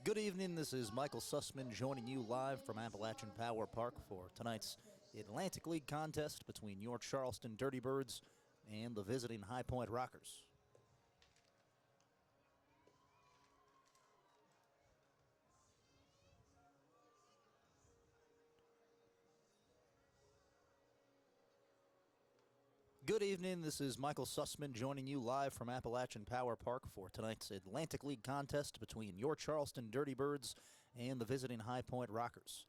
Good evening, this is Michael Sussman joining you live from Appalachian Power Park for tonight's Atlantic League contest between your Charleston Dirty Birds and the visiting High Point Rockers. Good evening, this is Michael Sussman joining you live from Appalachian Power Park for tonight's Atlantic League contest between your Charleston Dirty Birds and the visiting High Point Rockers.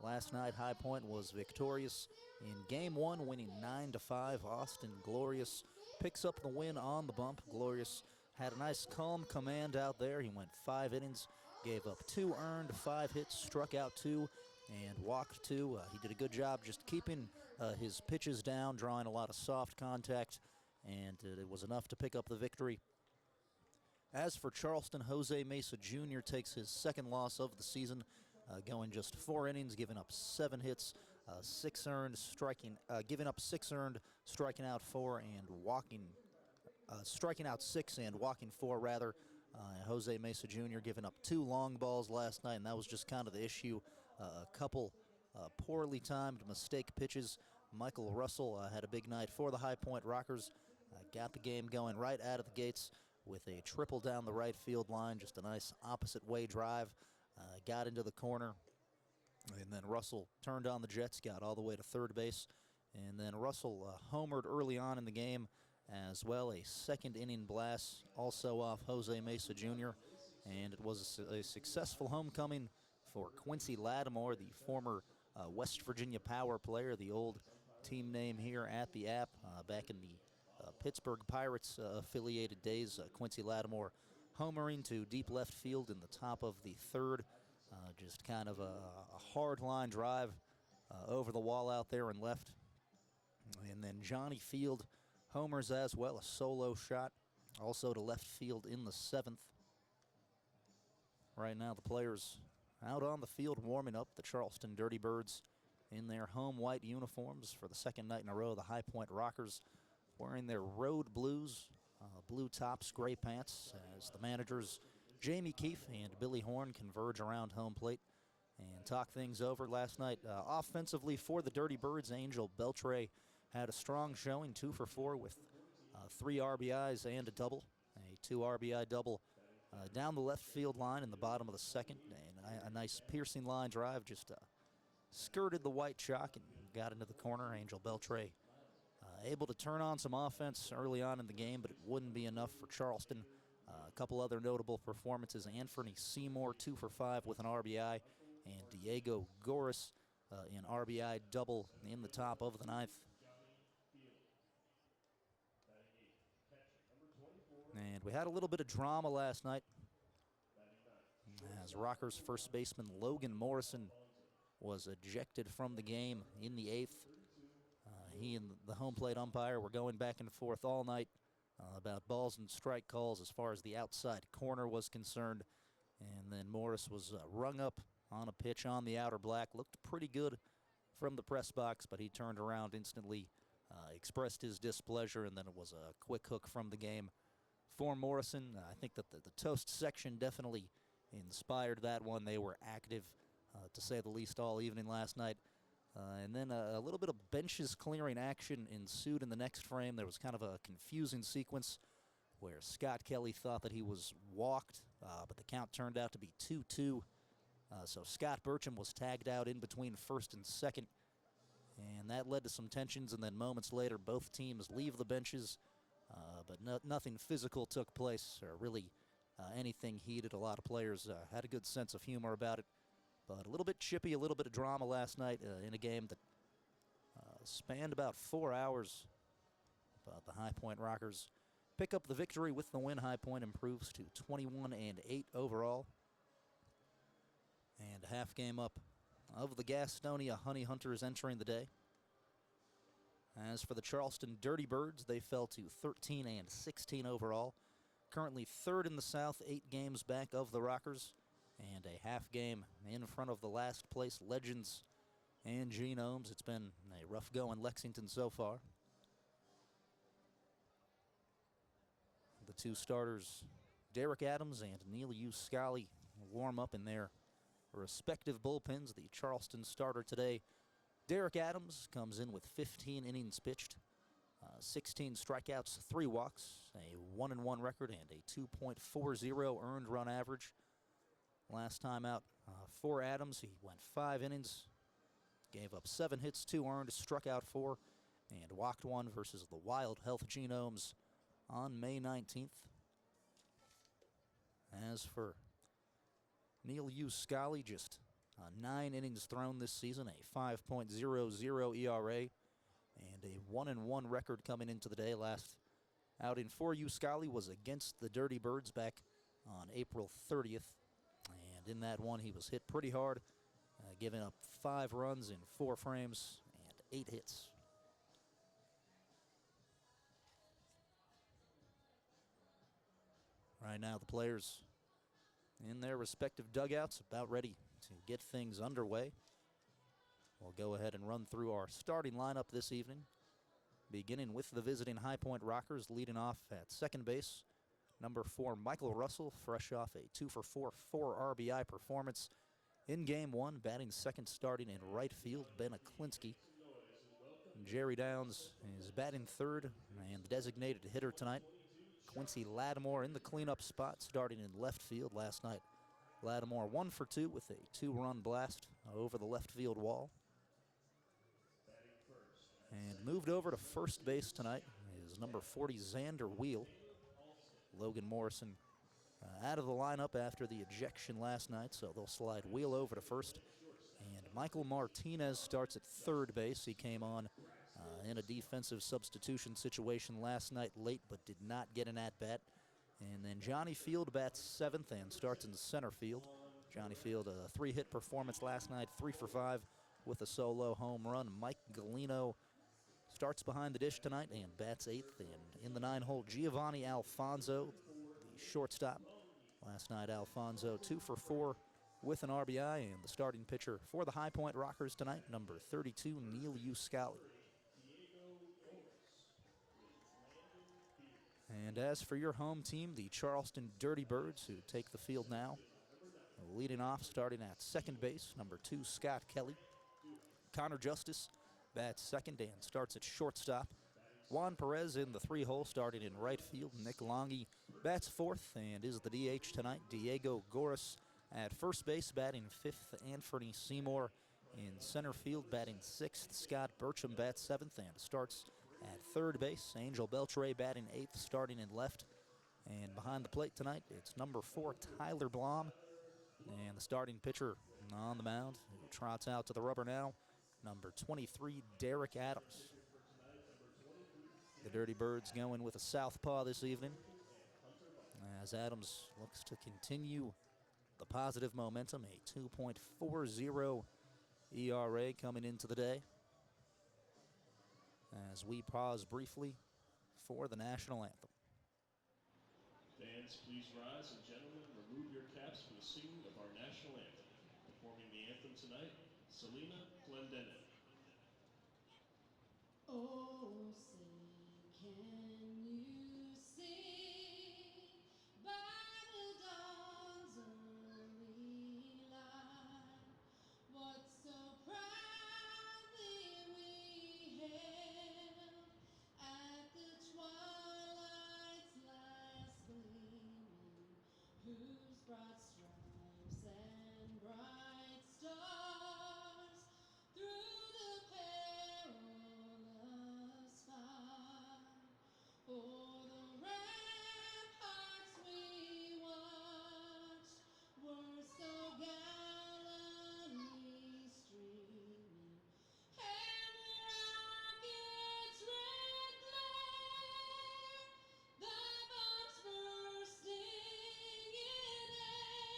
Last night, High Point was victorious in Game 1, winning 9-5. Austin Glorious picks up the win on the bump. Glorious had a nice calm command out there. He went 5 innings, gave up 2 earned, 5 hits, struck out 2, and walked 2. He did a good job just keeping his pitches down, drawing a lot of soft contact, and it was enough to pick up the victory. As for Charleston, Jose Mesa Jr. takes his second loss of the season, going just 4 innings, giving up 7 hits, 6 earned, giving up 6 earned, striking out 4, and striking out 6 and walking 4 rather. Jose Mesa Jr. giving up 2 long balls last night, and that was just kind of the issue. A couple poorly timed mistake pitches. Michael Russell had a big night for the High Point Rockers. Got the game going right out of the gates with a triple down the right field line, just a nice opposite way drive. Got into the corner, and then Russell turned on the Jets, got all the way to third base, and then Russell homered early on in the game as well, a second inning blast also off Jose Mesa Jr., and it was a successful homecoming for Quincy Lattimore, the former West Virginia Power player, the old team name here at the App, back in the Pittsburgh Pirates affiliated days. Quincy Lattimore homering to deep left field in the top of the third. Just kind of a hard line drive over the wall out there and left. And then Johnny Field homers as well, a solo shot, also to left field in the 7th. Right now the players out on the field warming up, the Charleston Dirty Birds in their home white uniforms for the second night in a row. The High Point Rockers wearing their road blues, blue tops, gray pants, as the managers Jamie Keefe and Billy Horn converge around home plate and talk things over. Last night, offensively for the Dirty Birds, Angel Beltre had a strong showing, 2 for 4 with 3 RBIs and a double, a 2 RBI double down the left field line in the bottom of the second, and a nice piercing line drive just skirted the white chalk and got into the corner. Angel Beltre able to turn on some offense early on in the game, but it wouldn't be enough for Charleston. A couple other notable performances: Anthony Seymour 2 for 5 with an RBI, and Diego Goris an RBI double in the top of the 9th. And we had a little bit of drama last night as Rockers first baseman Logan Morrison was ejected from the game in the 8th. He and the home plate umpire were going back and forth all night about balls and strike calls as far as the outside corner was concerned. And then Morris was rung up on a pitch on the outer black. Looked pretty good from the press box, but he turned around instantly, expressed his displeasure, and then it was a quick hook from the game for Morrison. I think that the toast section definitely inspired that one. They were active, to say the least, all evening last night. And then a little bit of benches clearing action ensued in the next frame. There was kind of a confusing sequence where Scott Kelly thought that he was walked, but the count turned out to be 2-2. So Scott Burcham was tagged out in between first and second, and that led to some tensions. And then moments later, both teams leave the benches, but nothing physical took place, or really anything heated. A lot of players had a good sense of humor about it, but a little bit chippy, a little bit of drama last night in a game that spanned about 4 hours. But the High Point Rockers pick up the victory with the win. High Point improves to 21-8 overall, and a half game up of the Gastonia Honey Hunters entering the day. As for the Charleston Dirty Birds, they fell to 13-16 overall. Currently 3rd in the South, 8 games back of the Rockers, and a half game in front of the last place Legends and Genomes. It's been a rough go in Lexington so far. The 2 starters, Derek Adams and Neil U. Scully, warm up in their respective bullpens. The Charleston starter today, Derek Adams, comes in with 15 innings pitched, 16 strikeouts, 3 walks, a 1-1 record, and a 2.40 earned run average. Last time out for Adams, he went 5 innings, gave up 7 hits, 2 earned, struck out 4, and walked 1 versus the Wild Health Genomes on May 19th. As for Neil Uscali, just 9 innings thrown this season, a 5.00 ERA, and a 1-1 record coming into the day. Last outing for Uscali was against the Dirty Birds back on April 30th. And in that one, he was hit pretty hard, giving up 5 runs in 4 frames and 8 hits. Right now, the players in their respective dugouts about ready to get things underway. We'll go ahead and run through our starting lineup this evening, beginning with the visiting High Point Rockers, leading off at second base. Number 4, Michael Russell, fresh off a 2-for-4, 4 RBI performance in Game 1, batting second, starting in right field, Ben Aklinski. Jerry Downs is batting third, and the designated hitter tonight, Quincy Lattimore, in the cleanup spot, starting in left field. Last night, Lattimore 1 for 2 with a 2-run blast over the left field wall. And moved over to first base tonight is number 40, Xander Wheel. Logan Morrison out of the lineup after the ejection last night, so they'll slide Wheel over to first. And Michael Martinez starts at third base. He came on in a defensive substitution situation last night late, but did not get an at-bat. And then Johnny Field bats seventh and starts in center field. Johnny Field, a 3-hit performance last night, 3 for 5 with a solo home run. Mike Galino starts behind the dish tonight and bats eighth. And in the 9-hole, Giovanni Alfonso, the shortstop. Last night, Alfonso 2 for 4 with an RBI, and the starting pitcher for the High Point Rockers tonight, number 32, Neil Uscali. And as for your home team, the Charleston Dirty Birds, who take the field now, leading off, starting at second base, number 2, Scott Kelly. Connor Justice bats second and starts at shortstop. Juan Perez in the 3-hole, starting in right field. Nick Longy bats fourth and is the DH tonight. Diego Goris at first base, batting fifth. Anthony Seymour in center field, batting sixth. Scott Burcham bats seventh and starts at third base. Angel Beltre batting eighth, starting in left. And behind the plate tonight, it's number 4, Tyler Blom. And the starting pitcher on the mound, who trots out to the rubber now, number 23, Derek Adams. The Dirty Birds going with a southpaw this evening, as Adams looks to continue the positive momentum, a 2.40 ERA coming into the day. As we pause briefly for the national anthem. Fans, please rise, and gentlemen, remove your caps for the singing of our national anthem. Performing the anthem tonight, Selena Clendenin. Oh, sing, can you sing by the dawn's early light what so proudly we hailed at the twilight's last gleaming, whose broad stripes and bright stars through the perilous fight o'er the ramparts we watched were so gallantly streaming, and the rocket's red glare, the bombs bursting in air,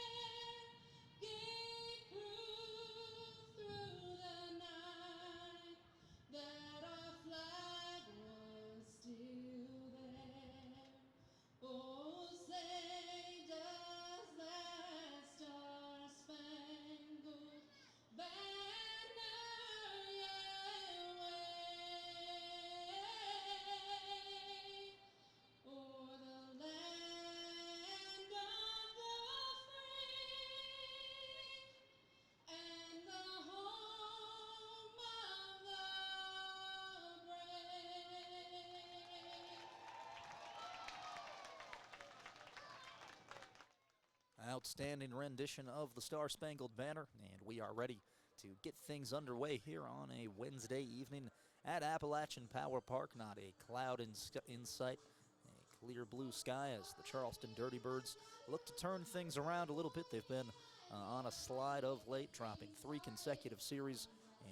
outstanding rendition of the Star-Spangled Banner, and we are ready to get things underway here on a Wednesday evening at Appalachian Power Park. Not a cloud in sight, a clear blue sky as the Charleston Dirty Birds look to turn things around a little bit. They've been on a slide of late, dropping 3 consecutive series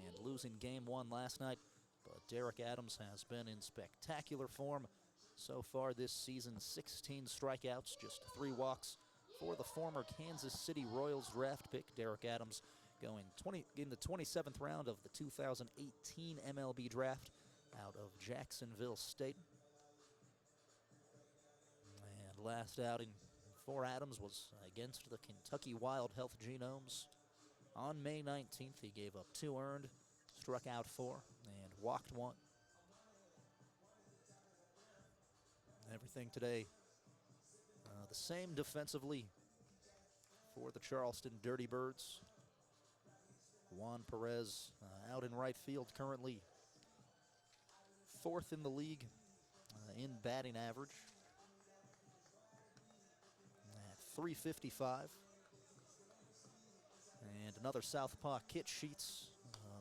and losing game 1 last night. But Derek Adams has been in spectacular form so far this season. 16 strikeouts, just 3 walks for the former Kansas City Royals draft pick. Derek Adams going in the 27th round of the 2018 MLB draft out of Jacksonville State. And last outing for Adams was against the Kentucky Wild Health Genomes. On May 19th, he gave up 2 earned, struck out 4, and walked 1. Everything today the same defensively for the Charleston Dirty Birds. Juan Perez out in right field, currently 4th in the league in batting average at .355. And another southpaw, Kit Sheets,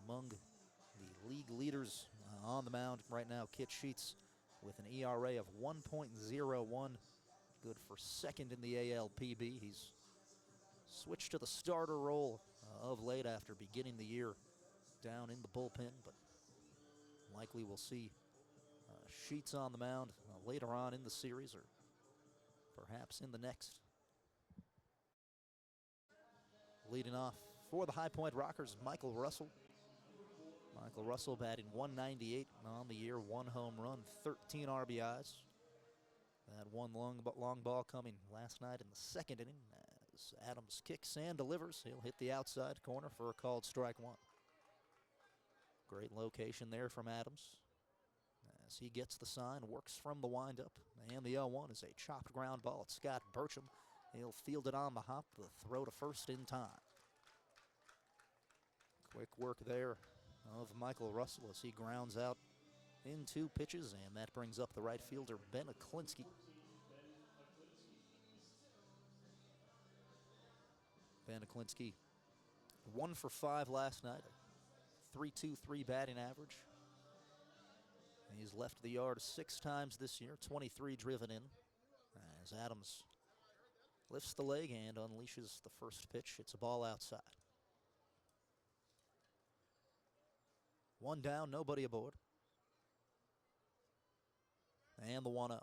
among the league leaders on the mound right now. Kit Sheets with an ERA of 1.01, good for 2nd in the ALPB. He's switched to the starter role of late after beginning the year down in the bullpen, but likely we'll see Sheets on the mound later on in the series or perhaps in the next. Leading off for the High Point Rockers, Michael Russell. Michael Russell batting .198 on the year, 1 home run, 13 RBIs. That one long ball coming last night in the 2nd inning as Adams kicks and delivers. He'll hit the outside corner for a called strike 1. Great location there from Adams as he gets the sign, works from the windup, and the 0-1 is a chopped ground ball at Scott Burcham. He'll field it on the hop, the throw to first in time. Quick work there of Michael Russell as he grounds out in 2 pitches, and that brings up the right fielder, Ben Aklinski. Ben Aklinski 1 for 5 last night, a .323 batting average. He's left the yard 6 times this year, 23 driven in, as Adams lifts the leg and unleashes the first pitch. It's a ball outside. 1 down, nobody aboard. And the 1-0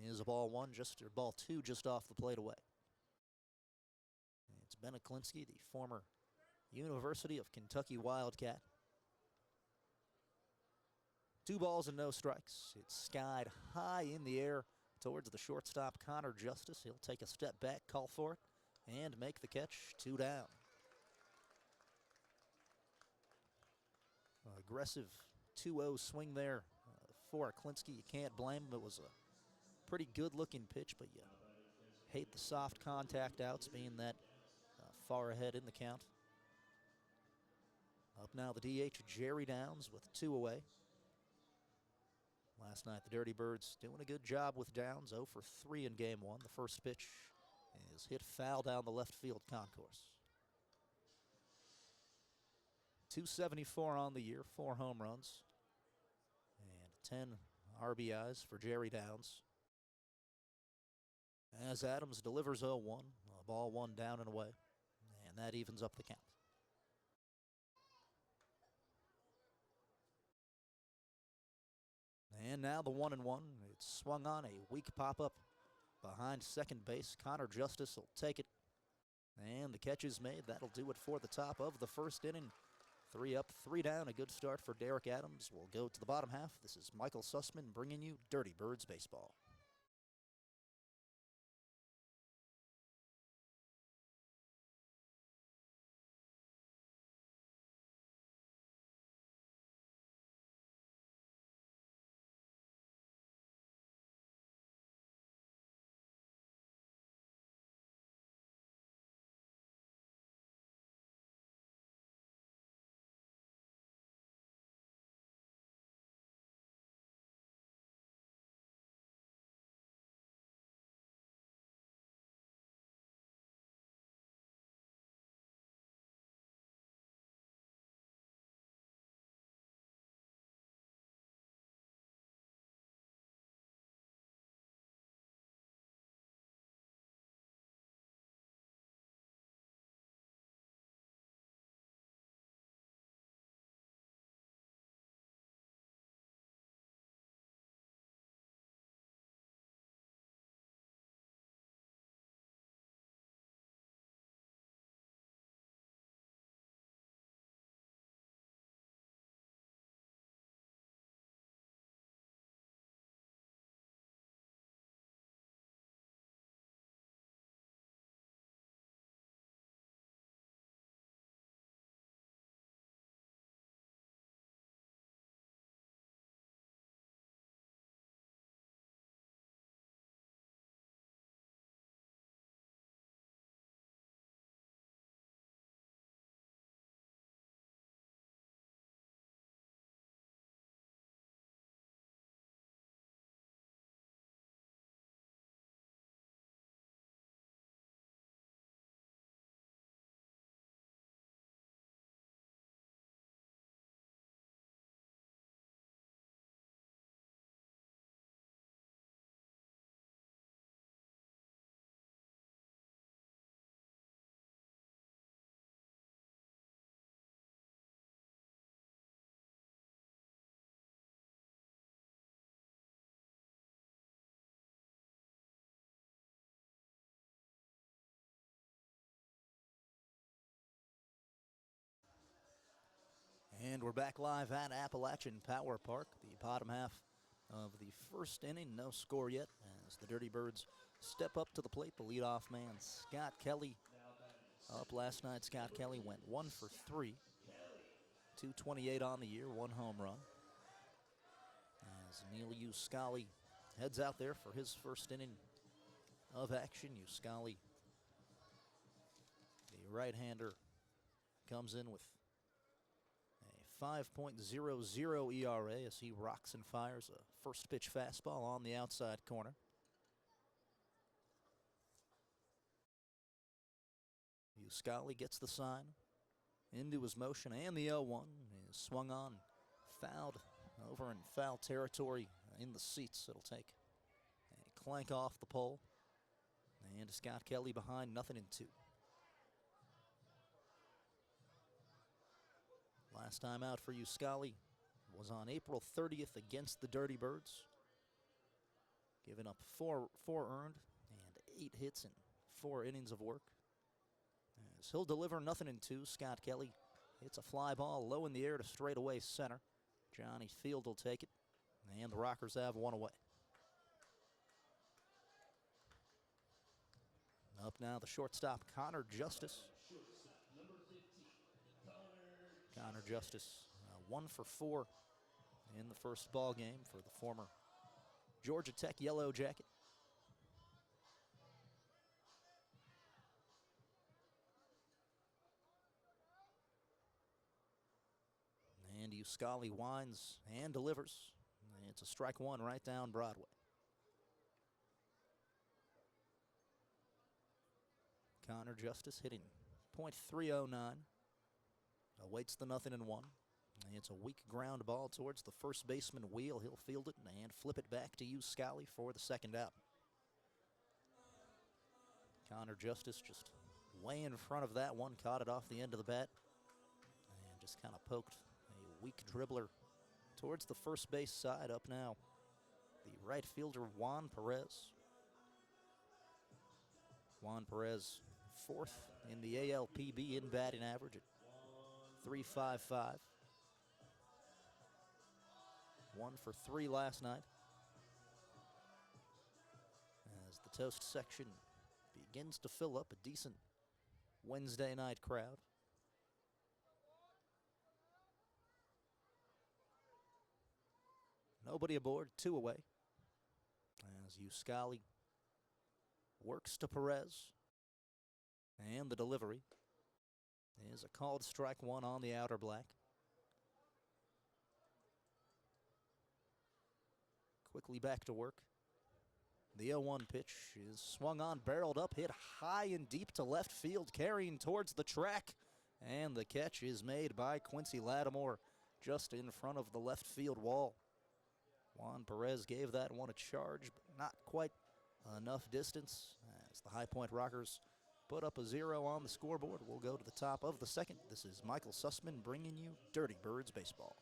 is a ball 2 just off the plate away. It's Ben Aklinski, the former University of Kentucky Wildcat. 2 balls and no strikes. It's skied high in the air towards the shortstop, Connor Justice. He'll take a step back, call for it, and make the catch. 2 down. Aggressive 2-0 swing there for Aklinski. You can't blame him. It was a pretty good-looking pitch, but you hate the soft contact outs being that far ahead in the count. Up now the DH, Jerry Downs, with 2 away. Last night, the Dirty Birds doing a good job with Downs, 0 for 3 in game 1. The first pitch is hit foul down the left field concourse. 274 on the year, 4 home runs, and 10 RBIs for Jerry Downs. As Adams delivers 0-1, a ball 1 down and away, and that evens up the count. And now the 1-1. It's swung on, a weak pop-up behind second base. Connor Justice will take it, and the catch is made. That'll do it for the top of the first inning. 3 up, 3 down. A good start for Derek Adams. We'll go to the bottom half. This is Michael Sussman bringing you Dirty Birds Baseball. And we're back live at Appalachian Power Park. The bottom half of the first inning, no score yet as the Dirty Birds step up to the plate. The leadoff man, Scott Kelly, up last night. Scott Kelly went 1 for 3, 228 on the year, 1 home run. As Neil Uscali heads out there for his first inning of action. Uscali, the right-hander, comes in with a 5.00 ERA as he rocks and fires a first pitch fastball on the outside corner. Uscali gets the sign into his motion, and the 0-1 is swung on, fouled over in foul territory in the seats. It'll take a clank off the pole, and Scott Kelly behind, 0-2. Last time out for Uscali was on April 30th against the Dirty Birds, giving up four earned and 8 hits in 4 innings of work. As he'll deliver, 0-2. Scott Kelly hits a fly ball low in the air to straightaway center. Johnny Field will take it, and the Rockers have 1 away. Up now, the shortstop, Connor Justice. Connor Justice, 1 for 4 in the first ball game for the former Georgia Tech Yellow Jacket. And Uscali winds and delivers. It's a strike 1 right down Broadway. Connor Justice hitting .309. Awaits the 0-1. It's a weak ground ball towards the first baseman wheel. He'll field it and flip it back to Uscali for the second out. Connor Justice just way in front of that one, caught it off the end of the bat, and just kind of poked a weak dribbler towards the first base side. Up now, the right fielder, Juan Perez. Juan Perez, 4th in the ALPB in batting average at .355. 1 for 3 last night. As the toast section begins to fill up, a decent Wednesday night crowd. Nobody aboard, 2 away. As Uscali works to Perez. And the delivery is a called strike 1 on the outer black. Quickly back to work. The 0-1 pitch is swung on, barreled up, hit high and deep to left field, carrying towards the track. And the catch is made by Quincy Lattimore just in front of the left field wall. Juan Perez gave that one a charge, but not quite enough distance as the High Point Rockers put up a 0 on the scoreboard. We'll go to the top of the second. This is Michael Sussman bringing you Dirty Birds Baseball.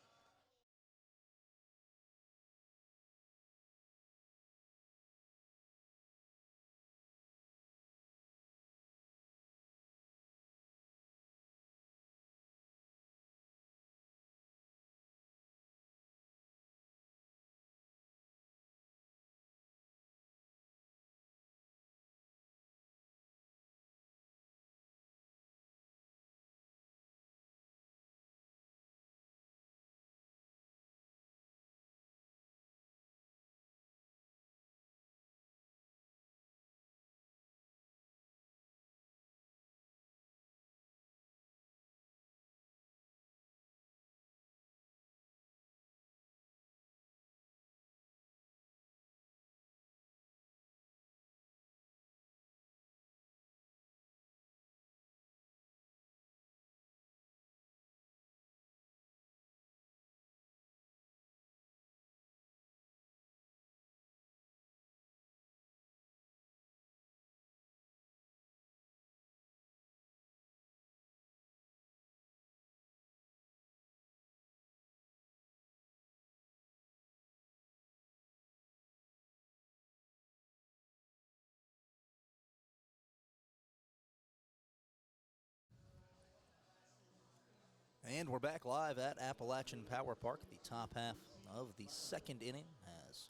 And we're back live at Appalachian Power Park, the top half of the second inning, as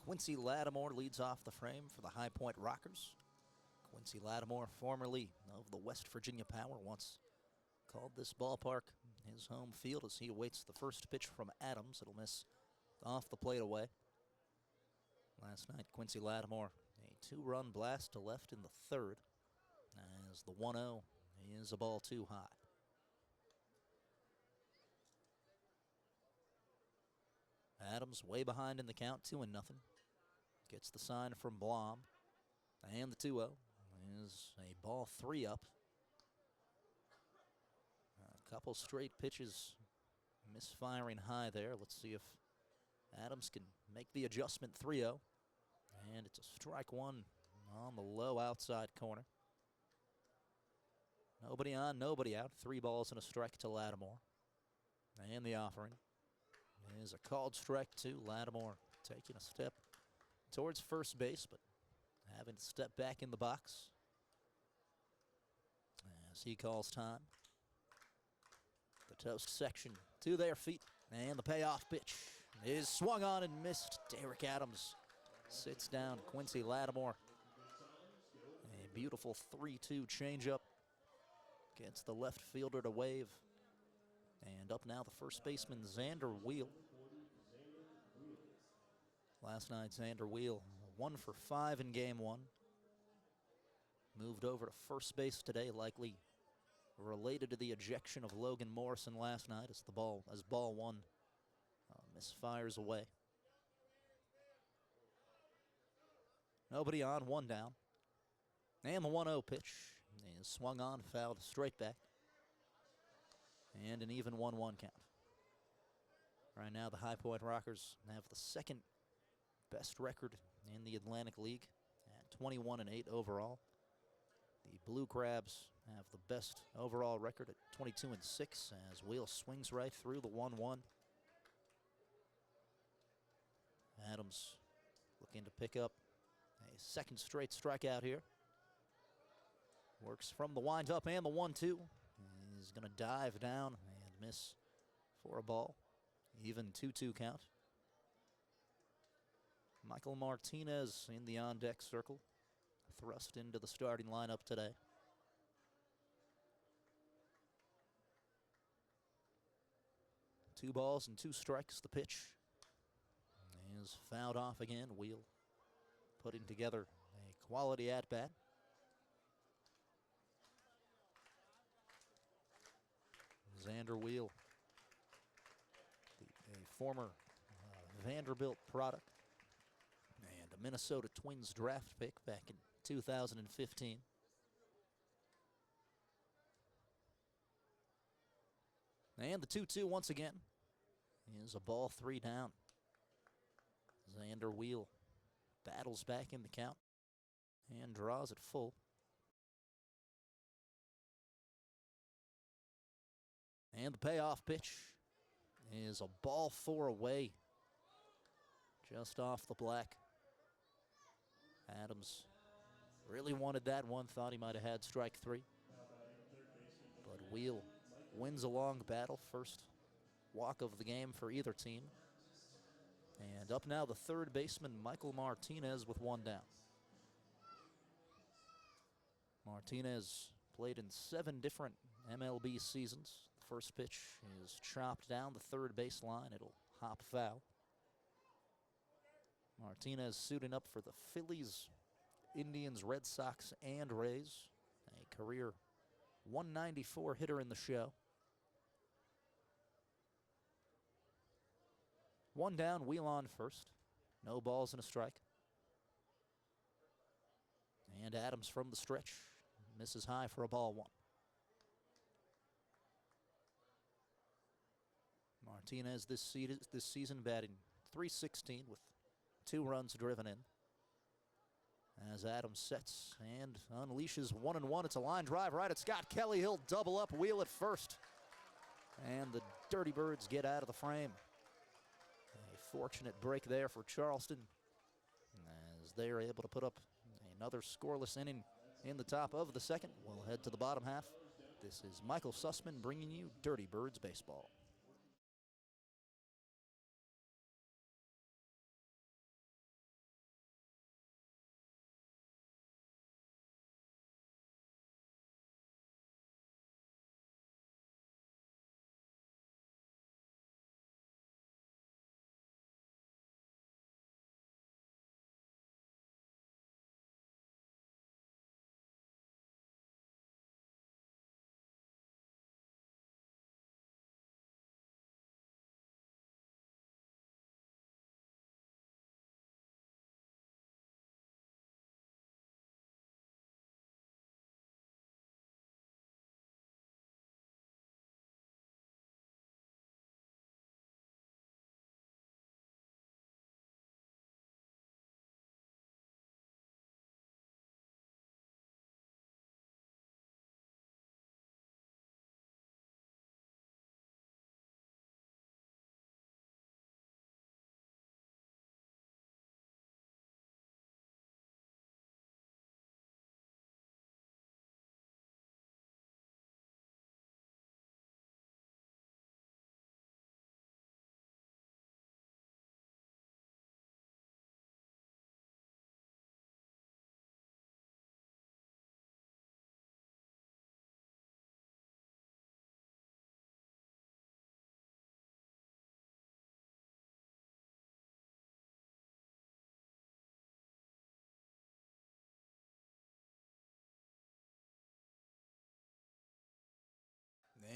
Quincy Lattimore leads off the frame for the High Point Rockers. Quincy Lattimore, formerly of the West Virginia Power, once called this ballpark his home field as he awaits the first pitch from Adams. It'll miss off the plate away. Last night, Quincy Lattimore, a 2-run blast to left in the third, as the 1-0 is a ball too high. Adams way behind in the count, 2-0. Gets the sign from Blom. And the 2-0 is a ball 3 up. A couple straight pitches misfiring high there. Let's see if Adams can make the adjustment. 3-0. And it's a strike one on the low outside corner. Nobody on, nobody out. 3 balls and a strike to Lattimore. And the offering is a called strike to Lattimore, taking a step towards first base, but having to step back in the box as he calls time. The toast section to their feet, and the payoff pitch is swung on and missed. Derek Adams sits down Quincy Lattimore. A beautiful 3-2 changeup gets the left fielder to wave. And up now the first baseman, Xander Wheel. Last night, Xander Wheel 1 for 5 in game 1. Moved over to first base today, likely related to the ejection of Logan Morrison last night as ball 1 misfires away. Nobody on, 1 down. And the 1-0 pitch is swung on, fouled straight back. And an even 1-1 count. Right now, the High Point Rockers have the second best record in the Atlantic League at 21-8 overall. The Blue Crabs have the best overall record at 22-6 as Wheel swings right through the 1-1. Adams looking to pick up a second straight strikeout here. Works from the windup and the 1-2. He's going to dive down and miss for a ball. Even 2-2 count. Michael Martinez in the on-deck circle. Thrust into the starting lineup today. Two balls and 2 strikes. The pitch is fouled off again. Wheel putting together a quality at-bat. Xander Wheel, a former Vanderbilt product and a Minnesota Twins draft pick back in 2015. And the 2-2 once again is a ball 3 down. Xander Wheel battles back in the count and draws it full. And the payoff pitch is a ball 4 away, just off the black. Adams really wanted that one, thought he might have had strike 3. But Wheel wins a long battle, first walk of the game for either team. And up now the third baseman, Michael Martinez, with 1 down. Martinez played in 7 different MLB seasons. First pitch is chopped down the third baseline. It'll hop foul. Martinez suiting up for the Phillies, Indians, Red Sox, and Rays. A career 194 hitter in the show. 1 down, Wheel on first. No balls and a strike. And Adams from the stretch misses high for a ball 1. Martinez this season batting .316 with 2 runs driven in. As Adams sets and unleashes 1-1. It's a line drive right at Scott Kelly. He'll double up, Wheel at first. And the Dirty Birds get out of the frame. A fortunate break there for Charleston as they are able to put up another scoreless inning in the top of the second. We'll head to the bottom half This is Michael Sussman bringing you Dirty Birds Baseball.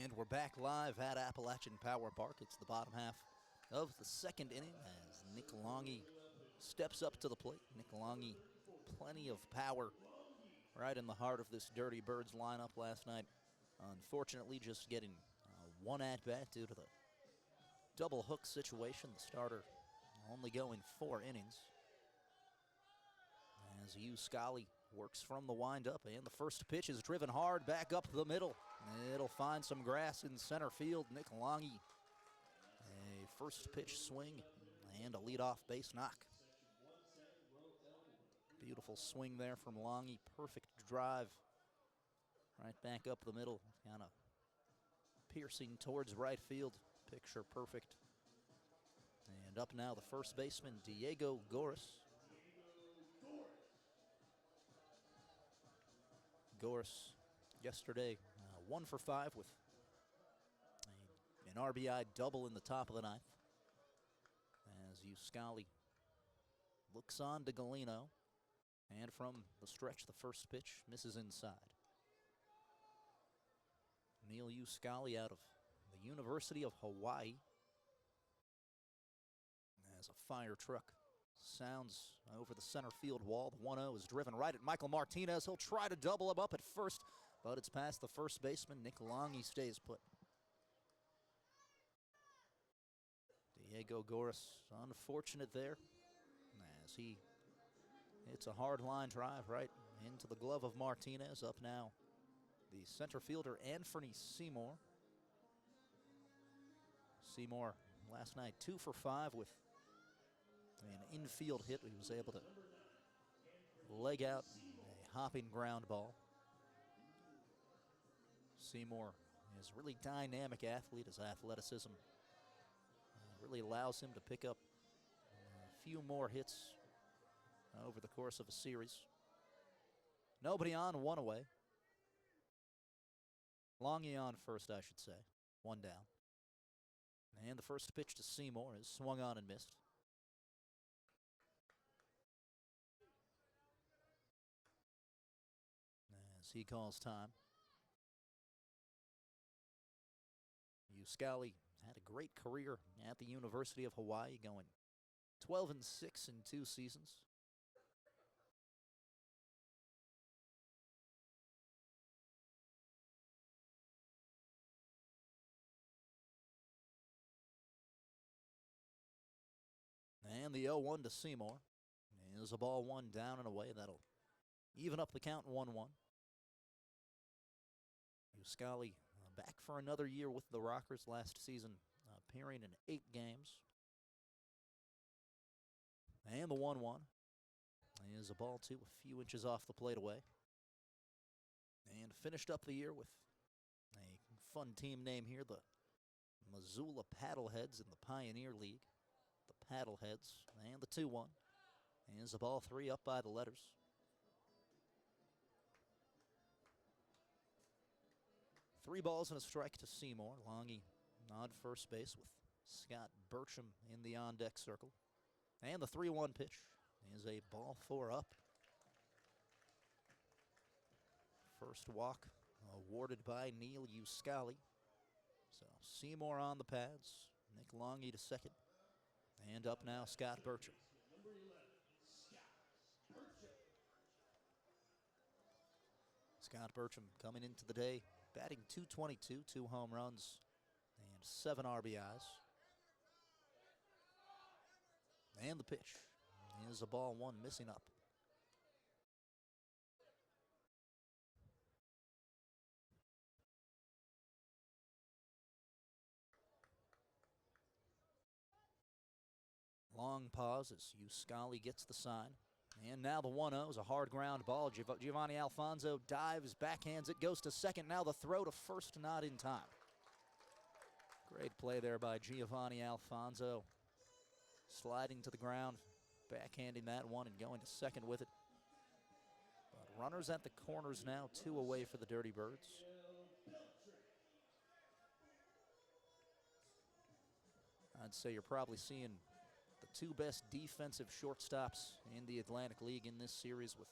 And we're back live at Appalachian Power Park. It's the bottom half of the second inning as Nick Longy steps up to the plate. Nick Longy, plenty of power right in the heart of this Dirty Birds lineup last night. Unfortunately, just getting one at-bat due to the double hook situation. The starter only going 4 innings. As Scully works from the windup, and the first pitch is driven hard back up the middle. It'll find some grass in center field. Nick Longy, a first pitch swing and a leadoff base knock. Beautiful swing there from Longy. Perfect drive right back up the middle, kind of piercing towards right field. Picture perfect. And up now the first baseman, Diego Goris. Goris yesterday 1 for 5 with an RBI double in the top of the ninth. As Scully looks on to Galeno, and from the stretch, the first pitch misses inside. Neil Scully out of the University of Hawaii. As a fire truck sounds over the center field wall. The 1-0 is driven right at Michael Martinez. He'll try to double him up at first, but it's past the first baseman. Nick Longy stays put. Diego Goris, unfortunate there, as he hits a hard line drive right into the glove of Martinez. Up now, the center fielder, Anthony Seymour. Seymour last night 2 for 5 with an infield hit. He was able to leg out a hopping ground ball. Seymour is a really dynamic athlete. His athleticism really allows him to pick up a few more hits over the course of a series. Nobody on, 1 away. Longy on first, I should say. 1 down. And the first pitch to Seymour is swung on and missed. As he calls time. Scully had a great career at the University of Hawaii, going 12-6 in 2 seasons. And the 0-1 to Seymour is a ball 1 down and away. That'll even up the count 1-1. Scully back for another year with the Rockers last season, appearing in 8 games. And the 1-1 is a ball 2, a few inches off the plate away. And finished up the year with fun team name here, the Missoula Paddleheads in the Pioneer League. The Paddleheads and the 2-1. Here's the ball 3 up by the letters. Three balls and a strike to Seymour. Longy on first base with Scott Burcham in the on-deck circle. And the 3-1 pitch is a ball 4 up. First walk awarded by Neil Uscali. So Seymour on the pads. Nick Longy to second. And up now, Scott Burcham. Scott Burcham coming into the day, batting .222, 2 home runs, and 7 RBIs. And the pitch is a ball 1 missing up. Long pause as Uscali gets the sign. And now the 1-0 is a hard ground ball. Giovanni Alfonso dives, backhands it, goes to second. Now the throw to first, not in time. Great play there by Giovanni Alfonso. Sliding to the ground, backhanding that one and going to second with it. But runners at the corners now, 2 away for the Dirty Birds. I'd say you're probably seeing the 2 best defensive shortstops in the Atlantic League in this series, with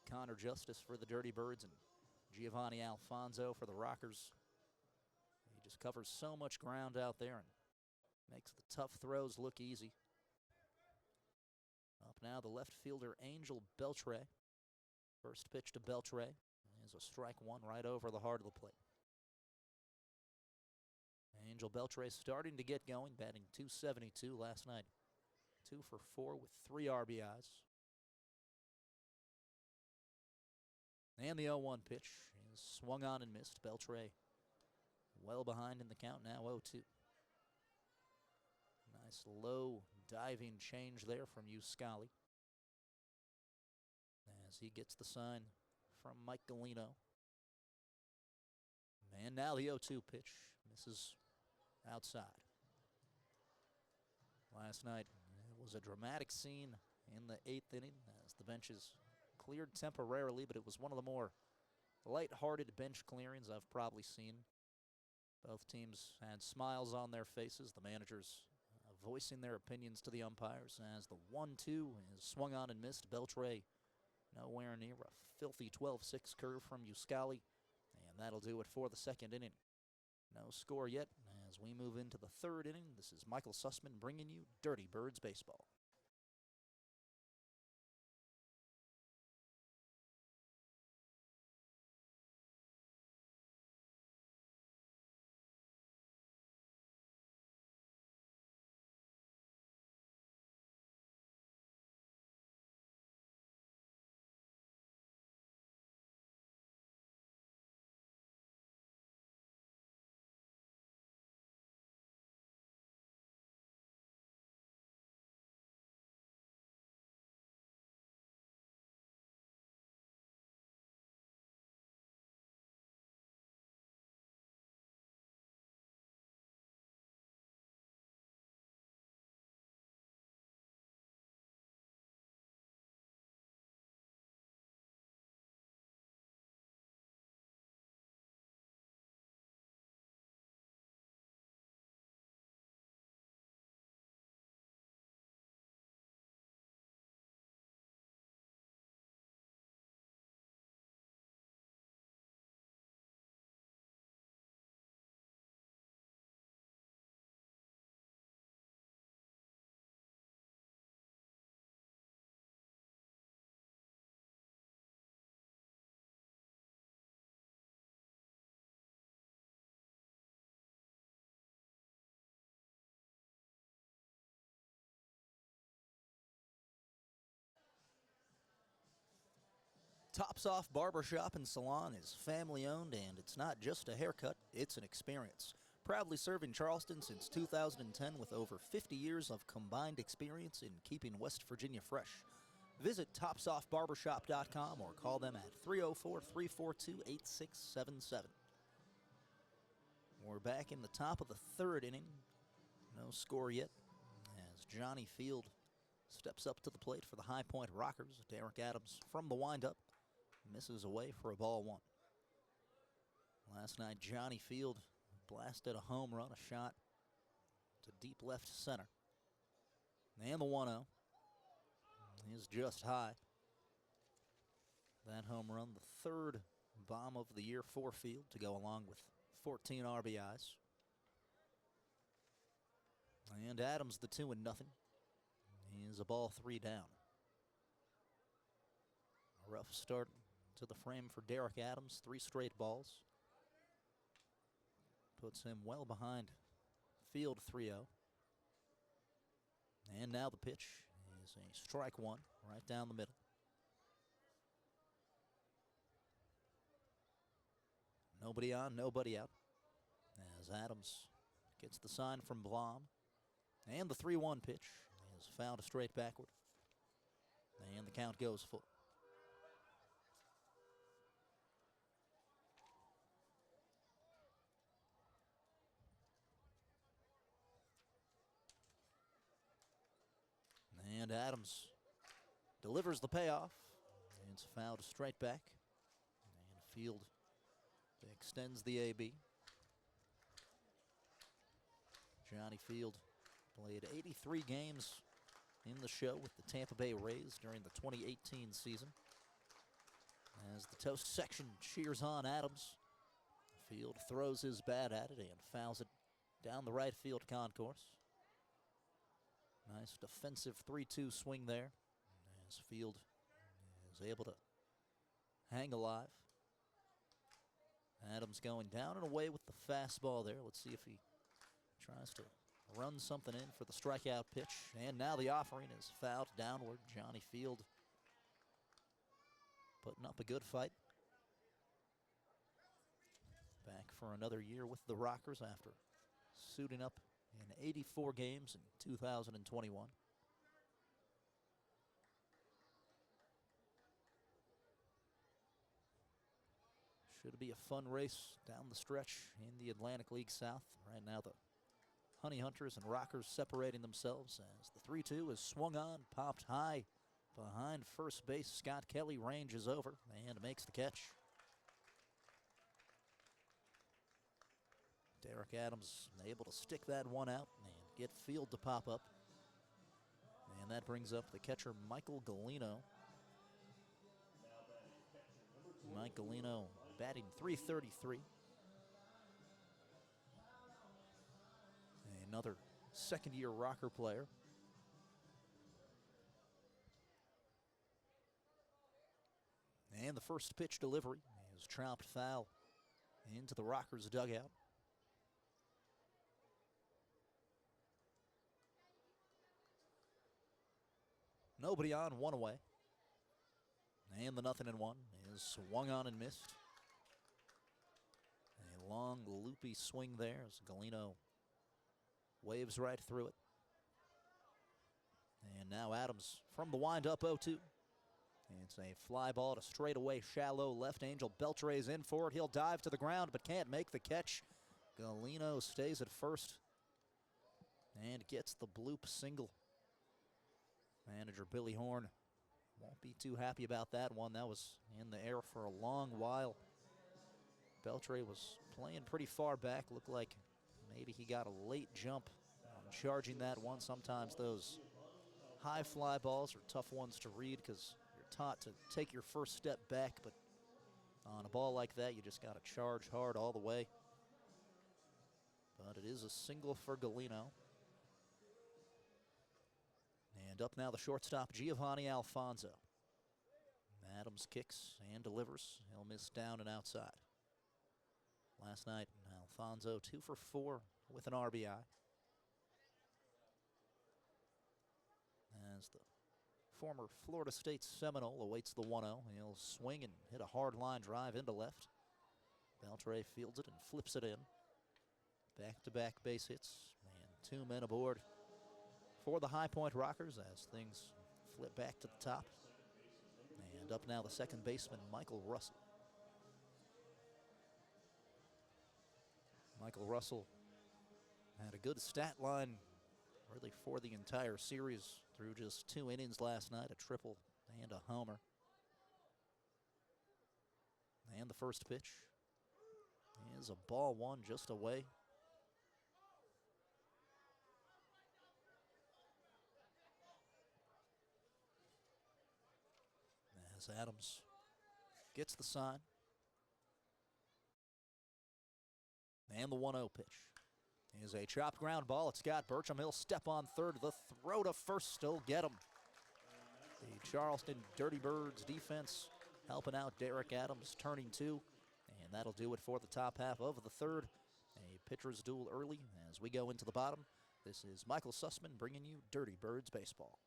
Connor Justice for the Dirty Birds and Giovanni Alfonso for the Rockers. He just covers so much ground out there and makes the tough throws look easy. Up now the left fielder Angel Beltre. First pitch to Beltre is a strike 1 right over the heart of the plate. Angel Beltre starting to get going, batting .272 last night. 2 for 4 with 3 RBIs. And the 0-1 pitch is swung on and missed. Beltre well behind in the count now, 0-2. Nice low diving change there from Uscali as he gets the sign from Mike Galino. And now the 0-2 pitch misses outside. Last night it was a dramatic scene in the 8th inning as the benches cleared temporarily, but it was one of the more light-hearted bench clearings I've probably seen. Both teams had smiles on their faces, the managers voicing their opinions to the umpires as the 1-2 is swung on and missed. Beltre nowhere near a filthy 12-6 curve from Uscali, and that'll do it for the 2nd inning. No score yet as we move into the 3rd inning. This is Michael Sussman bringing you Dirty Birds baseball. Tops Off Barbershop and Salon is family owned, and it's not just a haircut, it's an experience. Proudly serving Charleston since 2010 with over 50 years of combined experience in keeping West Virginia fresh. Visit topsoffbarbershop.com or call them at 304-342-8677. We're back in the top of the third inning. No score yet as Johnny Field steps up to the plate for the High Point Rockers. Derek Adams from the windup misses away for a ball one. Last night, Johnny Field blasted a home run, a shot to deep left center. And the 1-0 is just high. That home run, the third bomb of the year for Field to go along with 14 RBIs. And Adams the 2-0. Is a ball 3 down. A rough start to the frame for Derek Adams. 3 straight balls. Puts him well behind Field 3-0. And now the pitch is a strike one right down the middle. Nobody on, nobody out. As Adams gets the sign from Blom. And the 3-1 pitch is fouled straight backward. And the count goes full. And Adams delivers the payoff. It's fouled straight back. And Field extends the AB. Johnny Field played 83 games in the show with the Tampa Bay Rays during the 2018 season. As the toast section cheers on Adams, Field throws his bat at it and fouls it down the right field concourse. Nice defensive 3-2 swing there as Field is able to hang alive. Adams going down and away with the fastball there. Let's see if he tries to run something in for the strikeout pitch. And now the offering is fouled downward. Johnny Field putting up a good fight. Back for another year with the Rockers after suiting up in 84 games in 2021. Should be a fun race down the stretch in the Atlantic League South. Right now the Honey Hunters and Rockers separating themselves as the 3-2 is swung on, popped high behind first base. Scott Kelly ranges over and makes the catch. Derek Adams able to stick that one out and get Field to pop up. And that brings up the catcher, Michael Galino. Mike Galino batting .333. Another second-year Rocker player. And the first pitch delivery is chopped foul into the Rockers' dugout. Nobody on, one away. And the 0-1 is swung on and missed. A long, loopy swing there as Galino waves right through it. And now Adams from the windup 0-2. It's a fly ball to straightaway shallow left. Angel Beltre is in for it. He'll dive to the ground but can't make the catch. Galino stays at first and gets the bloop single. Manager Billy Horn won't be too happy about that one. That was in the air for a long while. Beltre was playing pretty far back. Looked like maybe he got a late jump on charging that one. Sometimes those high fly balls are tough ones to read because you're taught to take your first step back, but on a ball like that, you just got to charge hard all the way. But it is a single for Galino. And up now the shortstop, Giovanni Alfonso. Adams kicks and delivers. He'll miss down and outside. Last night, Alfonso 2 for 4 with an RBI. As the former Florida State Seminole awaits the 1-0. He'll swing and hit a hard line drive into left. Beltre fields it and flips it in. Back-to-back base hits and 2 men aboard for the High Point Rockers as things flip back to the top. And up now the second baseman, Michael Russell. Michael Russell had a good stat line really for the entire series through just 2 innings last night, a triple and a homer. And the first pitch is a ball one just away. As Adams gets the sign. And the 1-0 pitch is a chopped ground ball. It's got Burcham. He'll step on third. The throw to first still get him. The Charleston Dirty Birds defense helping out Derek Adams, turning 2. And that'll do it for the top half of the third. A pitcher's duel early as we go into the bottom. This is Michael Sussman bringing you Dirty Birds baseball.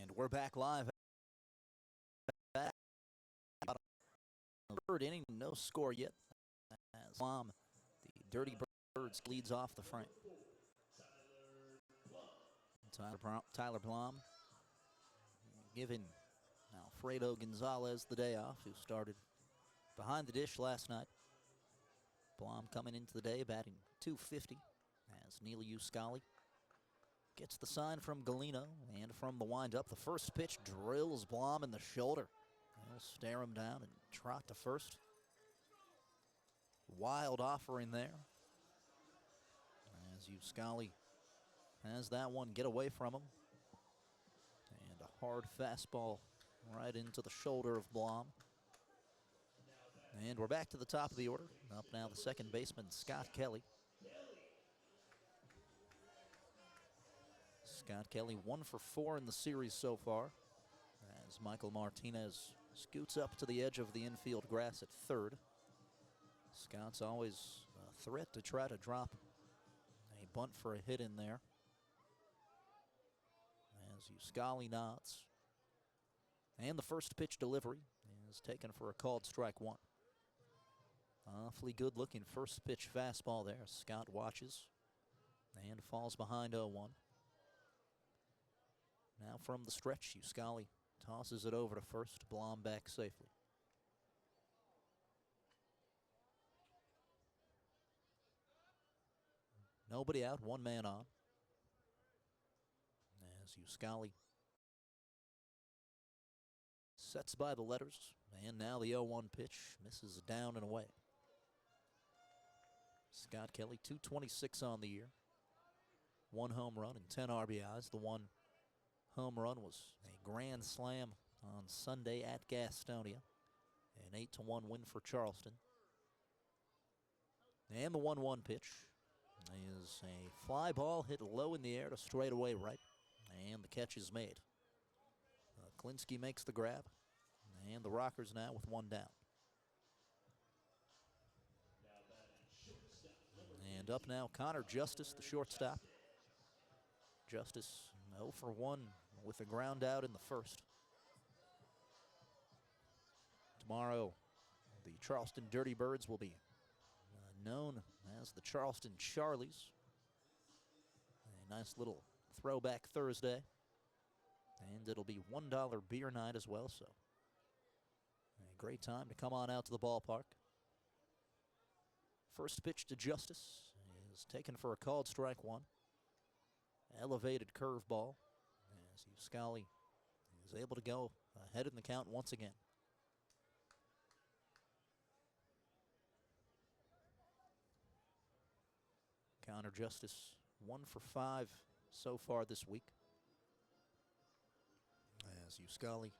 And we're back live. Third inning, no score yet. As Blom, the Dirty Birds, leads off the front. Tyler Blom giving Alfredo Gonzalez the day off, who started behind the dish last night. Blom coming into the day batting .250 as Neil Uscali gets the sign from Galino, and from the windup, the first pitch drills Blom in the shoulder. He'll stare him down and trot to first. Wild offering there as Uscali has that one get away from him. And a hard fastball right into the shoulder of Blom. And we're back to the top of the order. Up now the second baseman, Scott Kelly. Scott Kelly 1 for 4 in the series so far, as Michael Martinez scoots up to the edge of the infield grass at third. Scott's always a threat to try to drop a bunt for a hit in there. As Uscali nods. And the first pitch delivery is taken for a called strike 1. Awfully good looking first pitch fastball there. Scott watches and falls behind 0-1. Now from the stretch, Uscali tosses it over to first. Blom back safely. Nobody out, 1 man on. As Uscali sets by the letters, and now the 0-1 pitch misses down and away. Scott Kelly, 226 on the year. 1 home run and 10 RBIs. The 1 home run was a grand slam on Sunday at Gastonia. An 8-1 win for Charleston. And the 1-1 pitch is a fly ball hit low in the air to straightaway right, and the catch is made. Aklinski makes the grab, and the Rockers now with one down. And up now, Connor Justice, the shortstop. Justice 0 for 1 with a ground out in the first. Tomorrow, the Charleston Dirty Birds will be known as the Charleston Charlies. A nice little throwback Thursday. And it'll be $1 beer night as well, so a great time to come on out to the ballpark. First pitch to Justice is taken for a called strike one. Elevated curveball as Uscali is able to go ahead in the count once again. Connor Justice 1 for 5 so far this week. As Uscali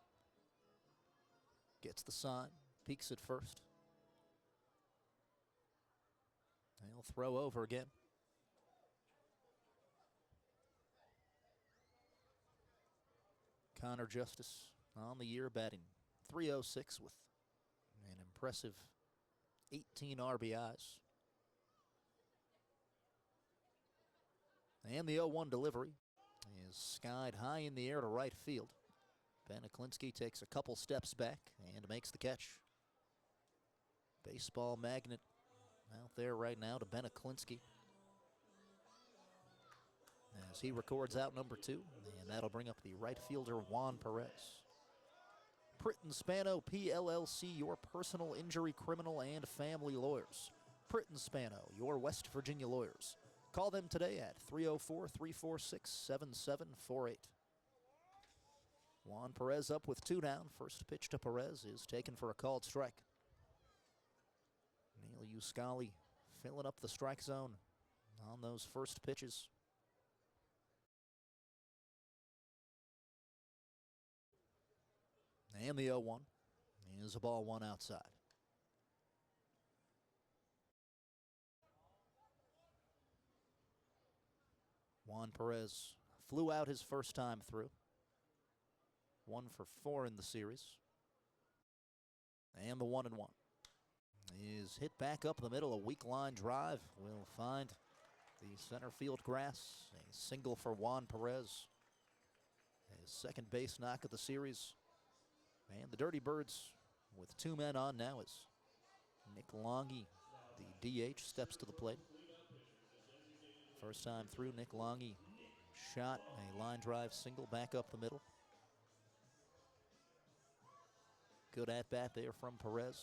gets the sign, peeks at first. They'll throw over again. Connor Justice on the year batting .306 with an impressive 18 RBIs. And the 0-1 delivery is skied high in the air to right field. Ben Aklinski takes a couple steps back and makes the catch. Baseball magnet out there right now to Ben Aklinski as he records out number 2, and that'll bring up the right fielder Juan Perez. Pritton Spano PLLC, your personal injury, criminal, and family lawyers. Pritton Spano, your West Virginia lawyers. Call them today at 304-346-7748. Juan Perez up with 2 down. First pitch to Perez is taken for a called strike. Neil Uscali filling up the strike zone on those first pitches. And the 0-1 is a ball one outside. Juan Perez flew out his first time through. 1 for 4 in the series. And the 1-1 is hit back up the middle. A weak line drive will find the center field grass. A single for Juan Perez. His second base knock of the series. And the Dirty Birds with 2 men on now as Nick Longy, the DH, steps to the plate. First time through, Nick Longy shot a line drive single back up the middle. Good at bat there from Perez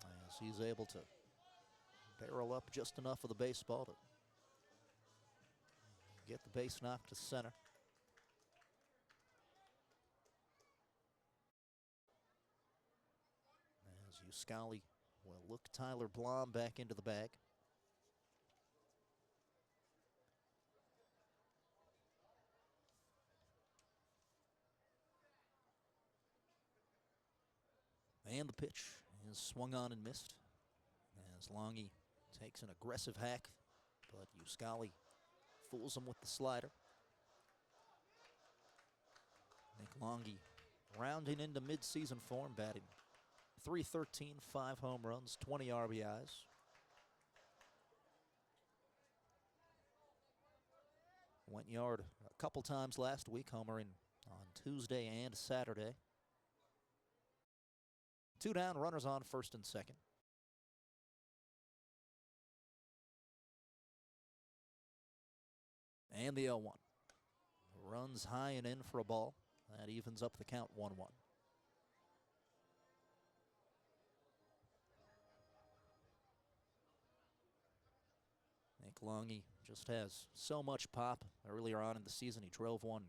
as he's able to barrel up just enough of the baseball to get the base knock to center. As Uscali will look Tyler Blom back into the bag. And the pitch is swung on and missed as Longy takes an aggressive hack, but Uscali fools him with the slider. Nick Longy rounding into midseason form, batting .313, 5 home runs, 20 RBIs. Went yard a couple times last week, homering on Tuesday and Saturday. 2 down, runners on first and second. And the 0-1. Runs high and in for a ball. That evens up the count 1-1. Nick Longy just has so much pop. Earlier on in the season, he drove one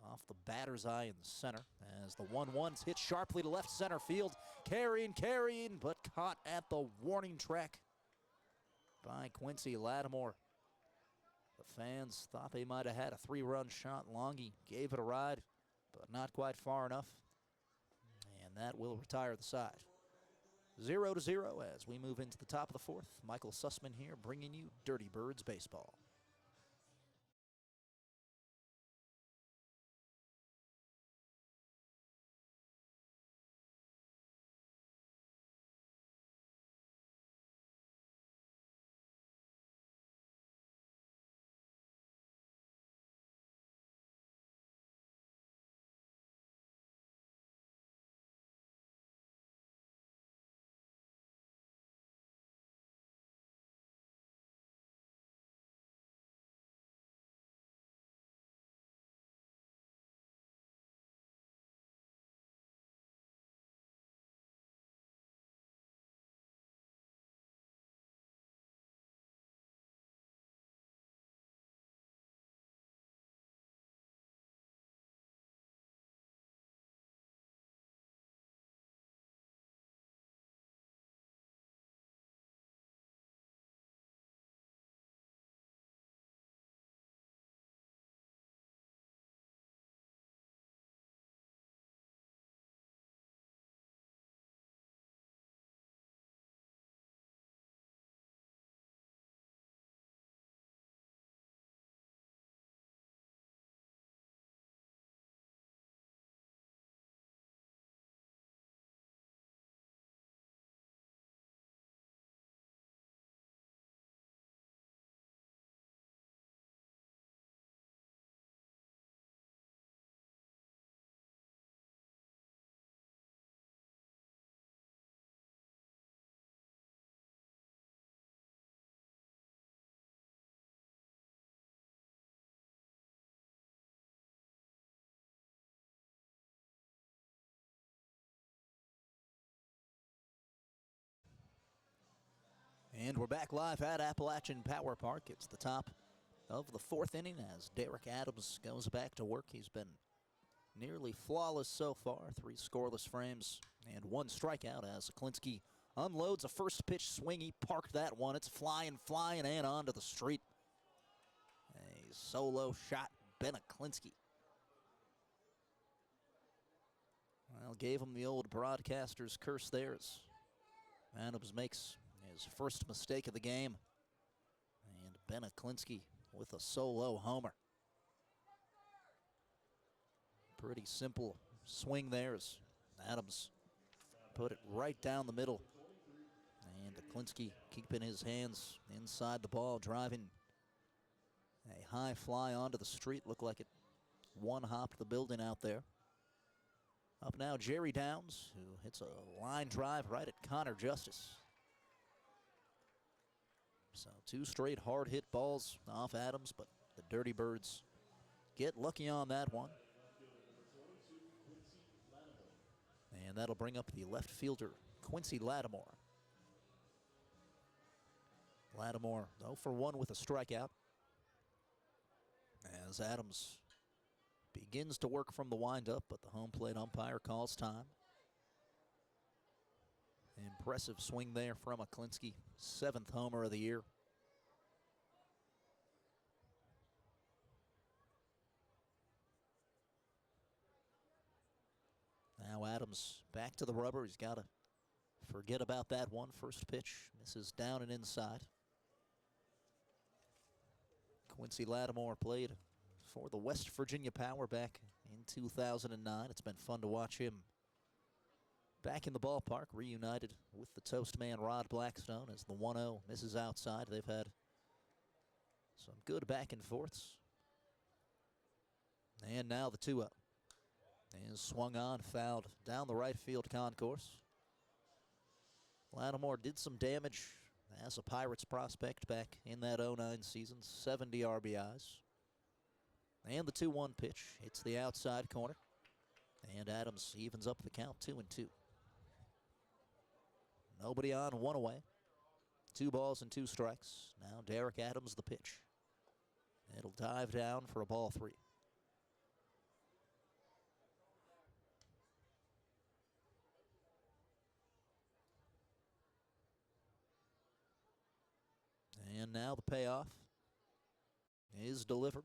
off the batter's eye in the center as the 1-1's hit sharply to left center field. Carrying, but caught at the warning track by Quincy Lattimore. The fans thought they might have had a 3-run shot. Longy gave it a ride, but not quite far enough. And that will retire the side. 0-0 as we move into the top of the fourth. Michael Sussman here bringing you Dirty Birds baseball. And we're back live at Appalachian Power Park. It's the top of the fourth inning as Derek Adams goes back to work. He's been nearly flawless so far. 3 scoreless frames and 1 strikeout as Aklinski unloads a first pitch swing. He parked that one. It's flying, and onto the street. A solo shot, Ben Aklinski. Well, gave him the old broadcaster's curse there as Adams makes his first mistake of the game. And Ben Aklinski with a solo homer. Pretty simple swing there as Adams put it right down the middle. And Aklinski keeping his hands inside the ball, driving a high fly onto the street. Looked like it one-hopped the building out there. Up now, Jerry Downs, who hits a line drive right at Connor Justice. So 2 straight hard-hit balls off Adams, but the Dirty Birds get lucky on that one. And that'll bring up the left fielder, Quincy Lattimore. Lattimore 0 for 1 with a strikeout. As Adams begins to work from the windup, but the home plate umpire calls time. Impressive swing there from Aklinski, 7th homer of the year. Now Adams back to the rubber. He's got to forget about that one. First pitch misses down and inside. Quincy Lattimore played for the West Virginia Power back in 2009. It's been fun to watch him back in the ballpark, reunited with the toast man Rod Blackstone as the 1-0 misses outside. They've had some good back and forths. And now the 2-0. And swung on, fouled down the right field concourse. Lattimore did some damage as a Pirates prospect back in that 09 season, 70 RBIs. And the 2-1 pitch hits the outside corner. And Adams evens up the count, 2-2. Nobody on, 1 away. 2 balls and 2 strikes. Now Derek Adams the pitch. It'll dive down for a ball 3. And now the payoff is delivered.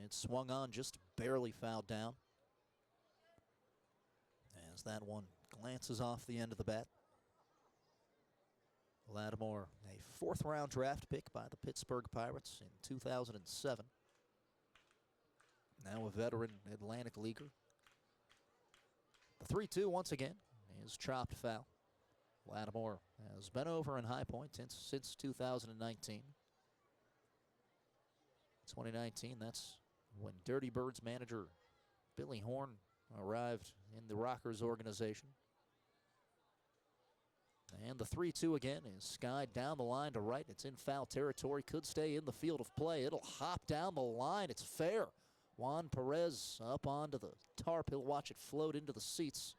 It's swung on, just barely fouled down. As that one glances off the end of the bat. Lattimore, a fourth-round draft pick by the Pittsburgh Pirates in 2007. Now a veteran Atlantic leaguer. The 3-2 once again is chopped foul. Lattimore has been over in High Point since 2019. 2019, that's when Dirty Birds manager Billy Horn arrived in the Rockers organization. And the 3-2 again is skied down the line to right. It's in foul territory. Could stay in the field of play. It'll hop down the line. It's fair. Juan Perez up onto the tarp. He'll watch it float into the seats.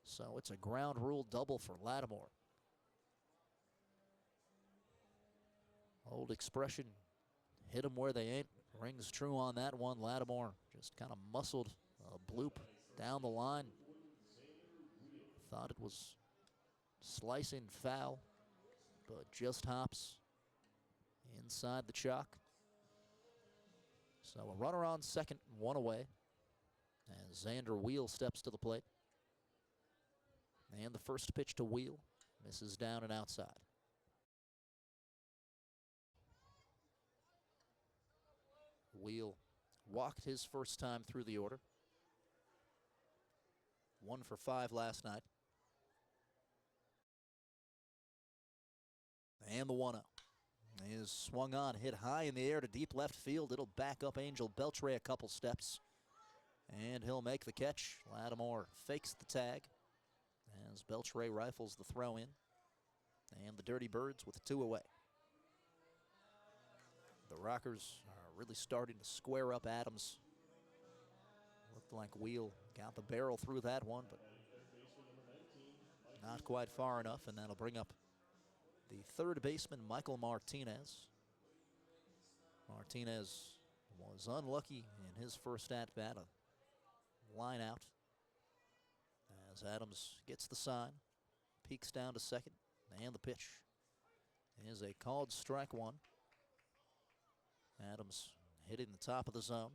So it's a ground rule double for Lattimore. Old expression, hit them where they ain't, rings true on that one. Lattimore just kind of muscled a bloop down the line. Thought it was slicing foul, but just hops inside the chalk. So a runner on second, one away, as Xander Wheel steps to the plate. And the first pitch to Wheel misses down and outside. Wheel walked his first time through the order. 1 for 5 last night. And the 1-0 is swung on, hit high in the air to deep left field. It'll back up Angel Beltre a couple steps, and he'll make the catch. Lattimore fakes the tag as Beltre rifles the throw in, and the Dirty Birds with 2 away. The Rockers are really starting to square up Adams. Looked like Wheel got the barrel through that one, but not quite far enough, and that'll bring up the third baseman, Michael Martinez. Martinez was unlucky in his first at-bat, a line out. As Adams gets the sign, peeks down to second, and the pitch is a called strike one. Adams hitting the top of the zone.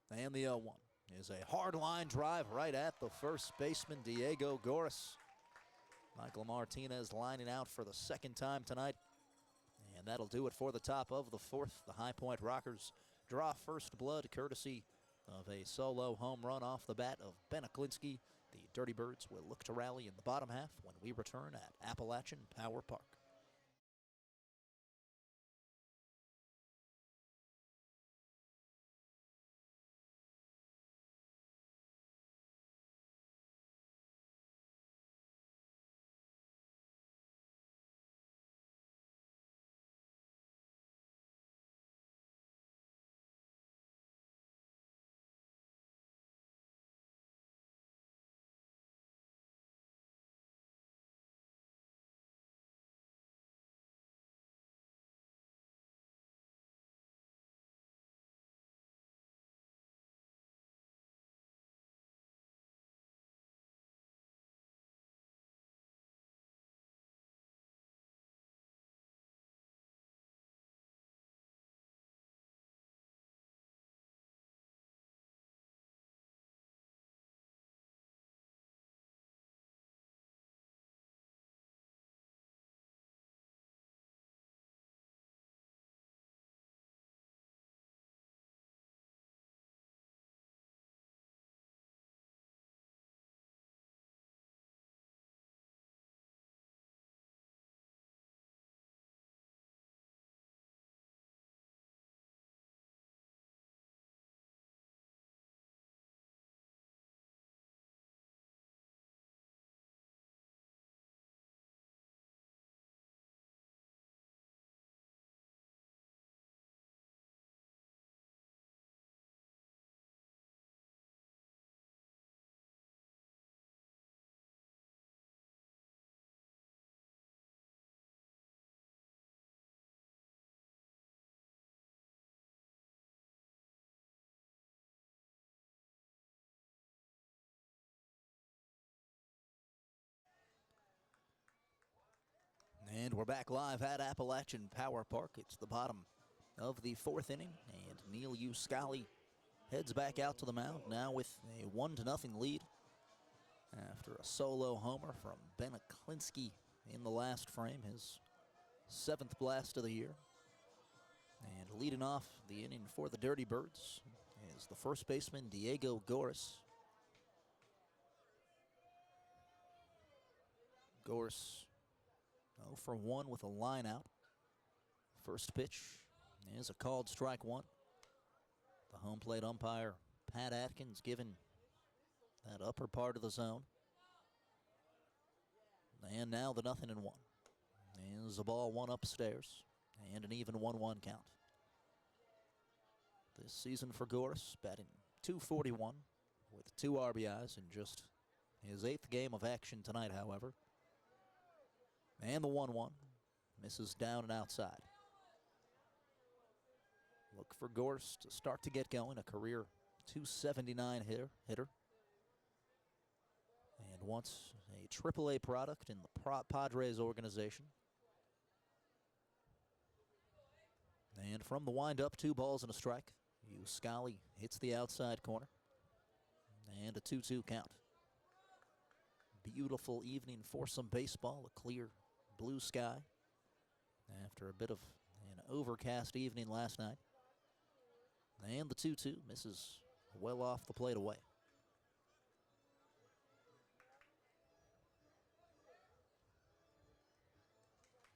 And the 0-1 is a hard line drive right at the first baseman, Diego Goris. Michael Martinez lining out for the second time tonight. And that'll do it for the top of the fourth. The High Point Rockers draw first blood courtesy of a solo home run off the bat of Ben Aklinski. The Dirty Birds will look to rally in the bottom half when we return at Appalachian Power Park. And we're back live at Appalachian Power Park. It's the bottom of the fourth inning, and Neil Uscali heads back out to the mound now with a 1-0 lead after a solo homer from Ben Aklinski in the last frame, his 7th blast of the year. And leading off the inning for the Dirty Birds is the first baseman, Diego Goris. Goris 0 for 1 with a line out. First pitch is a called strike one. The home plate umpire, Pat Atkins, given that upper part of the zone. And now the 0-1. Is a ball one upstairs and an even 1-1 count. This season for Goris, batting .241 with 2 RBIs in just his 8th game of action tonight, however. And the 1-1 misses down and outside. Look for Goris to start to get going, a career .279 hitter. And once a AAA product in the Padres organization. And from the windup, 2 balls and a strike. Uscali hits the outside corner. And a 2-2 count. Beautiful evening for some baseball, a clear blue sky after a bit of an overcast evening last night. And the 2-2 misses well off the plate away.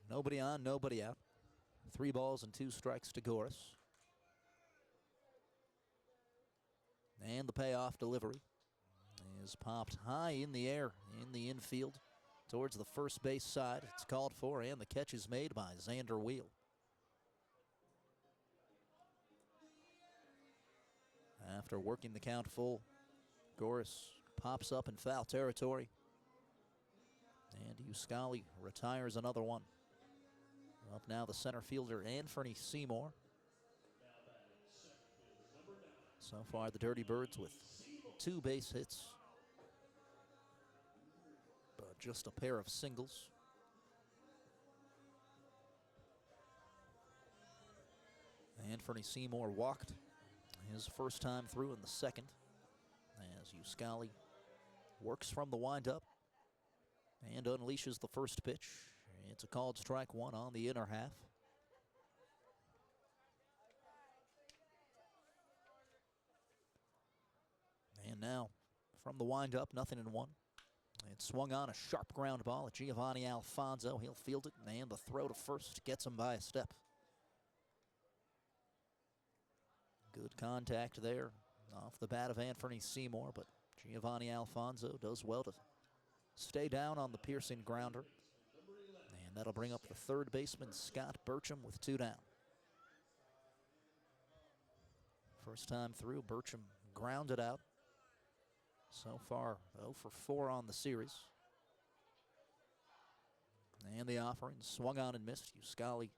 Nobody on, nobody out. 3 balls and 2 strikes to Goris. And the payoff delivery is popped high in the air in the infield towards the first base side. It's called for, and the catch is made by Xander Wheel. After working the count full, Goris pops up in foul territory. And Uscali retires another one. Up now the center fielder, Anthony Seymour. So far the Dirty Birds with 2 base hits, but just a pair of singles. Anthony Seymour walked his first time through in the 2nd as Uscali works from the windup and unleashes the first pitch. It's a called strike one on the inner half. And now from the windup, 0-1. It swung on a sharp ground ball at Giovanni Alfonso. He'll field it, and the throw to first gets him by a step. Good contact there off the bat of Anthony Seymour, but Giovanni Alfonso does well to stay down on the piercing grounder. And that'll bring up the third baseman, Scott Burcham, with 2 down. First time through, Burcham grounded out. So far, 0 for 4 on the series. And the offering swung on and missed. Uscali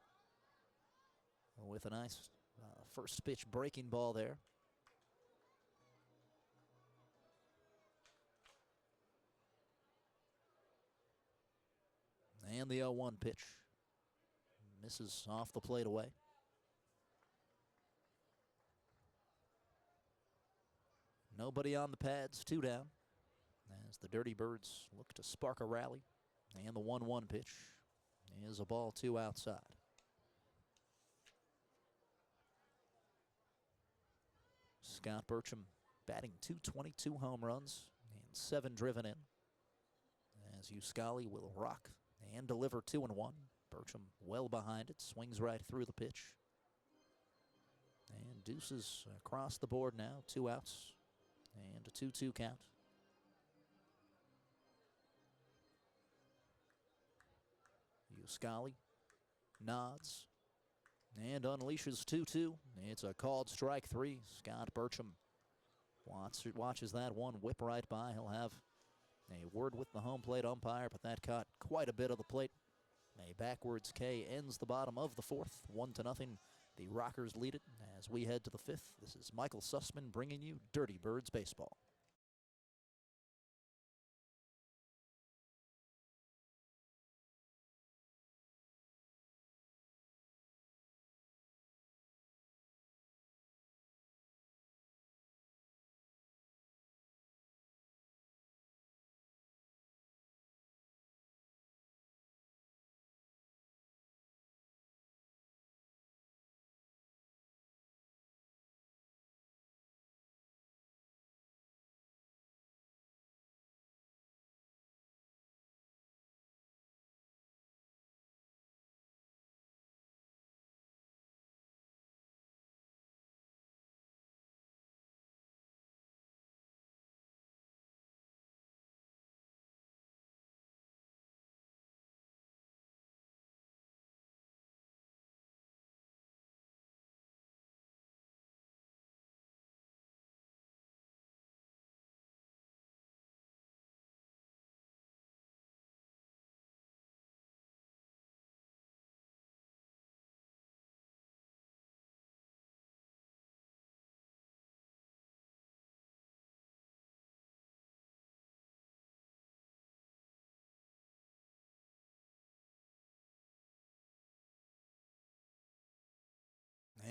with a nice first pitch breaking ball there. And the 0-1 pitch misses off the plate away. Nobody on the pads, 2 down, as the Dirty Birds look to spark a rally. And the 1-1 pitch is a ball 2 outside. Scott Burcham batting .222 home runs and 7 driven in. As Uscali will rock and deliver 2-1. Burcham well behind it, swings right through the pitch. And deuces across the board now, 2 outs and a 2-2 count. Uscali nods and unleashes 2-2. It's a called strike 3. Scott Burcham watches that one whip right by. He'll have a word with the home plate umpire, but that caught quite a bit of the plate. A backwards K ends the bottom of the 4th, 1-0. The Rockers lead it as we head to the 5th. This is Michael Sussman bringing you Dirty Birds Baseball.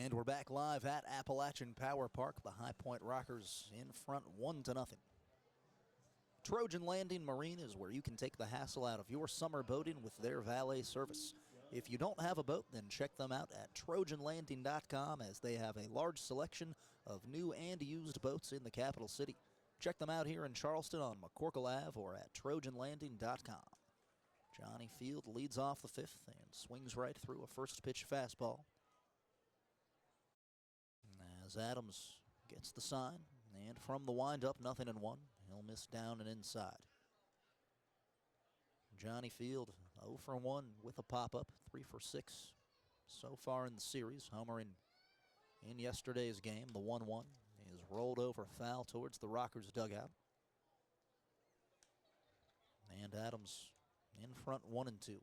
And we're back live at Appalachian Power Park. The High Point Rockers in front 1-0. Trojan Landing Marine is where you can take the hassle out of your summer boating with their valet service. If you don't have a boat, then check them out at trojanlanding.com, as they have a large selection of new and used boats in the capital city. Check them out here in Charleston on McCorkle Ave or at trojanlanding.com. Johnny Field leads off the fifth and swings right through a first pitch fastball. As Adams gets the sign, and from the windup, 0-1. He'll miss down and inside. Johnny Field 0 for 1 with a pop-up, 3 for 6 so far in the series. Homer in yesterday's game, the 1-1 is rolled over foul towards the Rockers dugout. And Adams in front 1-2.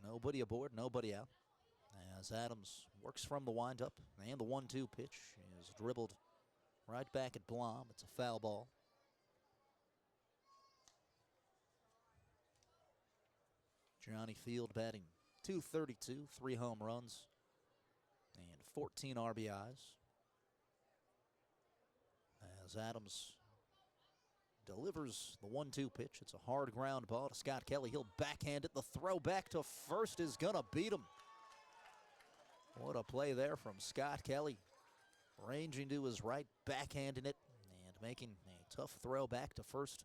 Nobody aboard, nobody out. As Adams works from the windup, and the 1-2 pitch is dribbled right back at Blom. It's a foul ball. Johnny Field batting .232, 3 home runs, and 14 RBIs. As Adams delivers the 1-2 pitch, it's a hard ground ball to Scott Kelly. He'll backhand it. The throw back to first is going to beat him. What a play there from Scott Kelly. Ranging to his right, backhanding it, and making a tough throw back to first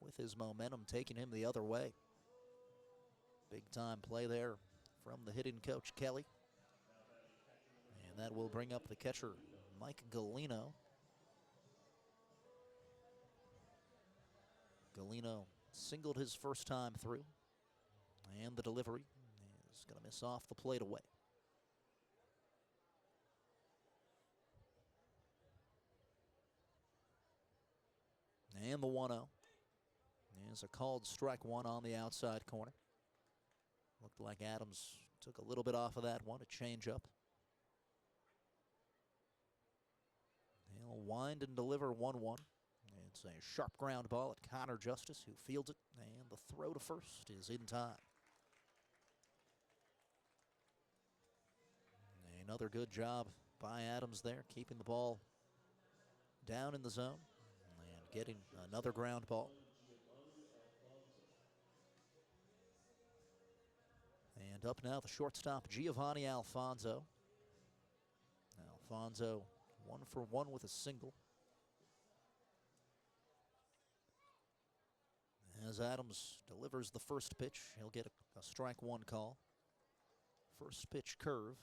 with his momentum taking him the other way. Big time play there from the hitting coach Kelly. And that will bring up the catcher, Mike Galino. Galino singled his first time through, and the delivery is going to miss off the plate away. And the 1-0 is a called strike one on the outside corner. Looked like Adams took a little bit off of that one, a changeup. He'll wind and deliver 1-1. It's a sharp ground ball at Connor Justice, who fields it, and the throw to first is in time. Another good job by Adams there, keeping the ball down in the zone and getting another ground ball. And up now, the shortstop, Giovanni Alfonso. Alfonso 1 for 1 with a single. As Adams delivers the first pitch, he'll get a strike one call. First pitch curve.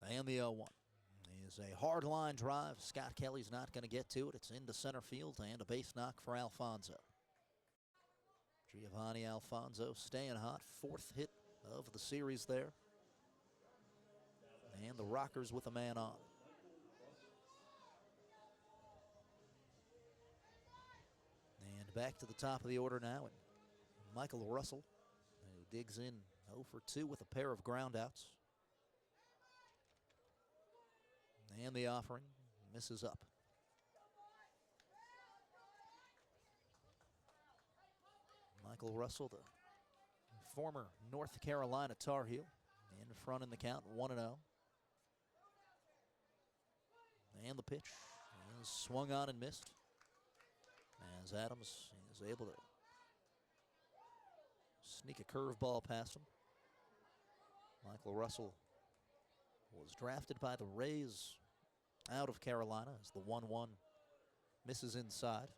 And the 0-1 is a hard line drive. Scott Kelly's not going to get to it. It's into center field and a base knock for Alfonso. Giovanni Alfonso staying hot. 4th hit of the series there. And the Rockers with a man on. And back to the top of the order now, and Michael Russell, who digs in 0 for 2 with a pair of groundouts. And the offering misses up. Michael Russell, the former North Carolina Tar Heel, in front in the count, 1-0. And the pitch is swung on and missed, as Adams is able to sneak a curveball past him. Michael Russell was drafted by the Rays out of Carolina as the 1-1 misses inside.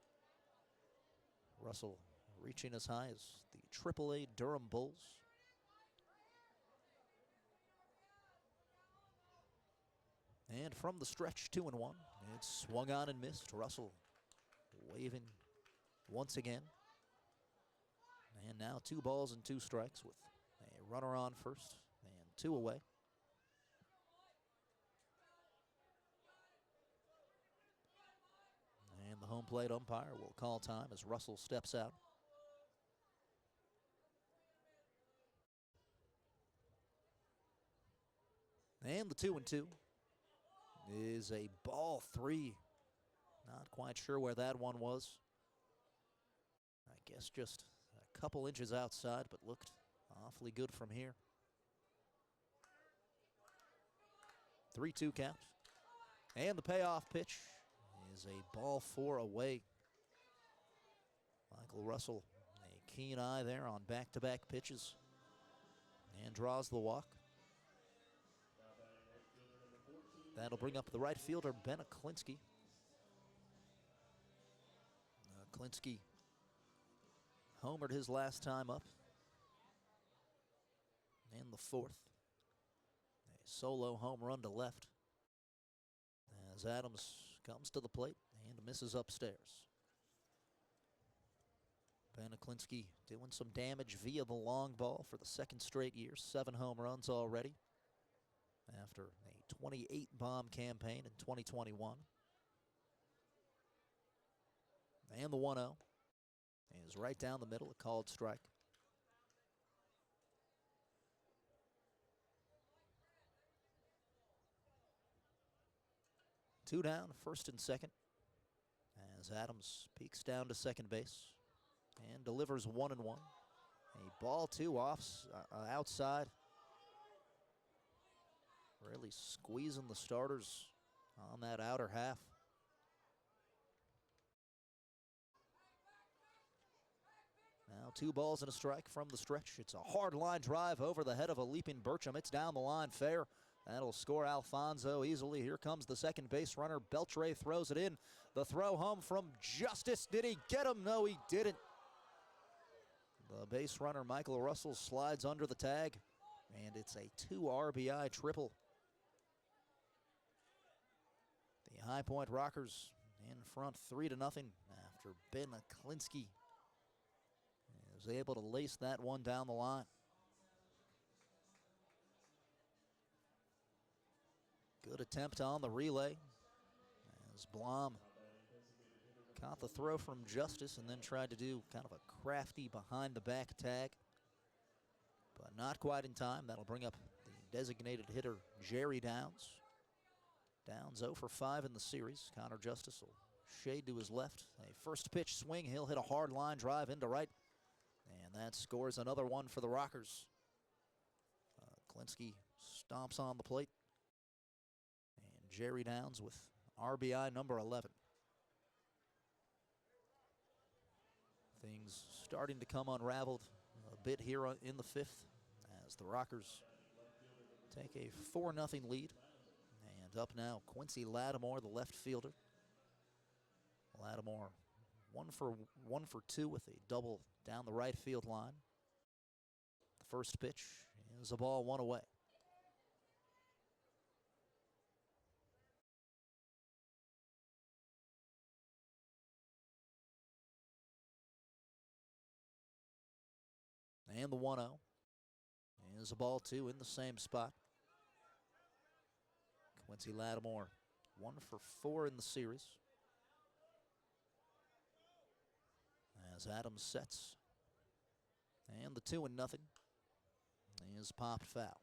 Russell reaching as high as the AAA Durham Bulls. And from the stretch, 2-1. It's swung on and missed. Russell waving once again. And now 2 balls and 2 strikes with a runner on first and 2 away. And the home plate umpire will call time as Russell steps out. And the 2-2 is a ball 3. Not quite sure where that one was. I guess just a couple inches outside, but looked awfully good from here. 3-2 count. And the payoff pitch is a ball 4 away. Michael Russell, a keen eye there on back-to-back pitches, and draws the walk. That'll bring up the right fielder, Ben Aklinski. Aklinski homered his last time up in the 4th. A solo home run to left as Adams comes to the plate and misses upstairs. Ben Aklinski doing some damage via the long ball for the 2nd straight year. 7 home runs already after a 28-bomb campaign in 2021. And the 1-0 is right down the middle, a called strike. Two down, 1st and 2nd, as Adams peeks down to second base and delivers 1-1. A ball 2 outside. Really squeezing the starters on that outer half. Now 2 balls and a strike from the stretch. It's a hard line drive over the head of a leaping Burcham. It's down the line fair. That'll score Alfonso easily. Here comes the second base runner. Beltre throws it in. The throw home from Justice. Did he get him? No, he didn't. The base runner, Michael Russell, slides under the tag, and it's a 2 RBI triple. The High Point Rockers in front 3-0 after Ben Aklinski is able to lace that one down the line. Good attempt on the relay as Blom caught the throw from Justice and then tried to do kind of a crafty behind the back tag, but not quite in time. That'll bring up the designated hitter, Jerry Downs. Downs 0 for 5 in the series. Connor Justice will shade to his left. A first pitch swing. He'll hit a hard line drive into right, and that scores another one for the Rockers. Aklinski stomps on the plate. Jerry Downs with RBI number 11. Things starting to come unraveled a bit here in the 5th as the Rockers take a 4-0 lead. And up now, Quincy Lattimore, the left fielder. Lattimore 1 for 2 with a double down the right field line. The first pitch is a ball 1 away. And the 1-0 is a ball 2 in the same spot. Quincy Lattimore 1 for 4 in the series. As Adams sets. And the 2-0 is popped foul.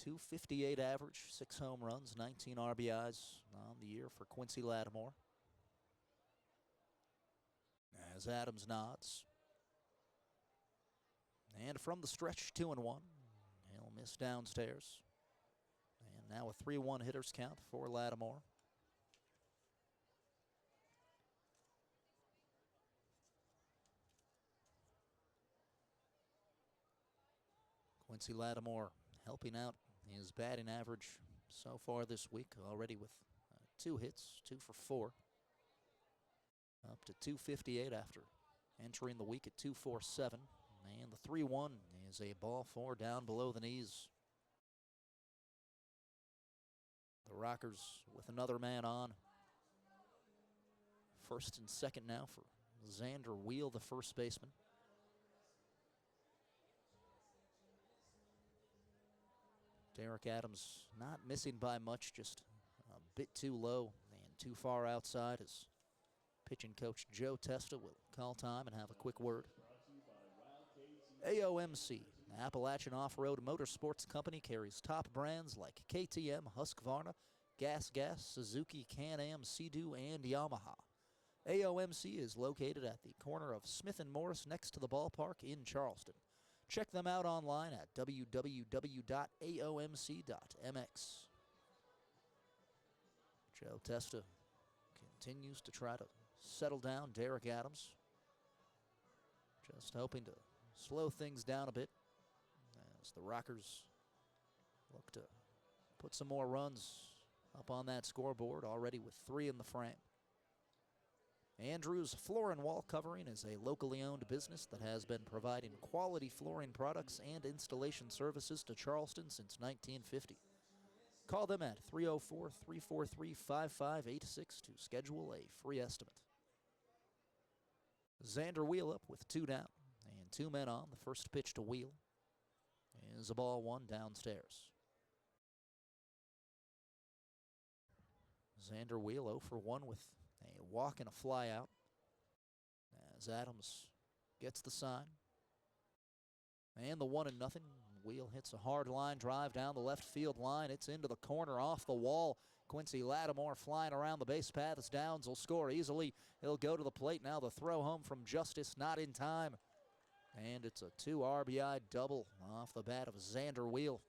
.258 average, 6 home runs, 19 RBIs on the year for Quincy Lattimore. As Adams nods. And from the stretch, 2-1. He'll miss downstairs. And now a 3-1 hitters count for Lattimore. Quincy Lattimore helping out his batting average so far this week, already with 2 hits, 2 for 4. Up to .258 after entering the week at .247. And the 3-1 is a ball 4 down below the knees. The Rockers with another man on. First and second now for Xander Wheel, the first baseman. Derek Adams not missing by much, just a bit too low and too far outside as pitching coach Joe Testa will call time and have a quick word. AOMC Appalachian Off-Road Motorsports Company carries top brands like KTM, Husqvarna, Gas, Suzuki, Can-Am, Sea-Doo, and Yamaha. AOMC is located at the corner of Smith and Morris next to the ballpark in Charleston. Check them out online at www.aomc.mx. Joe Testa continues to try to settle down Derek Adams. Just hoping to slow things down a bit as the Rockers look to put some more runs up on that scoreboard, already with 3 in the frame. Andrews Floor and Wall Covering is a locally owned business that has been providing quality flooring products and installation services to Charleston since 1950. Call them at 304-343-5586 to schedule a free estimate. Xander Wheel up with 2 down and 2 men on. The first pitch to Wheel is a ball 1 downstairs. Xander Wheel 0 for 1 with a walk and a fly out as Adams gets the sign. And the 1-0. Wheel hits a hard line drive down the left field line. It's into the corner off the wall. Quincy Lattimore flying around the base path as Downs will score easily. He'll go to the plate now. The throw home from Justice, not in time. And it's a 2 RBI double off the bat of Xander Wheel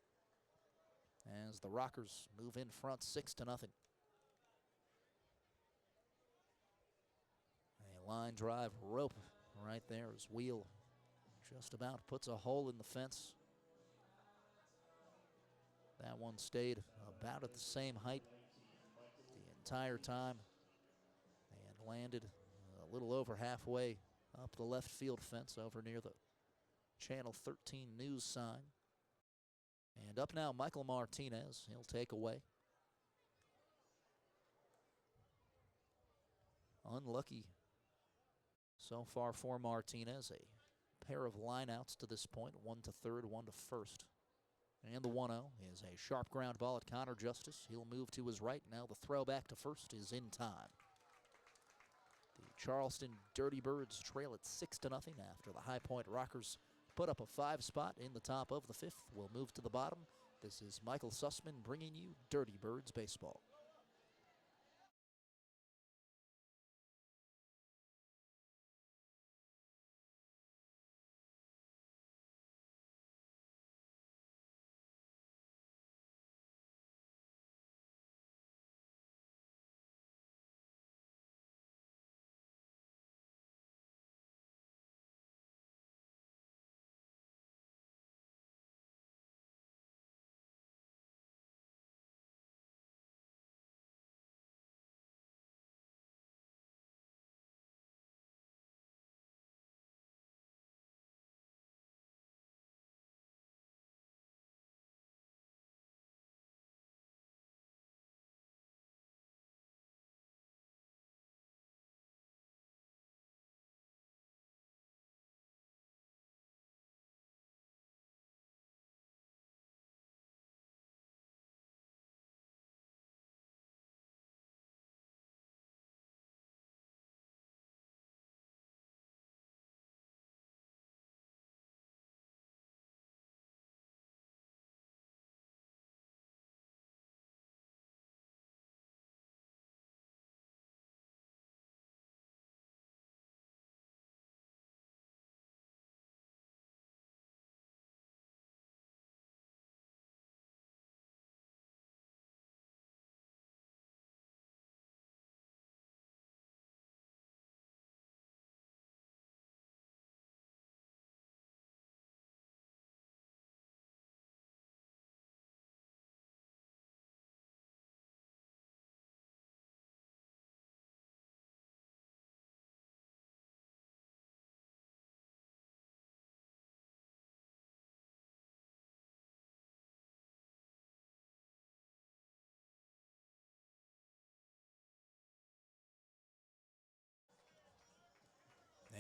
as the Rockers move in front 6-0. A line drive rope right there as Wheel just about puts a hole in the fence. That one stayed about at the same height the entire time and landed a little over halfway up the left field fence over near the Channel 13 news sign. And up now, Michael Martinez. He'll take away. Unlucky so far for Martinez. A pair of lineouts to this point, 1 to third, 1 to first. And the 1-0 is a sharp ground ball at Connor Justice. He'll move to his right. Now the throw back to first is in time. The Charleston Dirty Birds trail at 6-0 after the High Point Rockers put up a 5 spot in the top of the 5th. We'll move to the bottom. This is Michael Sussman bringing you Dirty Birds baseball.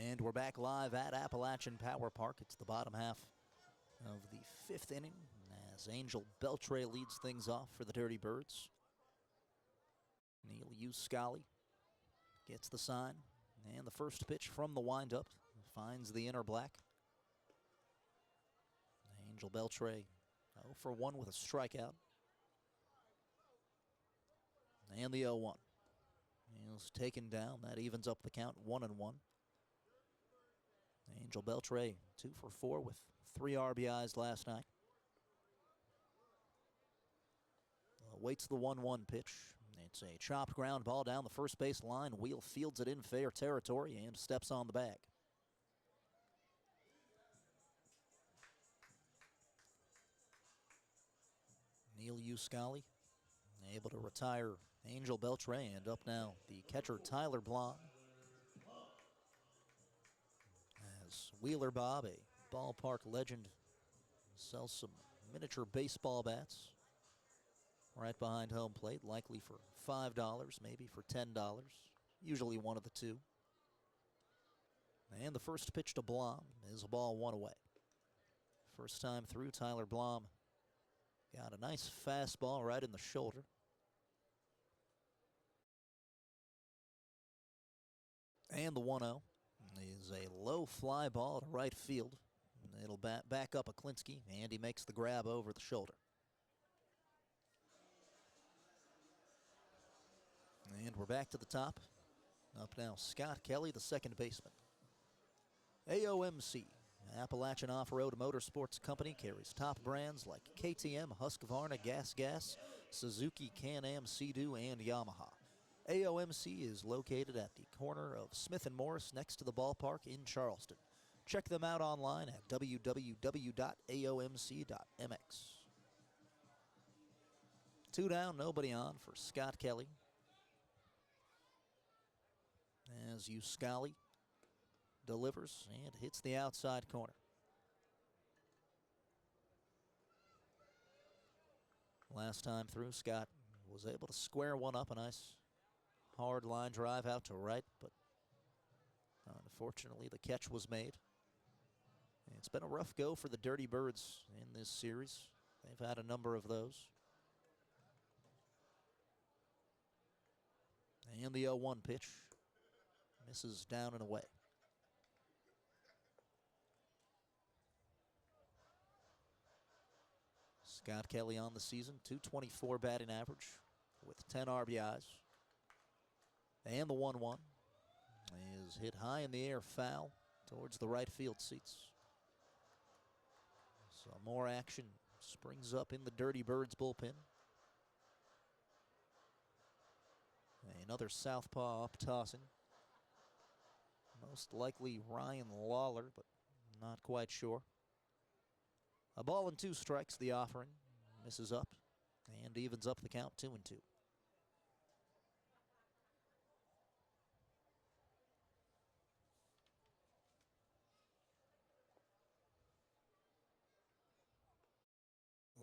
And we're back live at Appalachian Power Park. It's the bottom half of the 5th inning as Angel Beltre leads things off for the Dirty Birds. Neil Uscali gets the sign, and the first pitch from the windup finds the inner black. Angel Beltre 0 for 1 with a strikeout. And the 0-1. He's taken down. That evens up the count 1-1. Angel Beltre 2 for 4 with 3 RBIs last night. Waits the 1-1 pitch. It's a chopped ground ball down the first base line. Wheel fields it in fair territory and steps on the bag. Neil Uscali able to retire Angel Beltre, and up now the catcher Tyler Blom. As Wheeler Bob, a ballpark legend, sells some miniature baseball bats right behind home plate, likely for $5, maybe for $10, usually one of the two. And the first pitch to Blom is a ball 1 away. First time through, Tyler Blom got a nice fastball right in the shoulder. And the 1-0 is a low fly ball to right field. It'll back up Aklinski, and he makes the grab over the shoulder. And we're back to the top. Up now, Scott Kelly, the second baseman. AOMC, Appalachian Off-Road Motorsports Company, carries top brands like KTM, Husqvarna, Gas, Suzuki, Can-Am, Sea-Doo, and Yamaha. AOMC is located at the corner of Smith and Morris next to the ballpark in Charleston. Check them out online at www.aomc.mx. 2 down, nobody on for Scott Kelly. As Uscali delivers and hits the outside corner. Last time through, Scott was able to square one up, a nice hard line drive out to right, but unfortunately the catch was made. It's been a rough go for the Dirty Birds in this series. They've had a number of those. And the 0-1 pitch misses down and away. Scott Kelly on the season, .224 batting average with 10 RBIs. And the 1-1 is hit high in the air, foul towards the right field seats. So more action springs up in the Dirty Birds bullpen. Another southpaw up tossing. Most likely Ryan Lawler, but not quite sure. A ball and 2 strikes, the offering. Misses up and evens up the count 2-2.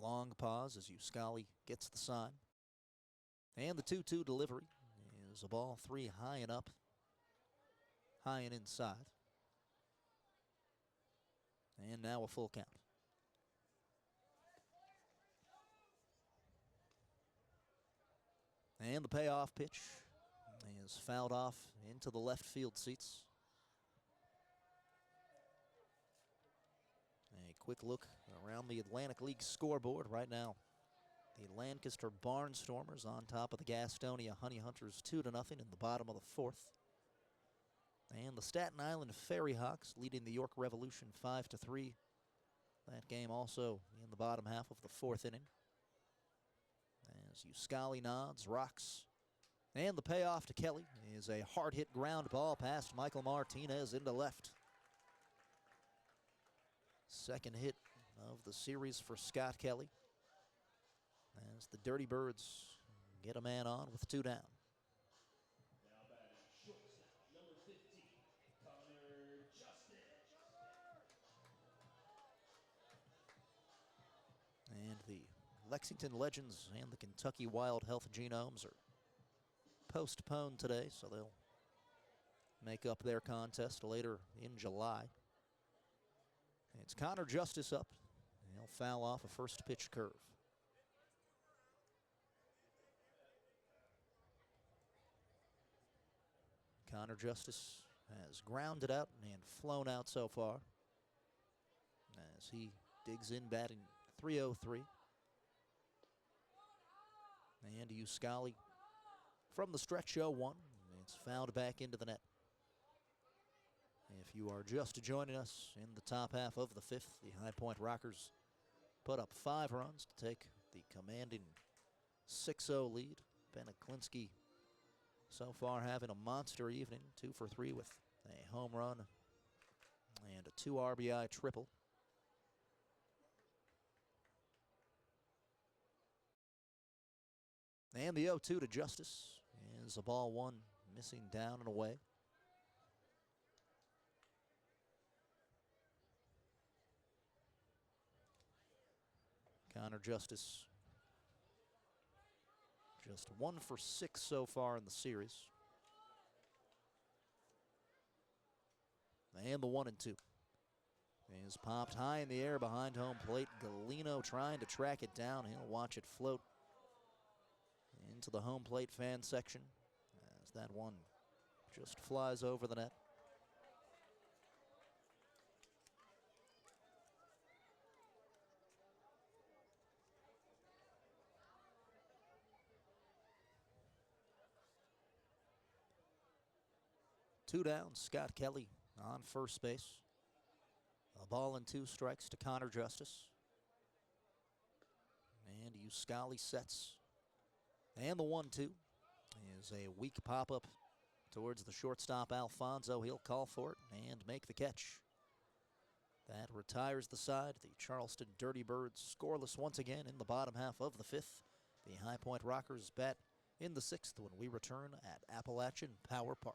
Long pause as Uscali gets the sign. And the 2-2 delivery is a ball 3 high and up. High and inside. And now a full count. And the payoff pitch is fouled off into the left field seats. A quick look around the Atlantic League scoreboard right now. The Lancaster Barnstormers on top of the Gastonia Honey Hunters 2-0 in the bottom of the 4th. And the Staten Island Ferry Hawks leading the York Revolution 5-3. That game also in the bottom half of the 4th inning. As Uscali nods, rocks. And the payoff to Kelly is a hard-hit ground ball past Michael Martinez into left. Second hit of the series for Scott Kelly. As the Dirty Birds get a man on with 2 down. Now batting shortstop, number 15, Connor Justice. And the Lexington Legends and the Kentucky Wild Health Genomes are postponed today, so they'll make up their contest later in July. It's Connor Justice up. He'll foul off a first pitch curve. Connor Justice has grounded out and flown out so far as he digs in batting .303. And Uscali from the stretch 0-1. It's fouled back into the net. If you are just joining us in the top half of the fifth, the High Point Rockers put up 5 runs to take the commanding 6-0 lead. Ben Aklinski so far having a monster evening, 2 for 3 with a home run and a 2 RBI triple. And the 0-2 to Justice is a ball 1 missing down and away. Connor Justice just 1 for 6 so far in the series. And the 1-2 is popped high in the air behind home plate. Galino trying to track it down. He'll watch it float into the home plate fan section as that one just flies over the net. Two down, Scott Kelly on first base. A ball and 2 strikes to Connor Justice. And Uscali sets. And the 1-2 is a weak pop-up towards the shortstop Alfonso. He'll call for it and make the catch. That retires the side. The Charleston Dirty Birds scoreless once again in the bottom half of the fifth. The High Point Rockers bat in the sixth when we return at Appalachian Power Park.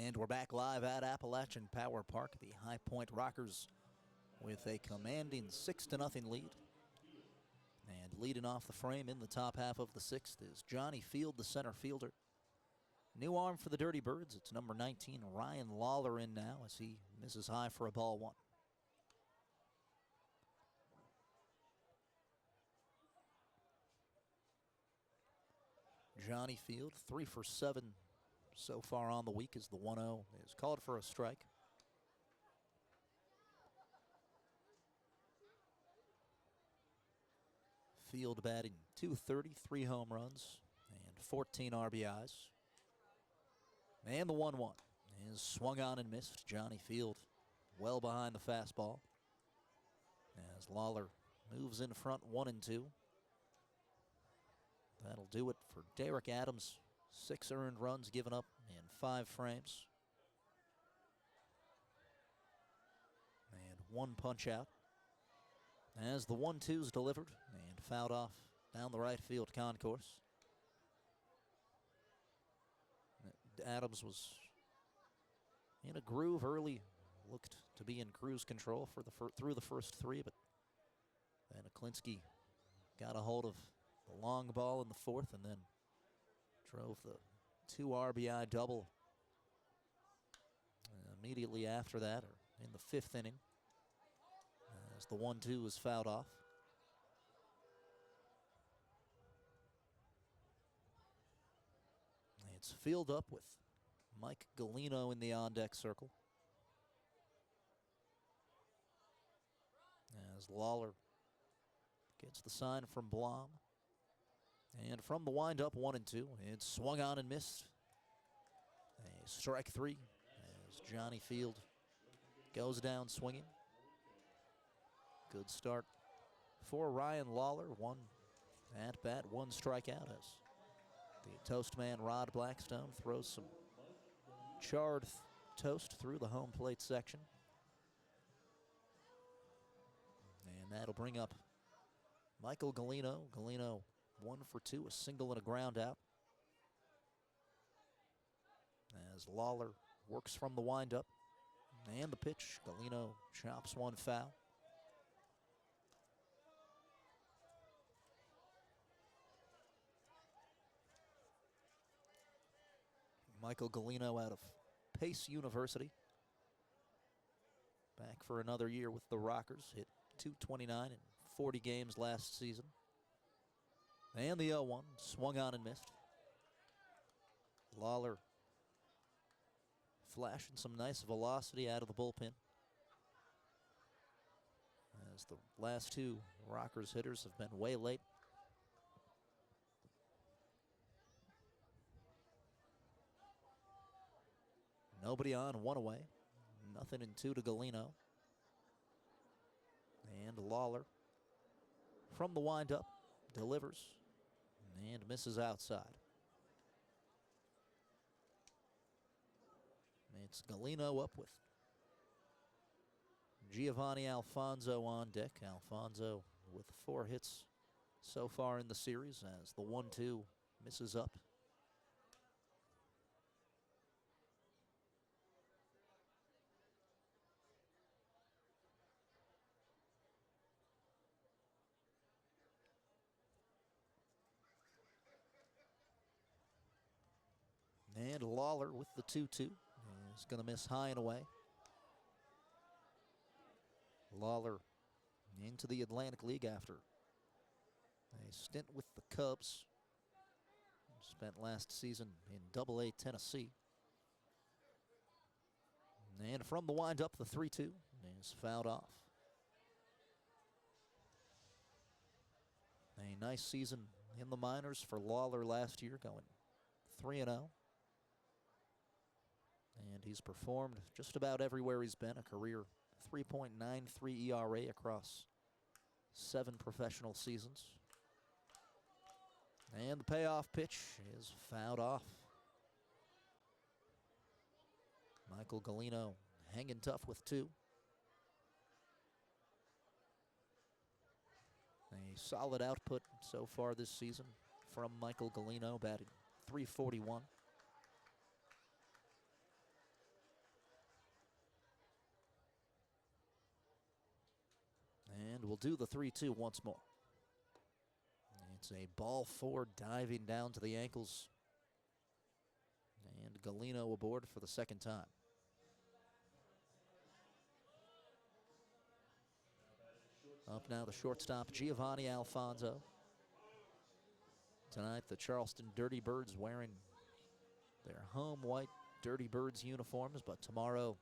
And we're back live at Appalachian Power Park. The High Point Rockers with a commanding 6-0 lead. And leading off the frame in the top half of the sixth is Johnny Field, the center fielder. New arm for the Dirty Birds. It's number 19, Ryan Lawler, in now as he misses high for a ball 1. Johnny Field, 3 for 7 so far on the week as the 1-0 is called for a strike. Field batting .230, 3 home runs, and 14 RBIs. And the 1-1 is swung on and missed. Johnny Field well behind the fastball as Lawler moves in front 1-2. That'll do it for Derek Adams. 6 earned runs given up in 5 frames. And 1 punch out. As the 1-2 is delivered and fouled off down the right field concourse. Adams was in a groove early, looked to be in cruise control for through the first 3, but then Aklinski got a hold of the long ball in the 4th and then drove the 2 RBI double immediately after that, or in the 5th inning, as the 1-2 was fouled off. It's filled up with Mike Galino in the on-deck circle. As Lawler gets the sign from Blom. And from the windup, 1-2, it's swung on and missed. A strike 3 as Johnny Field goes down swinging. Good start for Ryan Lawler. 1 at bat, 1 strikeout as the toast man Rod Blackstone throws some charred toast through the home plate section. And that'll bring up Michael Galino. Galino 1 for 2, a single and a ground out. As Lawler works from the windup. And the pitch, Galino chops 1 foul. Michael Galino out of Pace University. Back for another year with the Rockers. Hit .229 in 40 games last season. And the 0-1 swung on and missed. Lawler flashing some nice velocity out of the bullpen. As the last 2 Rockers hitters have been way late. Nobody on, 1 away. 0-2 to Galino. And Lawler from the windup delivers and misses outside. It's Galino up with Giovanni Alfonso on deck. Alfonso with 4 hits so far in the series as the 1-2 misses up. And Lawler with the 2-2 is going to miss high and away. Lawler into the Atlantic League after a stint with the Cubs. Spent last season in Double-A Tennessee. And from the windup, the 3-2 is fouled off. A nice season in the minors for Lawler last year, going 3-0. And he's performed just about everywhere he's been. A career 3.93 ERA across 7 professional seasons. And the payoff pitch is fouled off. Michael Galino hanging tough with 2. A solid output so far this season from Michael Galino, batting .341. And we'll do the 3-2 once more. It's a ball 4 diving down to the ankles. And Galino aboard for the second time. Up now the shortstop, Giovanni Alfonso. Tonight the Charleston Dirty Birds wearing their home white Dirty Birds uniforms, but tomorrow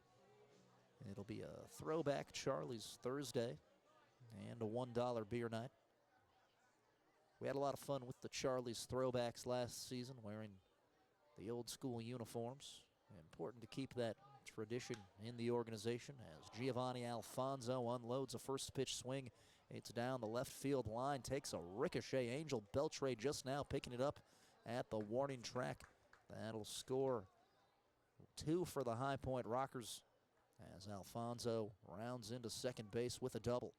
it'll be a throwback Charlie's Thursday and a $1 beer night. We had a lot of fun with the Charlies throwbacks last season, wearing the old school uniforms. Important to keep that tradition in the organization as Giovanni Alfonso unloads a first pitch swing. It's down the left field line, takes a ricochet. Angel Beltre just now picking it up at the warning track. That'll score 2 for the High Point Rockers as Alfonso rounds into second base with a double.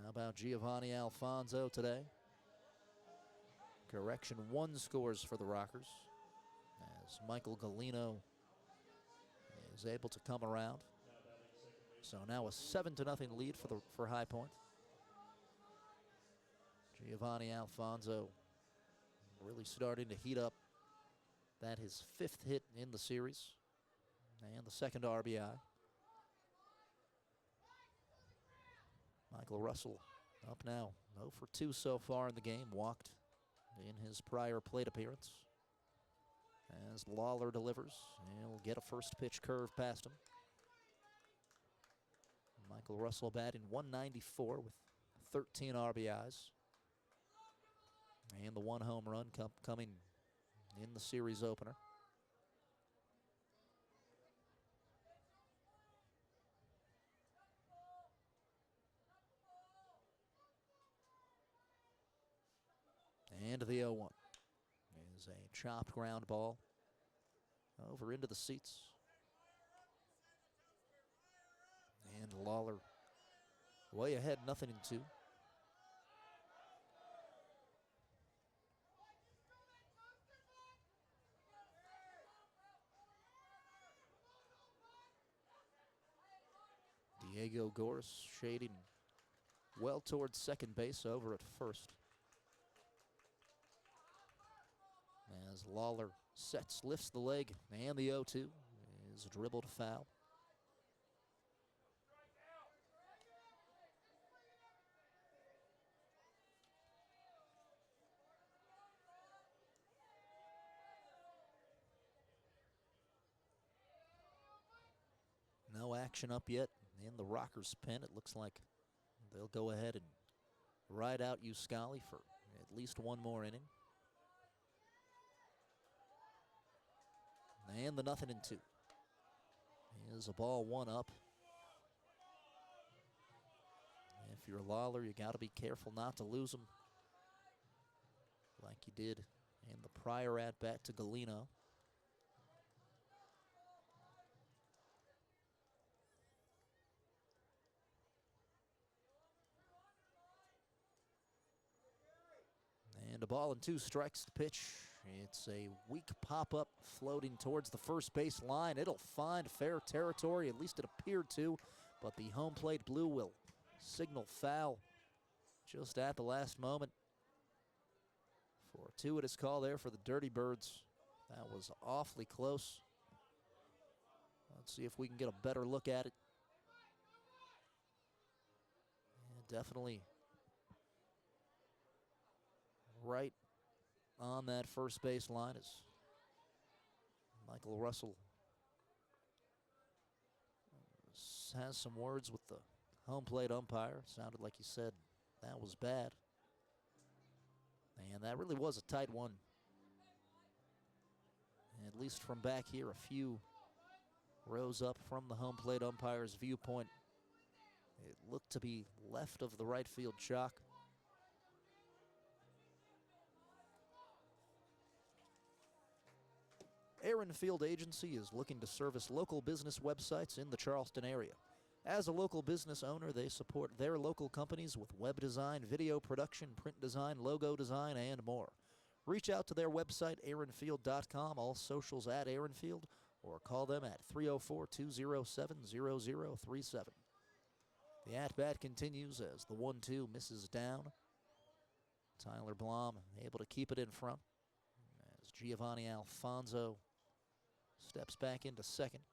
How about Giovanni Alfonso today? Correction, 1 scores for the Rockers as Michael Galino is able to come around. So now a 7-0 lead for High Point. Giovanni Alfonso really starting to heat up. That his 5th hit in the series and the 2nd RBI. Michael Russell up now, 0 for 2 so far in the game, walked in his prior plate appearance. As Lawler delivers, he'll get a first pitch curve past him. Michael Russell batting .194 with 13 RBIs. And the 1 home run coming in the series opener. And the 0-1 is a chopped ground ball over into the seats. And Lawler way ahead, 0-2. Diego Goris shading well towards second base, over at first. As Lawler sets, lifts the leg, and the 0-2 is dribbled foul. No action up yet in the Rockers' pen. It looks like they'll go ahead and ride out Uscali for at least 1 more inning. And the 0-2. Here's a ball 1 up. If you're Lawler, you got to be careful not to lose him like you did in the prior at-bat to Galino. And a ball and 2 strikes to pitch. It's a weak pop-up floating towards the first base line. It'll find fair territory, at least it appeared to, but the home plate blue will signal foul just at the last moment. Fortuitous call there for the Dirty Birds. That was awfully close. Let's see if we can get a better look at it. Yeah, definitely right on that first base line as Michael Russell has some words with the home plate umpire. Sounded like he said that was bad. And that really was a tight one. At least from back here, a few rows up from the home plate umpire's viewpoint, it looked to be left of the right field chalk. Aaron Field Agency is looking to service local business websites in the Charleston area. As a local business owner, they support their local companies with web design, video production, print design, logo design, and more. Reach out to their website, aaronfield.com, all socials at Aaronfield, or call them at 304-207-0037. The at-bat continues as the 1-2 misses down. Tyler Blom able to keep it in front as Giovanni Alfonso steps back into second.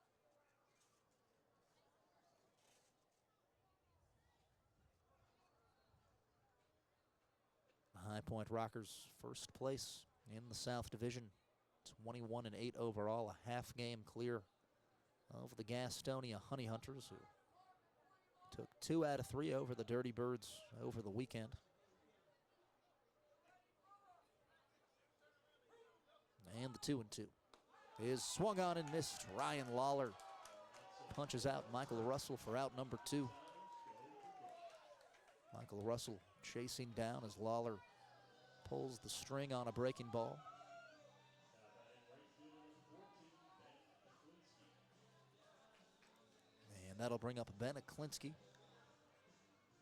The High Point Rockers first place in the South Division, 21-8 overall, a half game clear of the Gastonia Honey Hunters, who Took 2 out of 3 over the Dirty Birds over the weekend. And the 2-2 is swung on and missed. Ryan Lawler punches out Michael Russell for out number 2. Michael Russell chasing down as Lawler pulls the string on a breaking ball. And that'll bring up Ben Aklinski.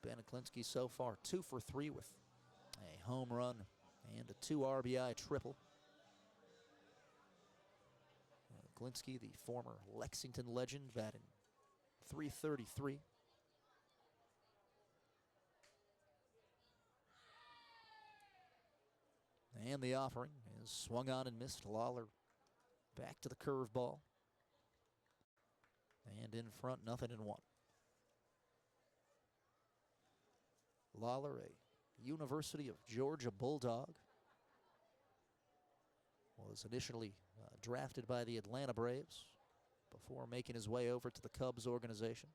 Ben Aklinski so far 2 for 3 with a home run and a 2 RBI triple. Aklinski, the former Lexington legend, batting .333. And the offering is swung on and missed. Lawler back to the curveball. And in front, 0-1. Lawler, a University of Georgia Bulldog, was initially drafted by the Atlanta Braves before making his way over to the Cubs organization.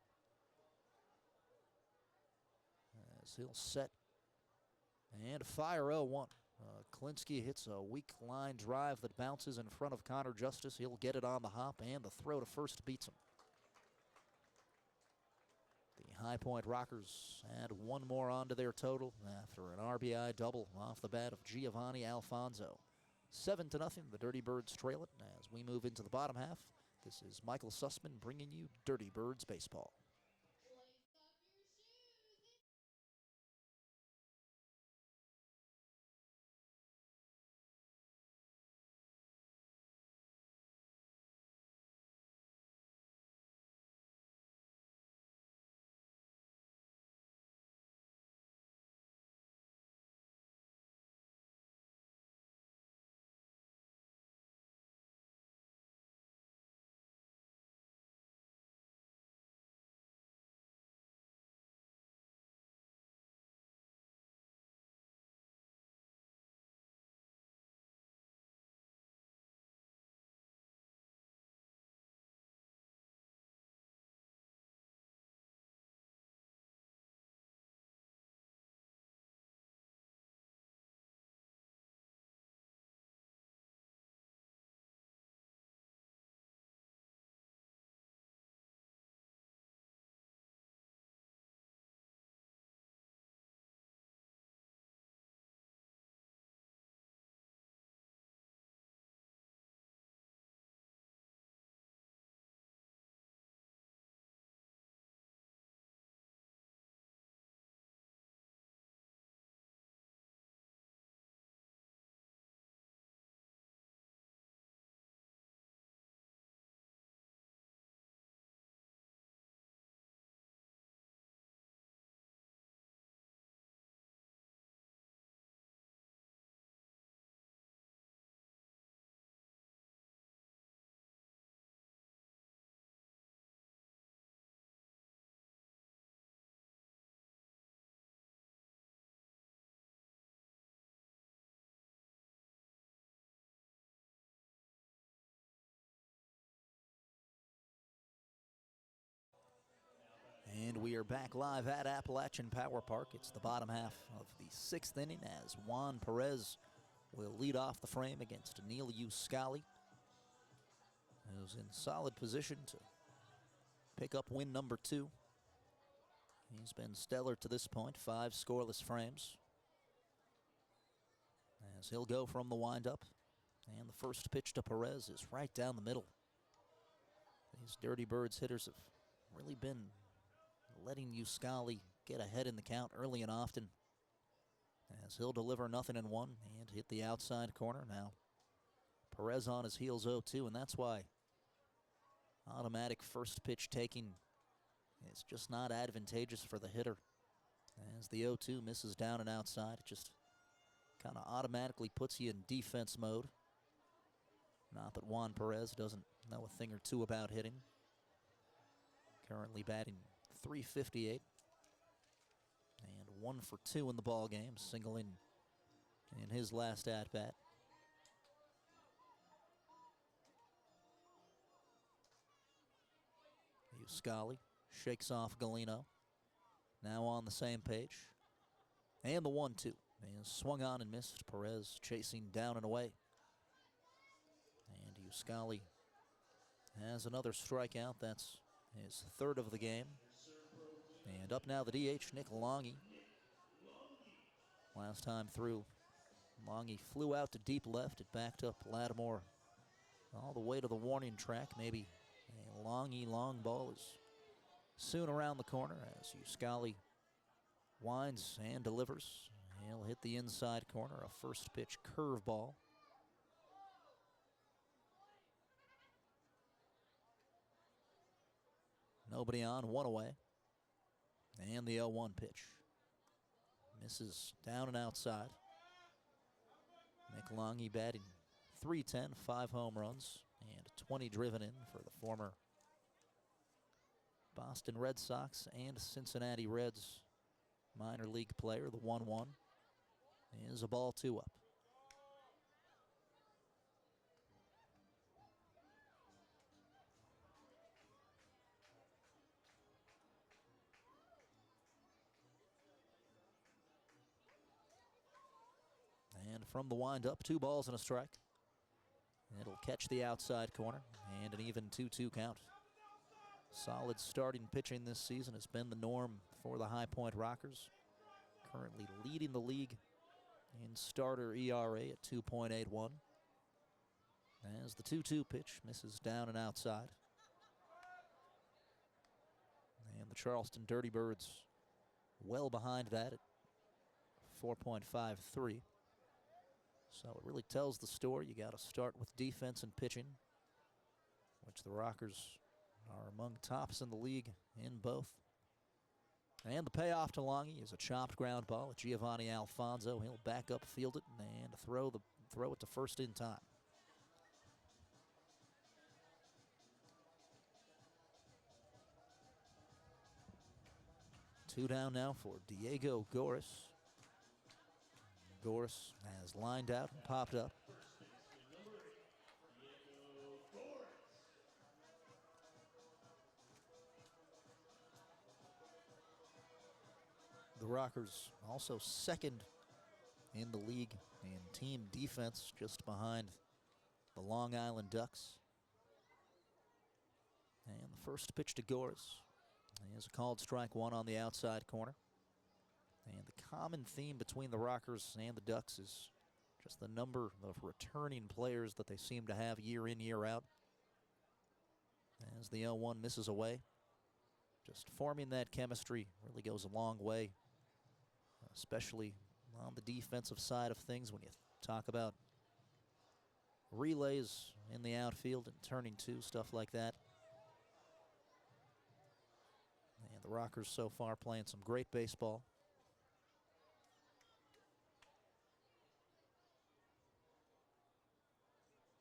As he'll set and fire 0-1. Aklinski hits a weak line drive that bounces in front of Connor Justice. He'll get it on the hop, and the throw to first beats him. The High Point Rockers add 1 more onto their total after an RBI double off the bat of Giovanni Alfonso. 7-0, the Dirty Birds trail it. As we move into the bottom half, this is Michael Sussman bringing you Dirty Birds baseball. And we are back live at Appalachian Power Park. It's the bottom half of the 6th inning as Juan Perez will lead off the frame against Neil Uscali, who's in solid position to pick up win number 2. He's been stellar to this point, 5 scoreless frames. As he'll go from the windup, and the first pitch to Perez is right down the middle. These Dirty Birds hitters have really been letting Uscali get ahead in the count early and often, as he'll deliver 0-1 and hit the outside corner. Now Perez on his heels 0-2, and that's why automatic first pitch taking is just not advantageous for the hitter. As the 0-2 misses down and outside, it just kind of automatically puts you in defense mode. Not that Juan Perez doesn't know a thing or two about hitting. Currently batting .358 and 1 for 2 in the ball game, singling in his last at bat. Uscali shakes off Galeno, now on the same page. And the 1-2. And swung on and missed. Perez chasing down and away. And Uscali has another strikeout. That's his third of the game. And up now the DH, Nick Longy. Last time through, Longy flew out to deep left. It backed up Lattimore all the way to the warning track. Maybe a Longy long ball is soon around the corner as Uscali winds and delivers. He'll hit the inside corner, a first pitch curveball. Nobody on, one away. And the 0-1 pitch. Misses down and outside. Nick Longy batting .310, 5 home runs, and 20 driven in for the former Boston Red Sox and Cincinnati Reds minor league player. The 1-1 is a ball 2 up. And from the windup, 2 balls and a strike. It'll catch the outside corner and an even 2-2 count. Solid starting pitching this season has been the norm for the High Point Rockers. Currently leading the league in starter ERA at 2.81. As the 2-2 pitch misses down and outside. And the Charleston Dirty Birds well behind that at 4.53. So it really tells the story. You got to start with defense and pitching, which the Rockers are among tops in the league in both. And the payoff to Longy is a chopped ground ball at Giovanni Alfonso. He'll back up, field it, and throw it to first in time. Two down now for Diego Goris. Goris has lined out and popped up. The Rockers also second in the league in team defense, just behind the Long Island Ducks. And the first pitch to Goris is a called strike 1 on the outside corner. And the common theme between the Rockers and the Ducks is just the number of returning players that they seem to have year in, year out. As the 0-1 misses away, just forming that chemistry really goes a long way, especially on the defensive side of things when you talk about relays in the outfield and turning 2, stuff like that. And the Rockers so far playing some great baseball.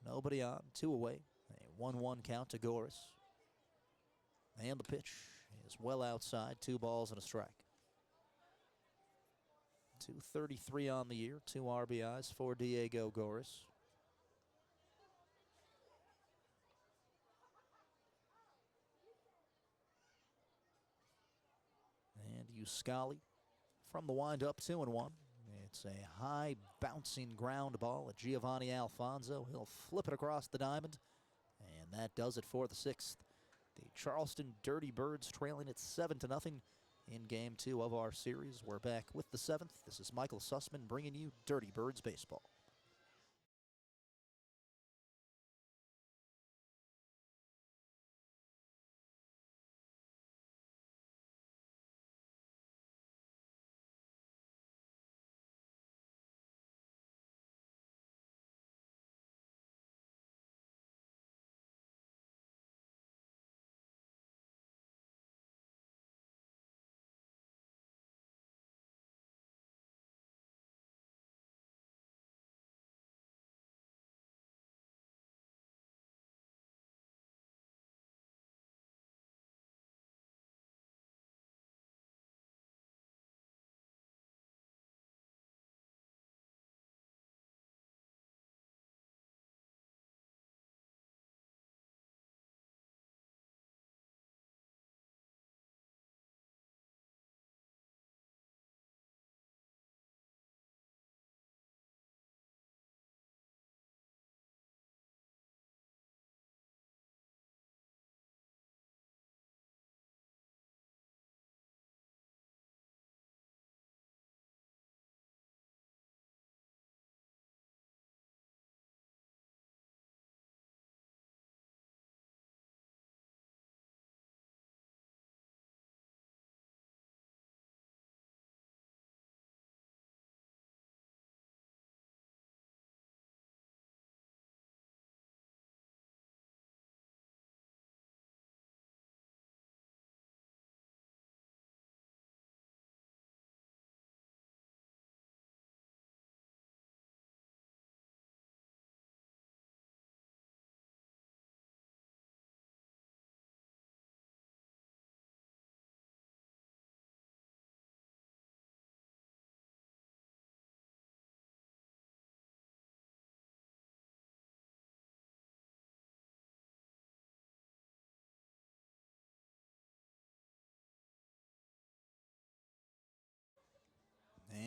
Nobody on, 2 away. A 1-1 count to Goris. And the pitch is well outside, 2 balls and a strike. 233 on the year, 2 RBIs for Diego Goris. And Uscali from the windup, 2-1. It's a high bouncing ground ball at Giovanni Alfonso. He'll flip it across the diamond, and that does it for the 6th. The Charleston Dirty Birds trailing it 7-0 in Game 2 of our series. We're back with the 7th. This is Michael Sussman bringing you Dirty Birds baseball.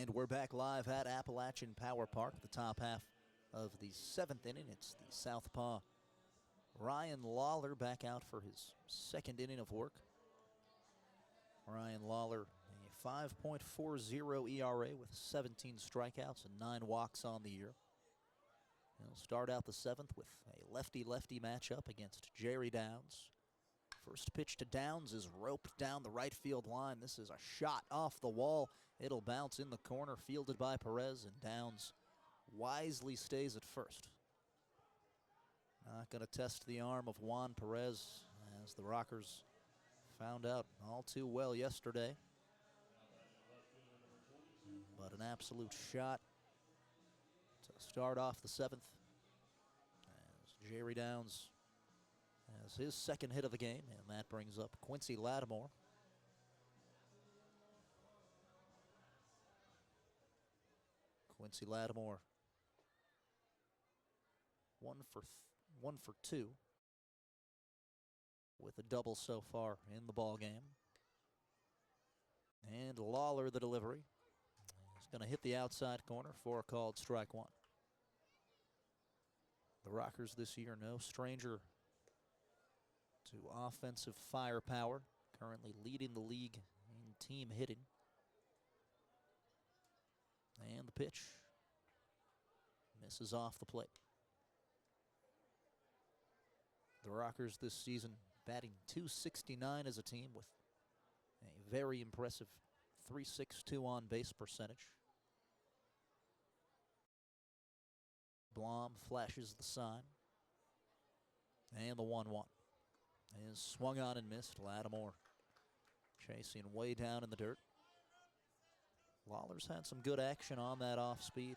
And we're back live at Appalachian Power Park, the top half of the 7th inning. It's the southpaw Ryan Lawler back out for his 2nd inning of work. Ryan Lawler, a 5.40 ERA with 17 strikeouts and 9 walks on the year. He'll start out the 7th with a lefty-lefty matchup against Jerry Downs. First pitch to Downs is roped down the right field line. This is a shot off the wall. It'll bounce in the corner, fielded by Perez, and Downs wisely stays at first. Not going to test the arm of Juan Perez, as the Rockers found out all too well yesterday. But an absolute shot to start off the 7th, as Jerry Downs has his 2nd hit of the game, and that brings up Quincy Lattimore. Quincy Lattimore, 1 for 2 with a double so far in the ball game. And Lawler, the delivery. He's going to hit the outside corner for a called strike 1. The Rockers this year no stranger to offensive firepower, currently leading the league in team hitting. And the pitch misses off the plate. The Rockers this season batting .269 as a team with a very impressive .362 on base percentage. Blom flashes the sign. And the 1-1 is swung on and missed. Lattimore chasing way down in the dirt. Lawler's had some good action on that off speed.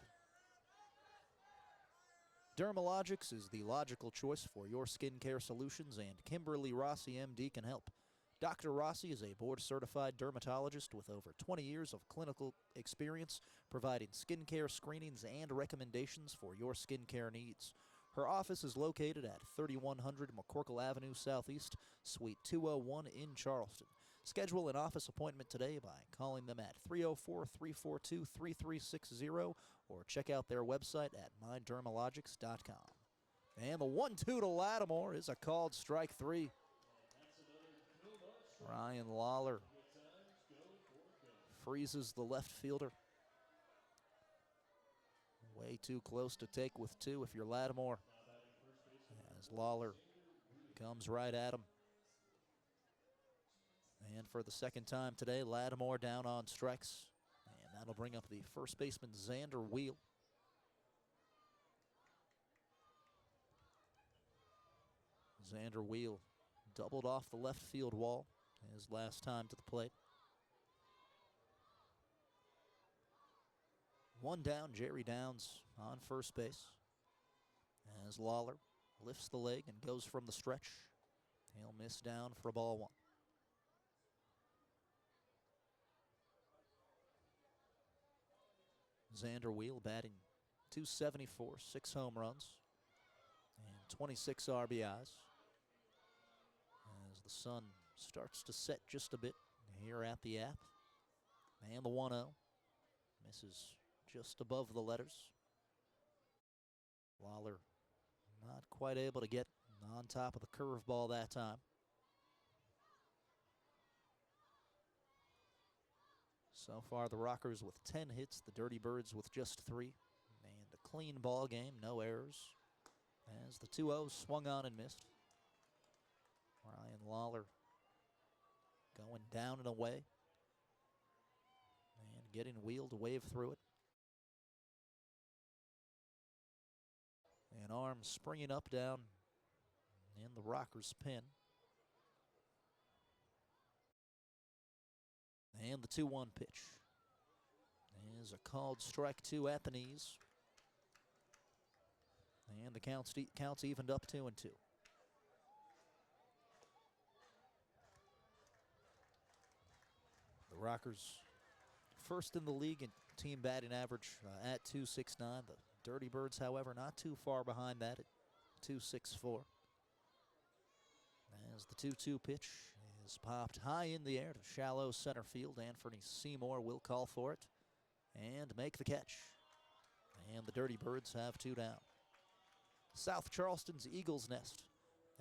Dermalogics is the logical choice for your skincare solutions, and Kimberly Rossi, MD, can help. Dr. Rossi is a board-certified dermatologist with over 20 years of clinical experience providing skincare screenings and recommendations for your skincare needs. Her office is located at 3100 McCorkle Avenue Southeast, Suite 201 in Charleston. Schedule an office appointment today by calling them at 304-342-3360 or check out their website at mydermalogics.com. And the 1-2 to Lattimore is a called strike 3. Ryan Lawler freezes the left fielder. Way too close to take with 2 if you're Lattimore, as Lawler comes right at him. And for the 2nd time today, Lattimore down on strikes. And that'll bring up the first baseman, Xander Wheel. Xander Wheel doubled off the left field wall his last time to the plate. 1 down, Jerry Downs on first base, as Lawler lifts the leg and goes from the stretch. He'll miss down for a ball 1. Xander Wheel batting .274, 6 home runs, and 26 RBIs. As the sun starts to set just a bit here at the app. And the 1-0 misses just above the letters. Lawler not quite able to get on top of the curveball that time. So far, the Rockers with 10 hits, the Dirty Birds with just 3. And a clean ball game, no errors. As the 2-0 swung on and missed. Ryan Lawler going down and away. And getting Wheel to wave through it. An arm springing up down in the Rockers' pin. And the 2-1 pitch is a called strike 2 at the knees. And the counts evened up 2-2. The Rockers first in the league in team batting average at .269. The Dirty Birds, however, not too far behind that at .264. As the 2-2 pitch is popped high in the air to shallow center field, Anthony Seymour will call for it. and make the catch. And the Dirty Birds have 2 down. South Charleston's Eagles Nest.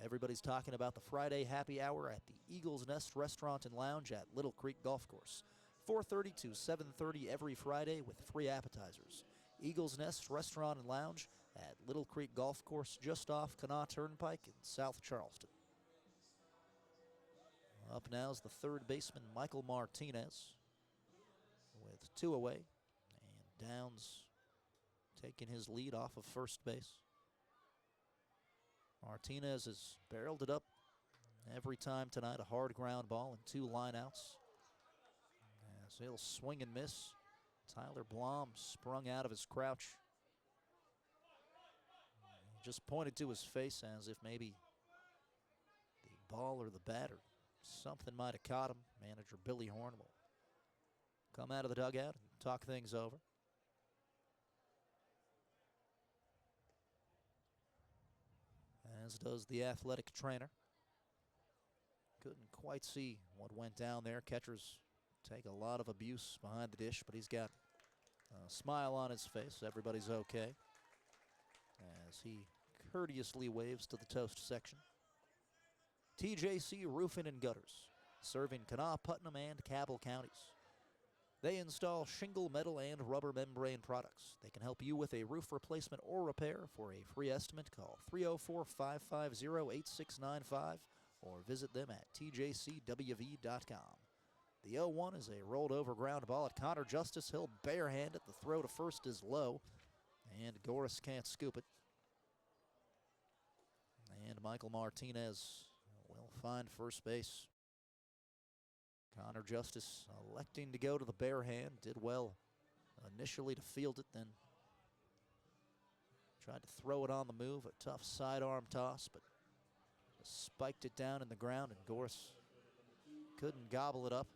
Everybody's talking about the Friday happy hour at the Eagles Nest Restaurant and Lounge at Little Creek Golf Course. 4:30 to 7:30 every Friday with free appetizers. Eagles Nest Restaurant and Lounge at Little Creek Golf Course just off Kanawha Turnpike in South Charleston. Up now is the third baseman, Michael Martinez, with 2 away. And Downs taking his lead off of first base. Martinez has barreled it up every time tonight, a hard ground ball and 2 lineouts. As he'll swing and miss. Tyler Blom sprung out of his crouch. He just pointed to his face as if maybe the ball or the bat or something might have caught him. Manager Billy Horn will come out of the dugout and talk things over. As does the athletic trainer. Couldn't quite see what went down there. Catchers take a lot of abuse behind the dish, but he's got a smile on his face. Everybody's okay. As he courteously waves to the toast section. TJC Roofing and Gutters, serving Kanawha, Putnam, and Cabell counties. They install shingle, metal, and rubber membrane products. They can help you with a roof replacement or repair. For a free estimate, call 304-550-8695 or visit them at tjcwv.com. The 0-1 is a rolled over ground ball at Connor Justice. He'll barehand it. The throw to first is low, and Goris can't scoop it. And Michael Martinez will find first base. Connor Justice electing to go to the bare hand. Did well initially to field it, then tried to throw it on the move. A tough sidearm toss, but spiked it down in the ground, and Goris couldn't gobble it up.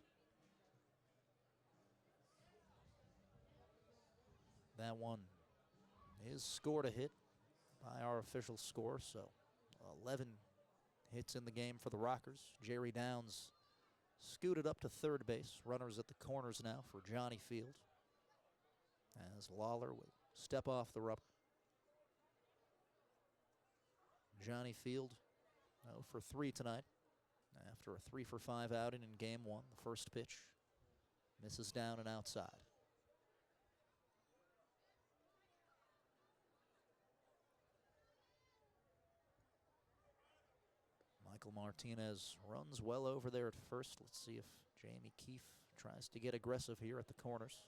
That one is scored a hit by our official score, so 11 hits in the game for the Rockers. Jerry Downs scooted up to third base. Runners at the corners now for Johnny Field, as Lawler will step off the rubber. Johnny Field 0 for 3 tonight after a 3 for 5 outing in game 1. The first pitch misses down and outside. Michael Martinez runs well over there at first. Let's see if Jamie Keefe tries to get aggressive here at the corners.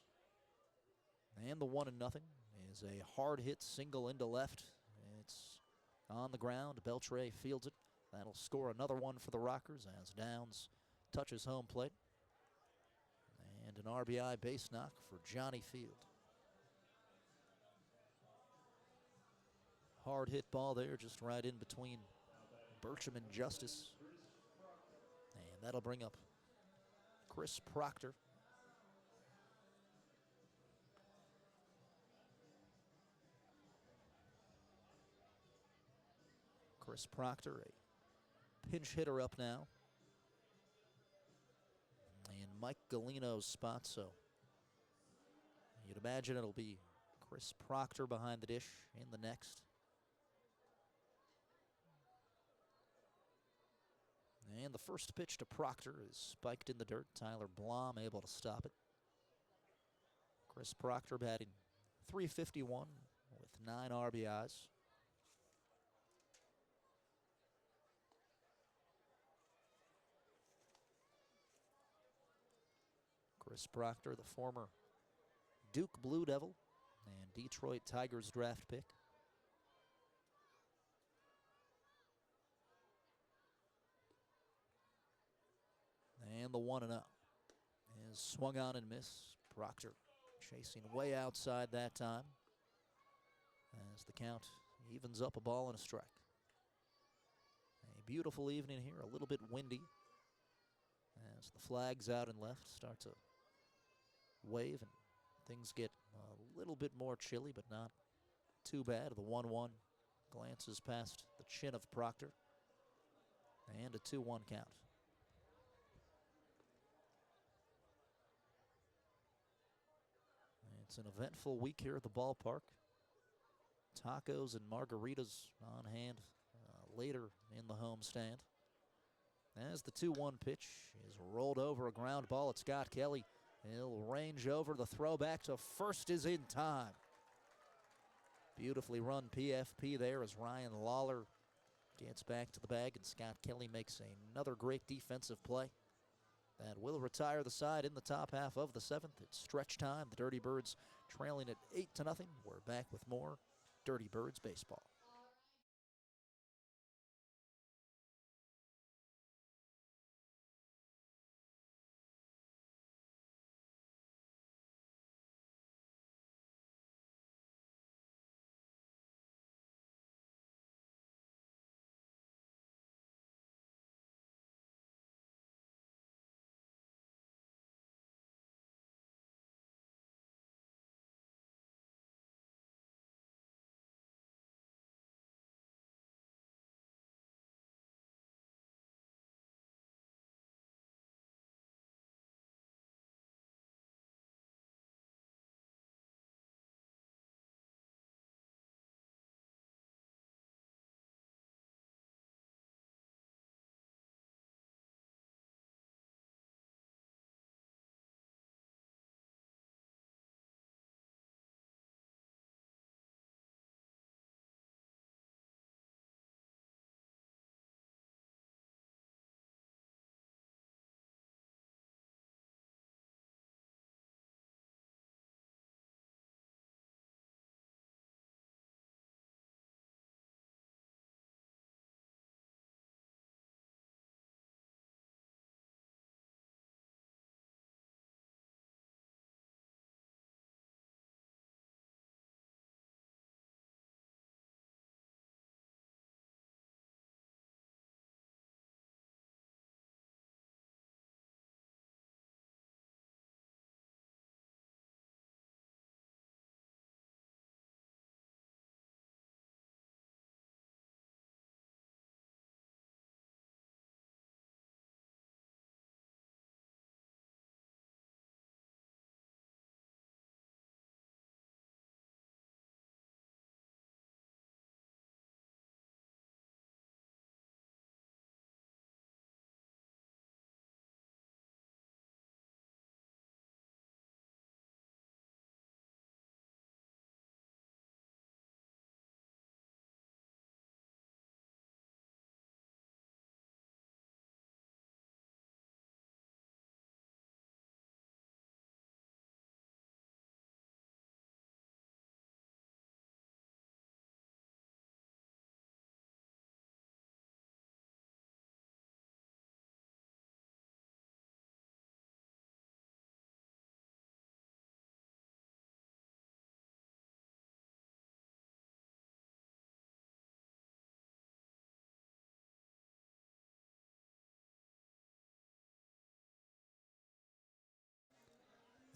And the 1-0 is a hard hit single into left. It's on the ground. Beltre fields it. That'll score another one for the Rockers as Downs touches home plate. And an RBI base knock for Johnny Field. Hard hit ball there, just right in between Burcham and Justice. And that'll bring up Chris Proctor. Chris Proctor, a pinch hitter up now. And Mike Galino's spot, so you'd imagine it'll be Chris Proctor behind the dish in the next. And the first pitch to Proctor is spiked in the dirt. Tyler Blom able to stop it. Chris Proctor batting .351 with 9 RBIs. Chris Proctor, the former Duke Blue Devil and Detroit Tigers draft pick. And the 1-0 is swung on and missed. Proctor chasing way outside that time as the count evens up a ball and a strike. A beautiful evening here, a little bit windy as the flags out and left start to wave and things get a little bit more chilly, but not too bad. The 1-1 glances past the chin of Proctor and a 2-1 count. It's an eventful week here at the ballpark. Tacos and margaritas on hand later in the homestand. As the 2-1 pitch is rolled over, a ground ball at Scott Kelly. He'll range over, the throwback to first is in time. Beautifully run PFP there as Ryan Lawler gets back to the bag, and Scott Kelly makes another great defensive play. That will retire the side in the top half of the 7th. It's stretch time. The Dirty Birds trailing at 8-0. We're back with more Dirty Birds baseball.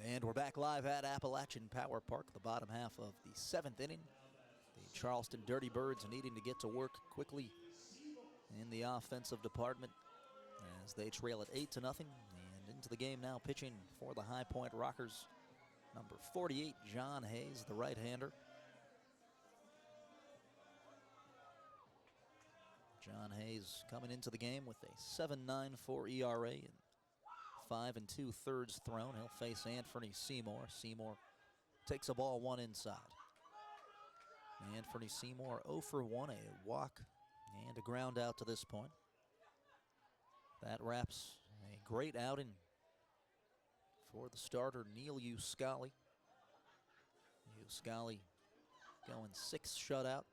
And we're back live at Appalachian Power Park, the bottom half of the 7th inning. The Charleston Dirty Birds needing to get to work quickly in the offensive department as they trail at 8-0. And into the game now, pitching for the High Point Rockers, number 48, John Hayes, the right-hander. John Hayes coming into the game with a 7.94 ERA and 5 2/3 thrown. He'll face Anthony Seymour. Seymour takes a ball one inside. Anthony Seymour 0 for 1, a walk and a ground out to this point. That wraps a great outing for the starter, Neil Uscali. Uscali going 6 shutout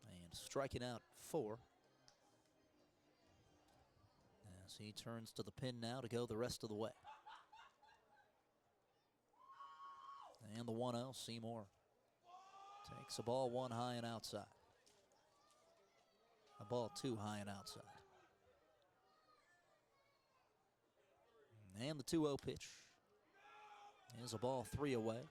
and striking out 4. As he turns to the pin now to go the rest of the way. And the 1-0, Seymour takes a ball 1 high and outside. A ball 2 high and outside. And the 2-0 pitch is a ball 3 away.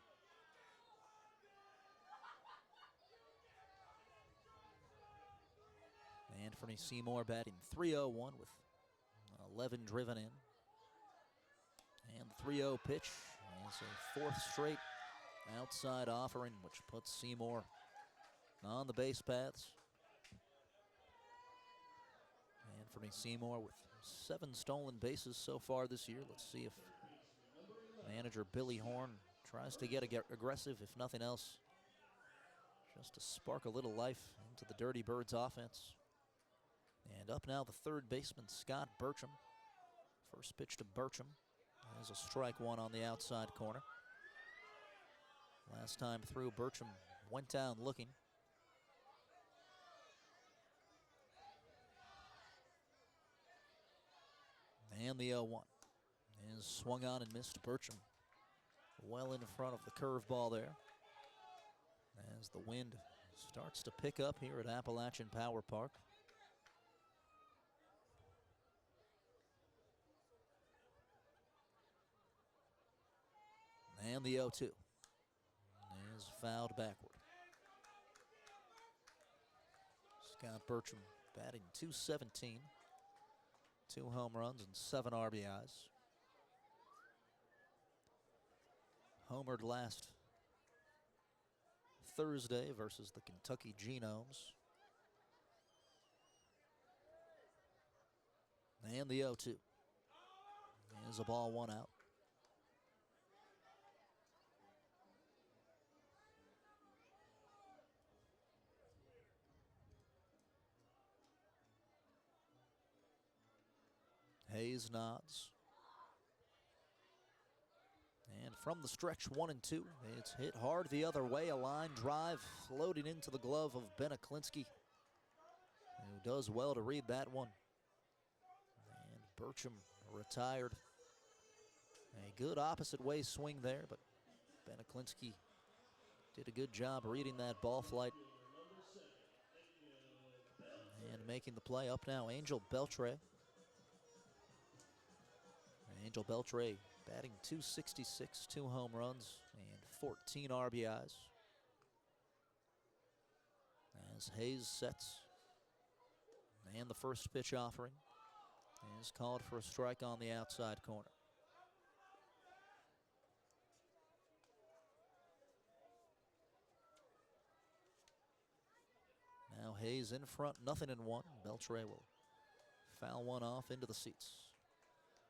Anthony Seymour batting .301 with 11 driven in. And the 3-0 pitch is a fourth straight outside offering, which puts Seymour on the base paths. Anthony Seymour with 7 stolen bases so far this year. Let's see if manager Billy Horn tries to get aggressive, if nothing else, just to spark a little life into the Dirty Birds offense. And up now the third baseman, Scott Burcham. First pitch to Burcham. There's a strike one on the outside corner. Last time through, Burcham went down looking. And the 0-1 is swung on and missed. Burcham well in front of the curveball there, as the wind starts to pick up here at Appalachian Power Park. And the 0-2 is fouled backward. Scott Burcham batting .217, 2 home runs and 7 RBIs. Homered last Thursday versus the Kentucky Genomes. And the 0-2 is a ball, 1 out. Hayes nods. And from the stretch, 1 and 2. It's hit hard the other way. A line drive floating into the glove of Ben Aklinski, who does well to read that one. And Burcham retired. A good opposite way swing there, but Ben Aklinski did a good job reading that ball flight and making the play. Up now, Angel Beltre. Angel Beltre batting .266, 2 home runs and 14 RBIs. As Hayes sets, and the first pitch offering is called for a strike on the outside corner. Now Hayes in front, 0-1. Beltre will foul one off into the seats.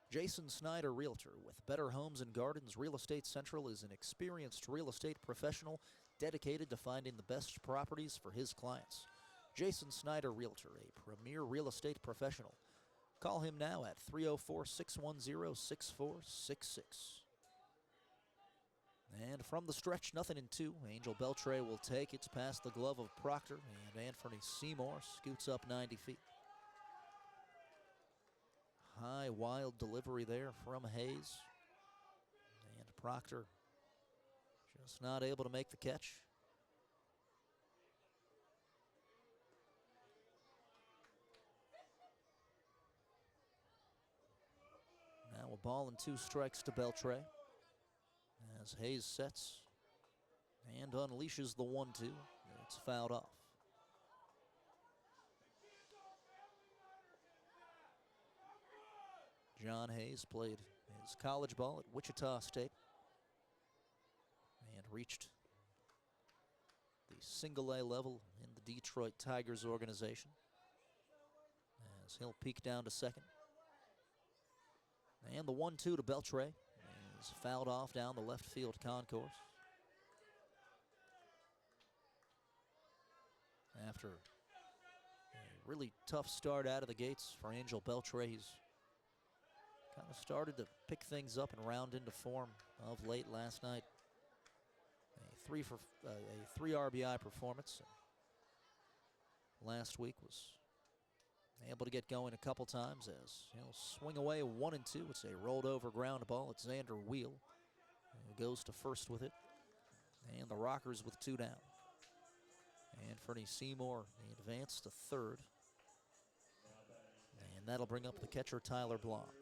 Jason Snyder, Realtor. With Better Homes and Gardens, Real Estate Central is an experienced real estate professional dedicated to finding the best properties for his clients. Jason Snyder, Realtor, a premier real estate professional. Call him now at 304-610-6466. And from the stretch, 0-2. Angel Beltre will take. It's past the glove of Proctor, and Anthony Seymour scoots up 90 feet. High, wild delivery there from Hayes. And Proctor just not able to make the catch. Now a ball and 2 strikes to Beltre as Hayes sets and unleashes the 1-2. It's fouled off. John Hayes played his college ball at Wichita State and reached the single-A level in the Detroit Tigers organization, as he'll peek down to second. And the 1-2 to Beltre is fouled off down the left field concourse. After a really tough start out of the gates for Angel Beltre, he's kind of started to pick things up and round into form of late. Last night, a 3 RBI performance. Last week was able to get going a couple times as he'll swing away 1-2. It's a rolled over ground ball. It's Xander Wheel who goes to first with it, and the Rockers with 2 down. Anthony Seymour advanced to third, and that'll bring up the catcher Tyler Blom.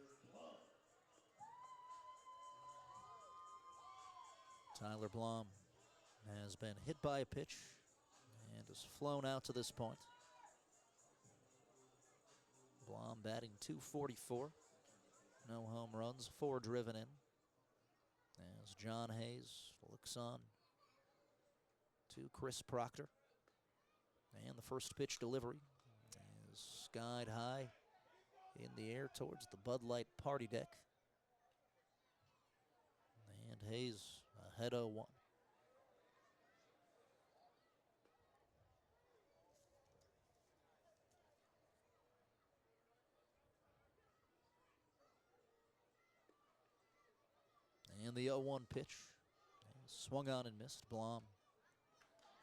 Tyler Blom has been hit by a pitch and has flown out to this point. Blom batting .244. No home runs, 4 driven in. As John Hayes looks on to Chris Proctor. And the first pitch delivery is skied high in the air towards the Bud Light party deck. And Hayes ahead 0-1. And the 0-1 pitch swung on and missed. Blom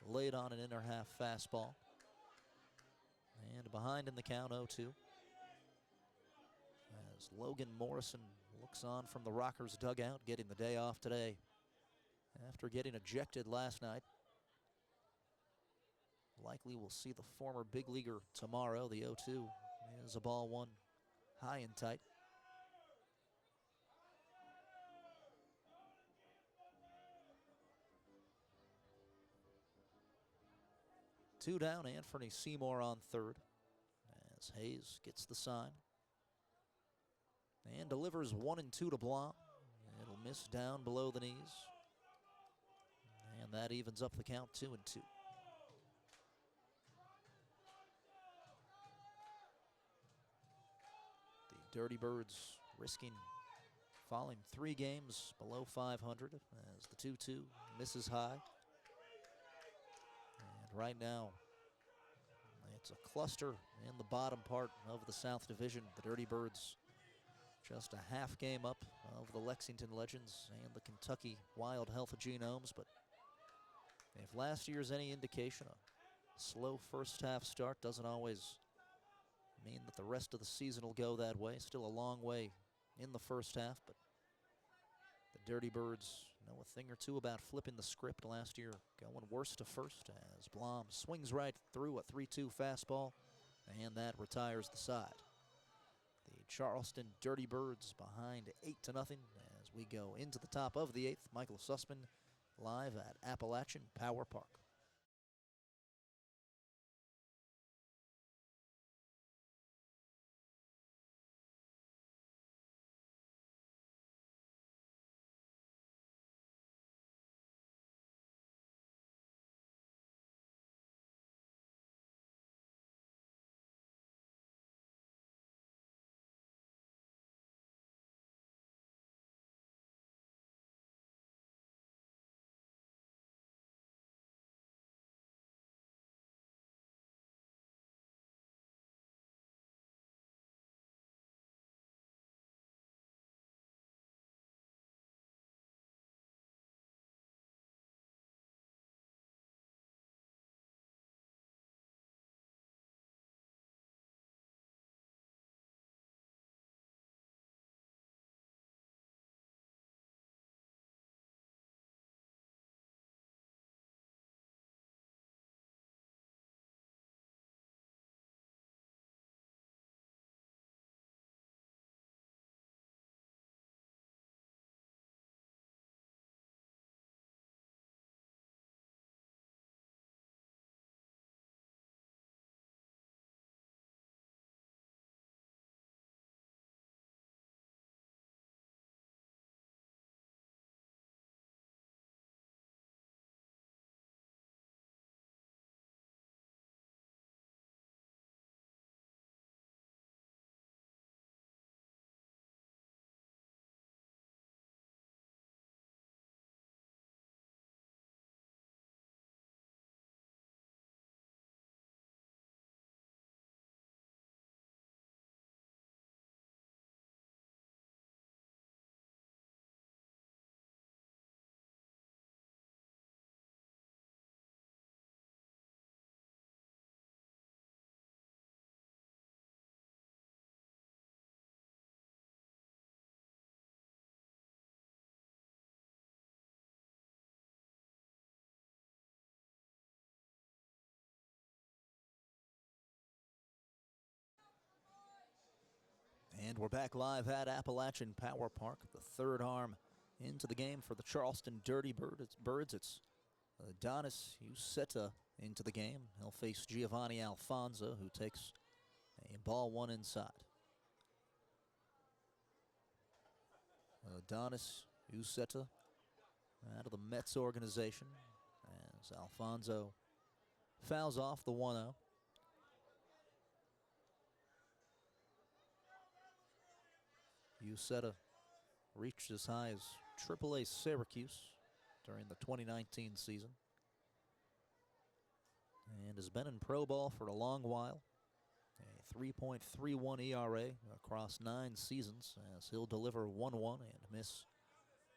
laid on an inner half fastball. And behind in the count 0-2. As Logan Morrison looks on from the Rockers dugout, getting the day off today after getting ejected last night. Likely we'll see the former big leaguer tomorrow. The 0-2 is a ball one, high and tight. Two down, Anthony Seymour on third as Hayes gets the sign and delivers 1-2 to Blom. It'll miss down below the knees, and that evens up the count 2-2. The Dirty Birds risking falling 3 games below 500 as the 2-2 misses high. Right now, it's a cluster in the bottom part of the South Division. The Dirty Birds just a half game up of the Lexington Legends and the Kentucky Wild Health Genomes. But if last year's any indication, a slow first half start doesn't always mean that the rest of the season will go that way. Still a long way in the first half, but the Dirty Birds know a thing or two about flipping the script. Last year going worst to first as Blom swings right through a 3-2 fastball, and that retires the side. The Charleston Dirty Birds behind 8-0 as we go into the top of the 8th. Michael Sussman live at Appalachian Power Park. And we're back live at Appalachian Power Park. The third arm into the game for the Charleston Dirty Birds. It's Adonis Uceta into the game. He'll face Giovanni Alfonso, who takes a ball one inside. Adonis Uceta out of the Mets organization, as Alfonso fouls off the 1-0. Uceta reached as high as AAA Syracuse during the 2019 season and has been in pro ball for a long while. A 3.31 ERA across 9 seasons, as he'll deliver 1-1 and miss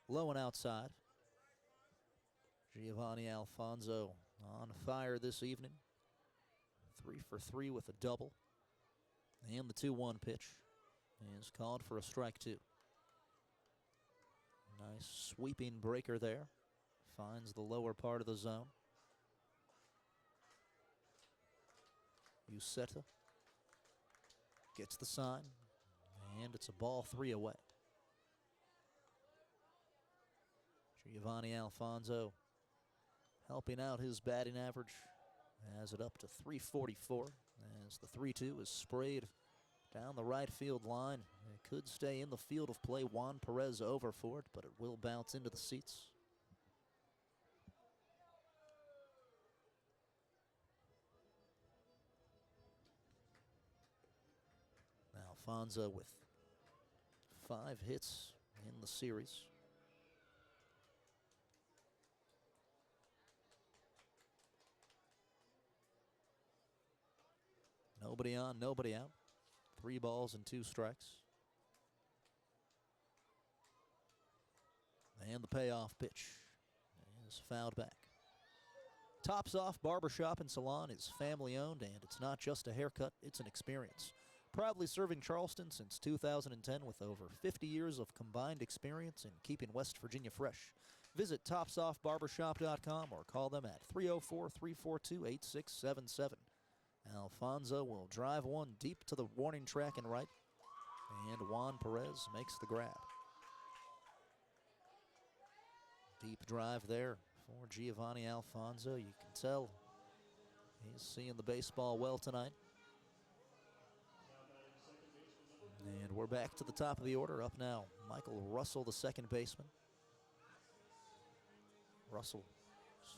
low and outside. Giovanni Alfonso on fire this evening. 3 for 3 with a double. And the 2-1 pitch is called for a strike 2. Nice sweeping breaker there. Finds the lower part of the zone. Uceta gets the sign, and it's a ball 3 away. Giovanni Alfonso helping out his batting average, has it up to 344 as the 3-2 is sprayed down the right field line. It could stay in the field of play. Juan Perez over for it, but it will bounce into the seats. Alfonso with 5 hits in the series. Nobody on, nobody out. 3 balls and 2 strikes. And the payoff pitch is fouled back. Tops Off Barbershop and Salon is family owned, and it's not just a haircut, it's an experience. Proudly serving Charleston since 2010 with over 50 years of combined experience in keeping West Virginia fresh. Visit topsoffbarbershop.com or call them at 304-342-8677. Alfonso will drive one deep to the warning track and right, and Juan Perez makes the grab. Deep drive there for Giovanni Alfonso. You can tell he's seeing the baseball well tonight. And we're back to the top of the order. Up now, Michael Russell, the second baseman. Russell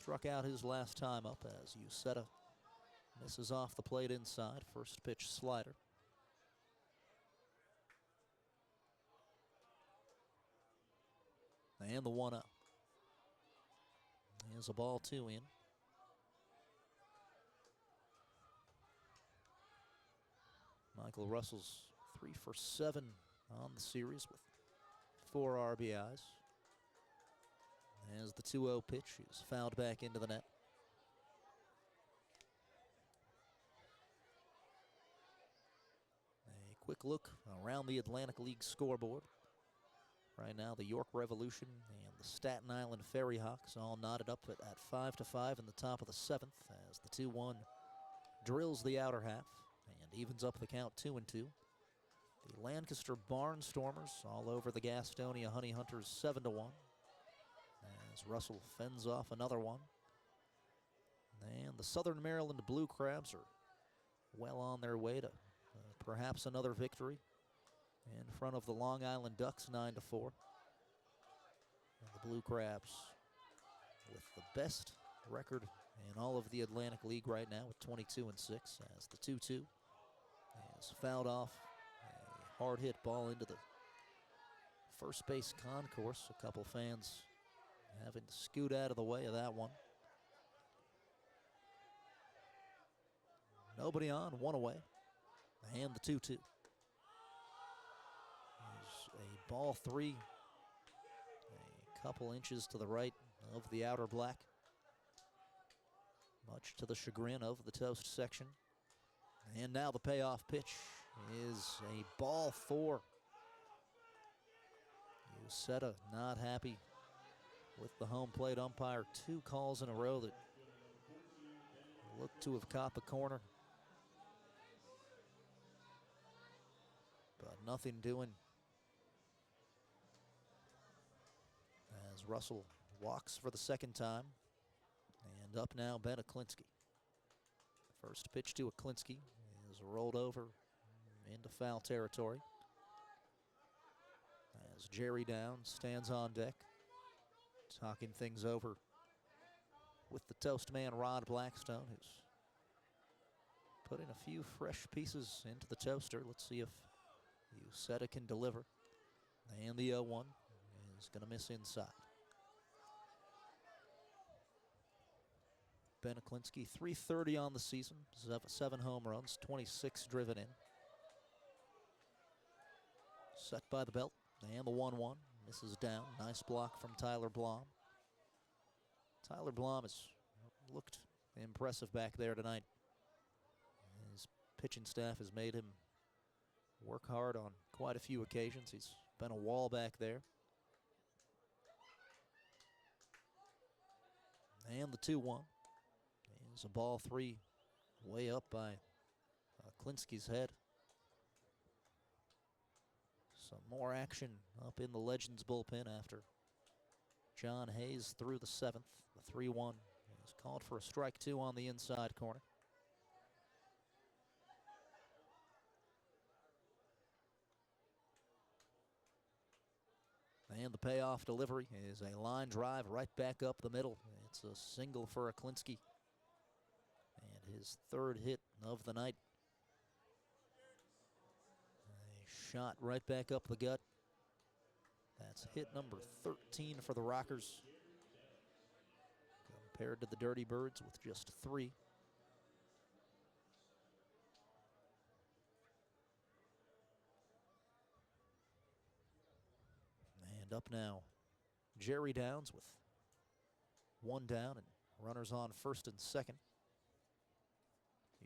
struck out his last time up as Uceta misses off the plate inside. First pitch slider. And the 1-0. Here's a ball 2 in. Michael Russell's 3 for 7 on the series with 4 RBIs. As the 2-0 pitch is fouled back into the net. A quick look around the Atlantic League scoreboard. Right now, the York Revolution and the Staten Island Ferry Hawks all knotted up at 5-5 in the top of the 7th as the 2-1 drills the outer half and evens up the count 2-2. The Lancaster Barnstormers all over the Gastonia Honey Hunters 7-1 as Russell fends off another one. And the Southern Maryland Blue Crabs are well on their way to perhaps another victory in front of the Long Island Ducks 9-4. And the Blue Crabs with the best record in all of the Atlantic League right now with 22-6 as the 2-2 is fouled off. A hard hit ball into the first base concourse. A couple fans having to scoot out of the way of that one. Nobody on, 1 away. And the 2-2. Is a ball 3. A couple inches to the right of the outer black. Much to the chagrin of the toast section. And now the payoff pitch is a ball 4. Uceta not happy with the home plate umpire. 2 calls in a row that looked to have caught the corner. But nothing doing as Russell walks for the second time. And up now, Ben Aklinski. First pitch to Aklinski is rolled over into foul territory as Jerry Downs stands on deck talking things over with the toast man, Rod Blackstone, who's putting a few fresh pieces into the toaster. Let's see if Uceta can deliver. And the 0-1 is going to miss inside. Ben Aklinski, .330 on the season, 7 home runs, 26 driven in. Set by the belt, and the 1-1 misses down. Nice block from Tyler Blom. Tyler Blom has looked impressive back there tonight. His pitching staff has made him work hard on quite a few occasions. He's been a wall back there. And the 2-1 is a ball 3 way up by Aklinski's head. Some more action up in the Legends bullpen after John Hayes threw the 7th. The 3-1 is called for a strike 2 on the inside corner. And the payoff delivery is a line drive right back up the middle. It's a single for Aklinski. And his 3rd hit of the night. A shot right back up the gut. That's hit number 13 for the Rockers, compared to the Dirty Birds with just 3. And up now, Jerry Downs with 1 down and runners on 1st and 2nd.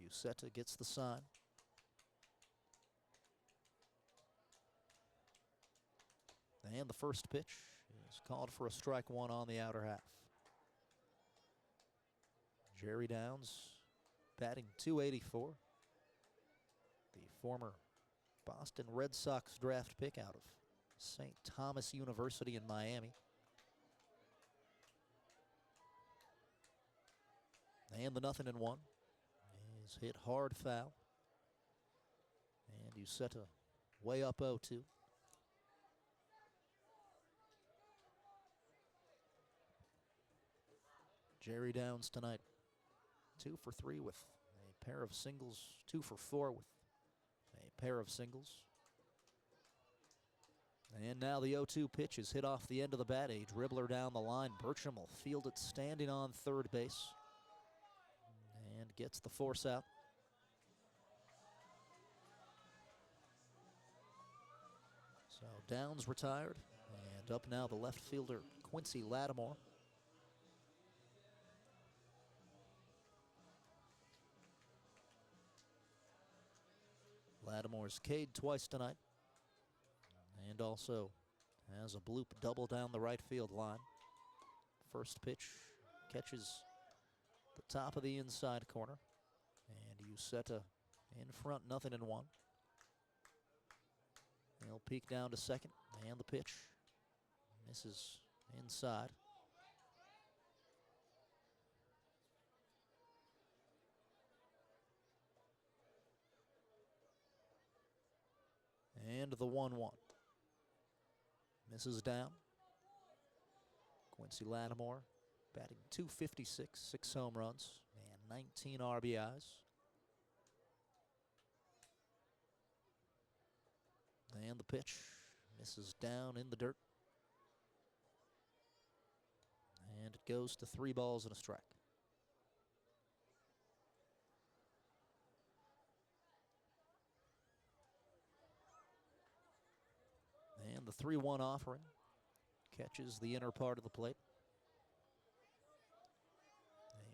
Uceta gets the sign. And the first pitch is called for a strike 1 on the outer half. Jerry Downs batting .284. The former Boston Red Sox draft pick out of St. Thomas University in Miami. And the 0-1 is hit hard foul. And Uceta way up 0-2. Jerry Downs tonight, 2 for 3 with a pair of singles, 2 for 4 with a pair of singles. And now the 0-2 pitch is hit off the end of the bat. A dribbler down the line. Burcham will field it standing on 3rd base and gets the force out. So Downs retired, and up now the left fielder, Quincy Lattimore. Lattimore's K'd twice tonight, and also has a bloop double down the right field line. First pitch catches the top of the inside corner, and Uceta in front, 0-1. He'll peek down to 2nd, and the pitch misses inside. And the 1-1 misses down. Quincy Lattimore batting .256, 6 home runs, and 19 RBIs. And the pitch misses down in the dirt. And it goes to 3 balls and a strike. And the 3-1 offering catches the inner part of the plate.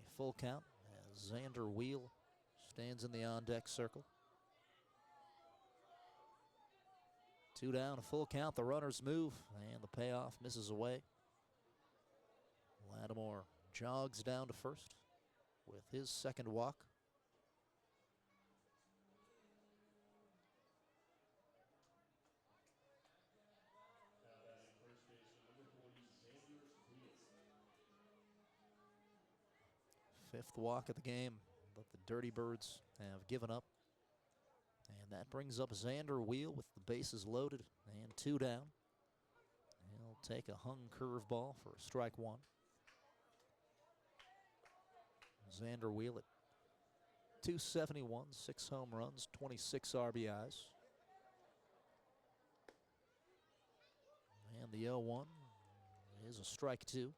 A full count as Xander Wheel stands in the on-deck circle. 2 down, a full count. The runners move, and the payoff misses away. Lattimore jogs down to 1st with his 2nd walk. Fifth walk of the game that the Dirty Birds have given up. And that brings up Xander Wheel with the bases loaded and 2 down. He'll take a hung curveball for strike one. Xander Wheel at 271, 6 home runs, 26 RBIs. And the 0-1 is a strike two.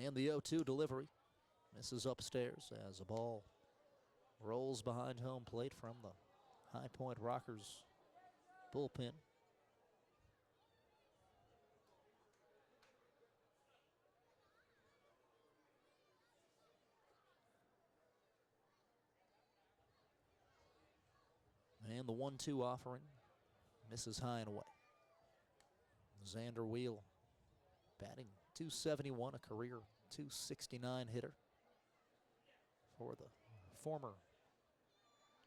And the 0-2 delivery misses upstairs as a ball rolls behind home plate from the High Point Rockers bullpen. And the 1-2 offering misses high and away. Xander Wheel batting .271, a career .269 hitter for the former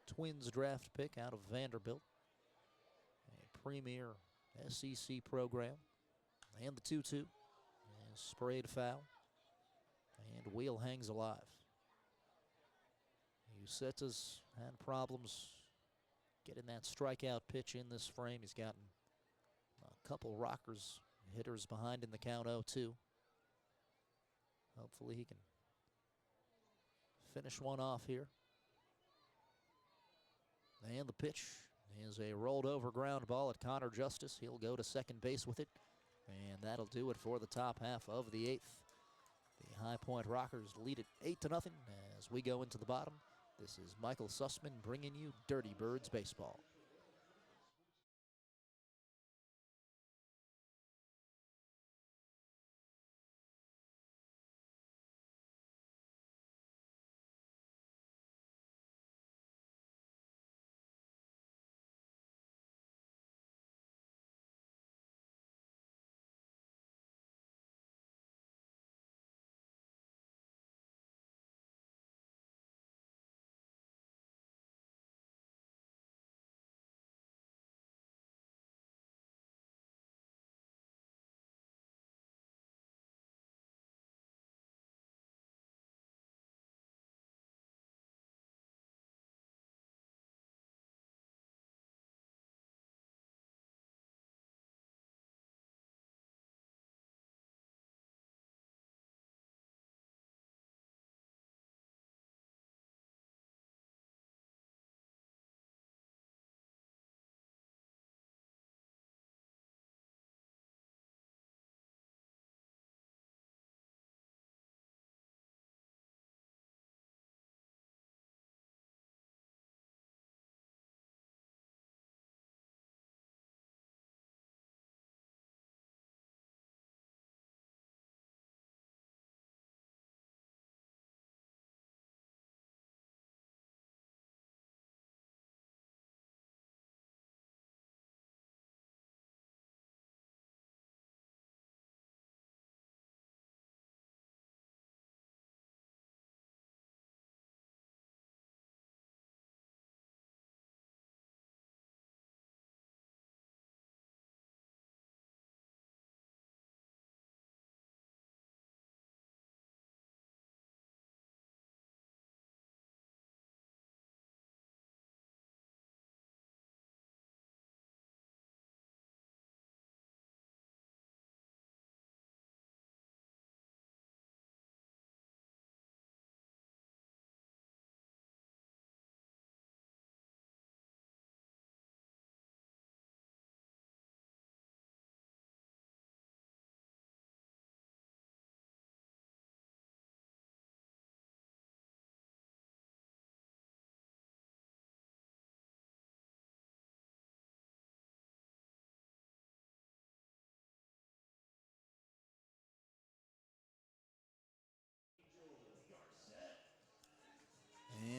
Twins draft pick out of Vanderbilt, a premier SEC program. And the 2-2 is sprayed foul, and Wheel hangs alive. Ucetta's had problems getting that strikeout pitch in this frame. He's gotten a couple Rockers hitters behind in the count 0-2. Hopefully he can finish one off here. And the pitch is a rolled over ground ball at Connor Justice. He'll go to second base with it. And that'll do it for the top half of the 8th. The High Point Rockers lead it 8-0 as we go into the bottom. This is Michael Sussman bringing you Dirty Birds baseball.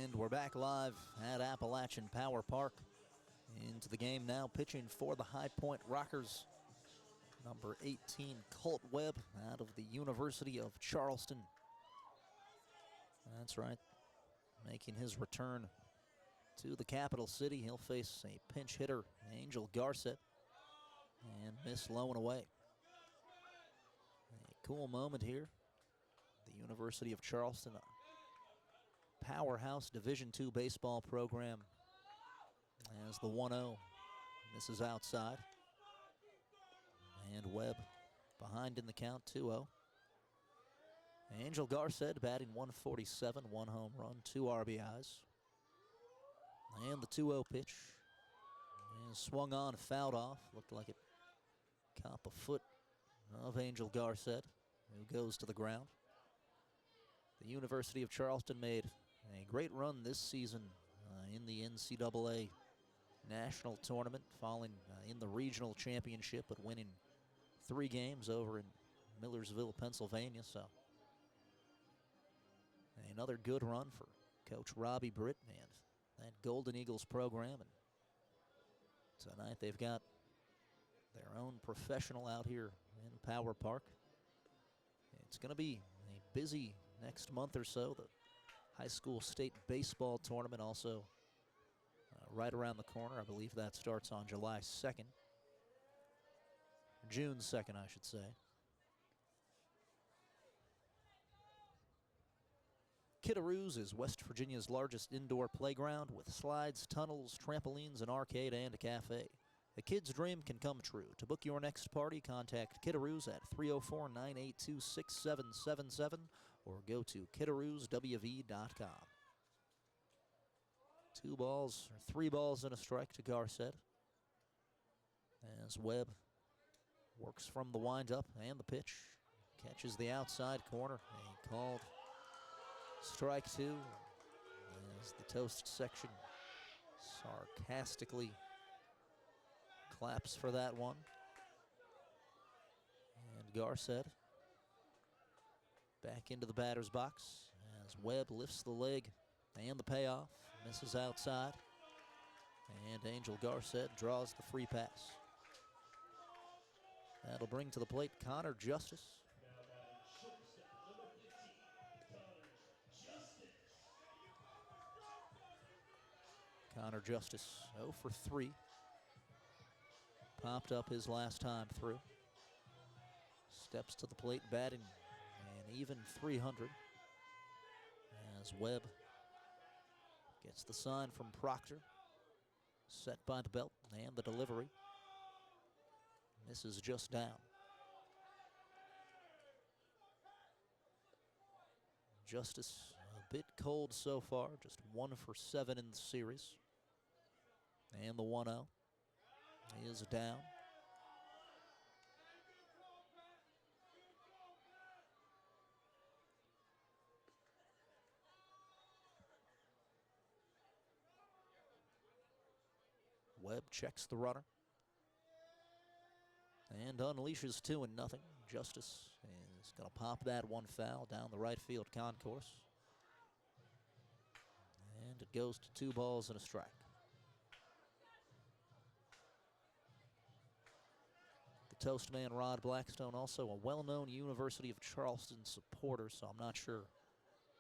And we're back live at Appalachian Power Park. Into the game now, pitching for the High Point Rockers, number 18, Colt Webb, out of the University of Charleston. That's right, making his return to the capital city. He'll face a pinch hitter, Angel Garcett, and miss low and away. A cool moment here. The University of Charleston, a powerhouse Division II baseball program, as the 1-0 misses outside. And Webb behind in the count, 2-0. Angel Garcet batting .147, 1 home run, 2 RBIs. And the 2-0 pitch is swung on, fouled off. Looked like it caught the foot of Angel Garcet, who goes to the ground. The University of Charleston made a great run this season in the NCAA National Tournament, falling in the regional championship, but winning 3 games over in Millersville, Pennsylvania. So another good run for Coach Robbie Britt and that Golden Eagles program. And tonight they've got their own professional out here in Power Park. It's going to be a busy next month or so. The high school state baseball tournament also right around the corner. I believe that starts on July 2nd. June 2nd, I should say. Kitteroos is West Virginia's largest indoor playground with slides, tunnels, trampolines, an arcade, and a cafe. A kid's dream can come true. To book your next party, contact Kitteroos at 304-982-6777 or go to kitterooswv.com. 3 balls and a strike to Garcet as Webb works from the windup and the pitch. Catches the outside corner. A called strike 2 as the toast section sarcastically claps for that one. And Garcet back into the batter's box as Webb lifts the leg and the payoff. Misses outside. And Angel Garcet draws the free pass. That'll bring to the plate Connor Justice. Connor Justice 0 for 3. Popped up his last time through. Steps to the plate batting an even .300 as Webb gets the sign from Proctor. Set by the belt and the delivery. Misses just down. Justice a bit cold so far, just 1 for 7 in the series. And the 1-0 is down. Webb checks the runner and unleashes 2-0. Justice is going to pop that one foul down the right field concourse. And it goes to 2 balls and a strike. The toast man Rod Blackstone, also a well-known University of Charleston supporter, so I'm not sure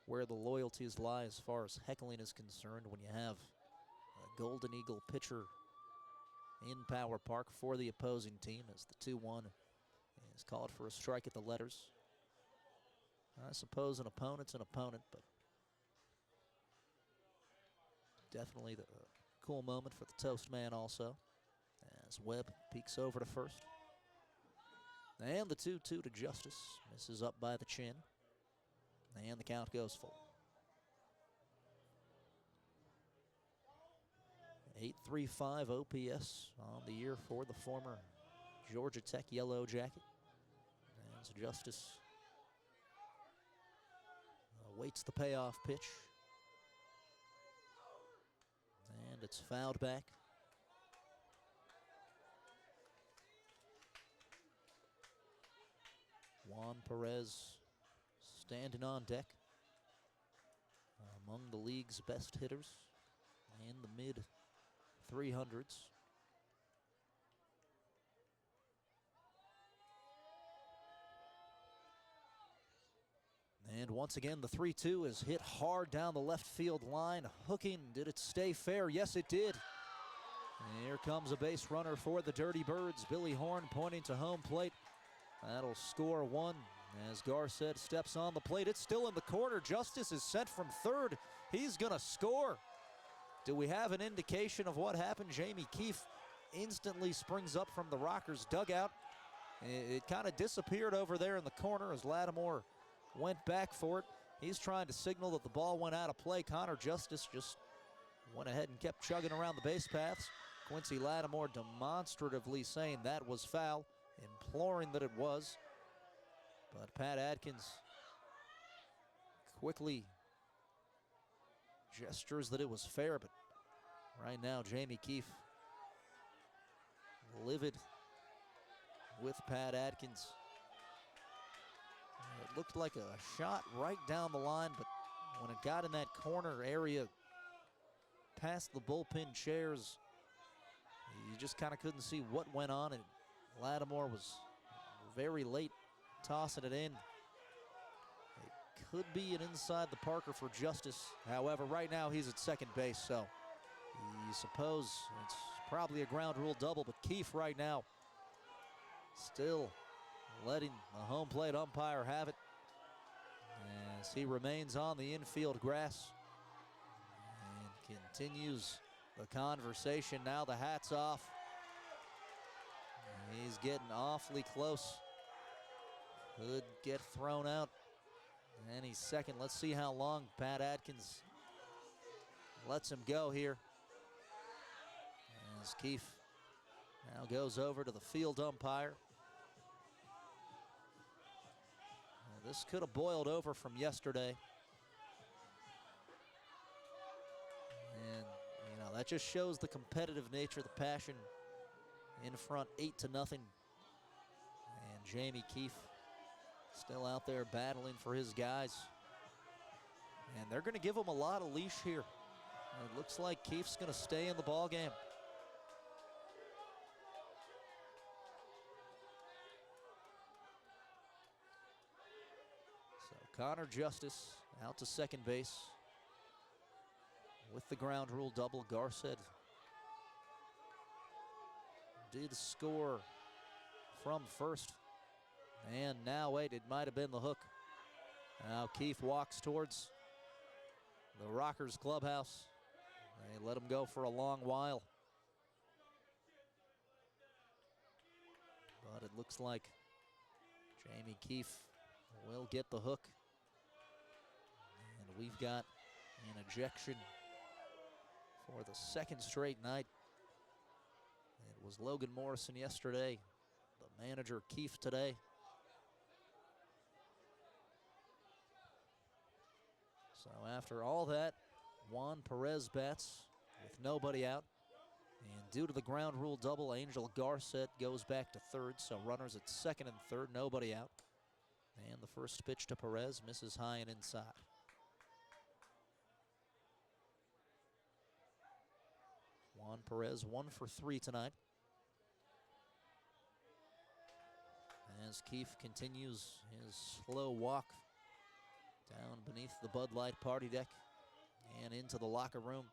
where the loyalties lie as far as heckling is concerned when you have a Golden Eagle pitcher in Power Park for the opposing team, as the 2-1 is called for a strike at the letters. I suppose an opponent's an opponent, but definitely the cool moment for the toast man also, as Webb peeks over to first. And the 2-2 to Justice, misses up by the chin, and the count goes full. 8.35 OPS on the year for the former Georgia Tech Yellow Jacket. As Justice awaits the payoff pitch. And it's fouled back. Juan Perez standing on deck. Among the league's best hitters in the mid 300s. And once again, the 3-2 is hit hard down the left field line. Hooking, did it stay fair? Yes, it did. And here comes a base runner for the Dirty Birds. Billy Horn pointing to home plate. That'll score 1. As Garcett steps on the plate, it's still in the corner. Justice is sent from third. He's going to score. Do we have an indication of what happened? Jamie Keefe instantly springs up from the Rockers dugout. It kind of disappeared over there in the corner as Lattimore went back for it. He's trying to signal that the ball went out of play. Connor Justice just went ahead and kept chugging around the base paths. Quincy Lattimore demonstratively saying that was foul, imploring that it was. But Pat Adkins quickly gestures that it was fair, but right now Jamie Keefe livid with Pat Adkins. It looked like a shot right down the line, but when it got in that corner area past the bullpen chairs, you just kind of couldn't see what went on, and Lattimore was very late tossing it in. It could be an inside the Parker for Justice. However, right now he's at second base, so you suppose it's probably a ground rule double, but Keefe right now still letting the home plate umpire have it as he remains on the infield grass and continues the conversation. Now the hat's off. He's getting awfully close. Could get thrown out any second. Let's see how long Pat Adkins lets him go here. As Keefe now goes over to the field umpire. This could have boiled over from yesterday. And, you know, that just shows the competitive nature, the passion in front, 8-0. And Jamie Keefe still out there battling for his guys. And they're going to give him a lot of leash here. It looks like Keefe's going to stay in the ball game. So Connor Justice out to second base with the ground rule double. Garcett did score from first. And now, wait, it might have been the hook. Now Keefe walks towards the Rockers clubhouse. They let him go for a long while. But it looks like Jamie Keefe will get the hook. And we've got an ejection for the second straight night. It was Logan Morrison yesterday, the manager Keefe today. So after all that, Juan Perez bats with nobody out. And due to the ground rule double, Angel Garcett goes back to third. So runners at second and third, nobody out. And the first pitch to Perez misses high and inside. Juan Perez 1 for 3 tonight. As Keefe continues his slow walk down beneath the Bud Light party deck and into the locker room.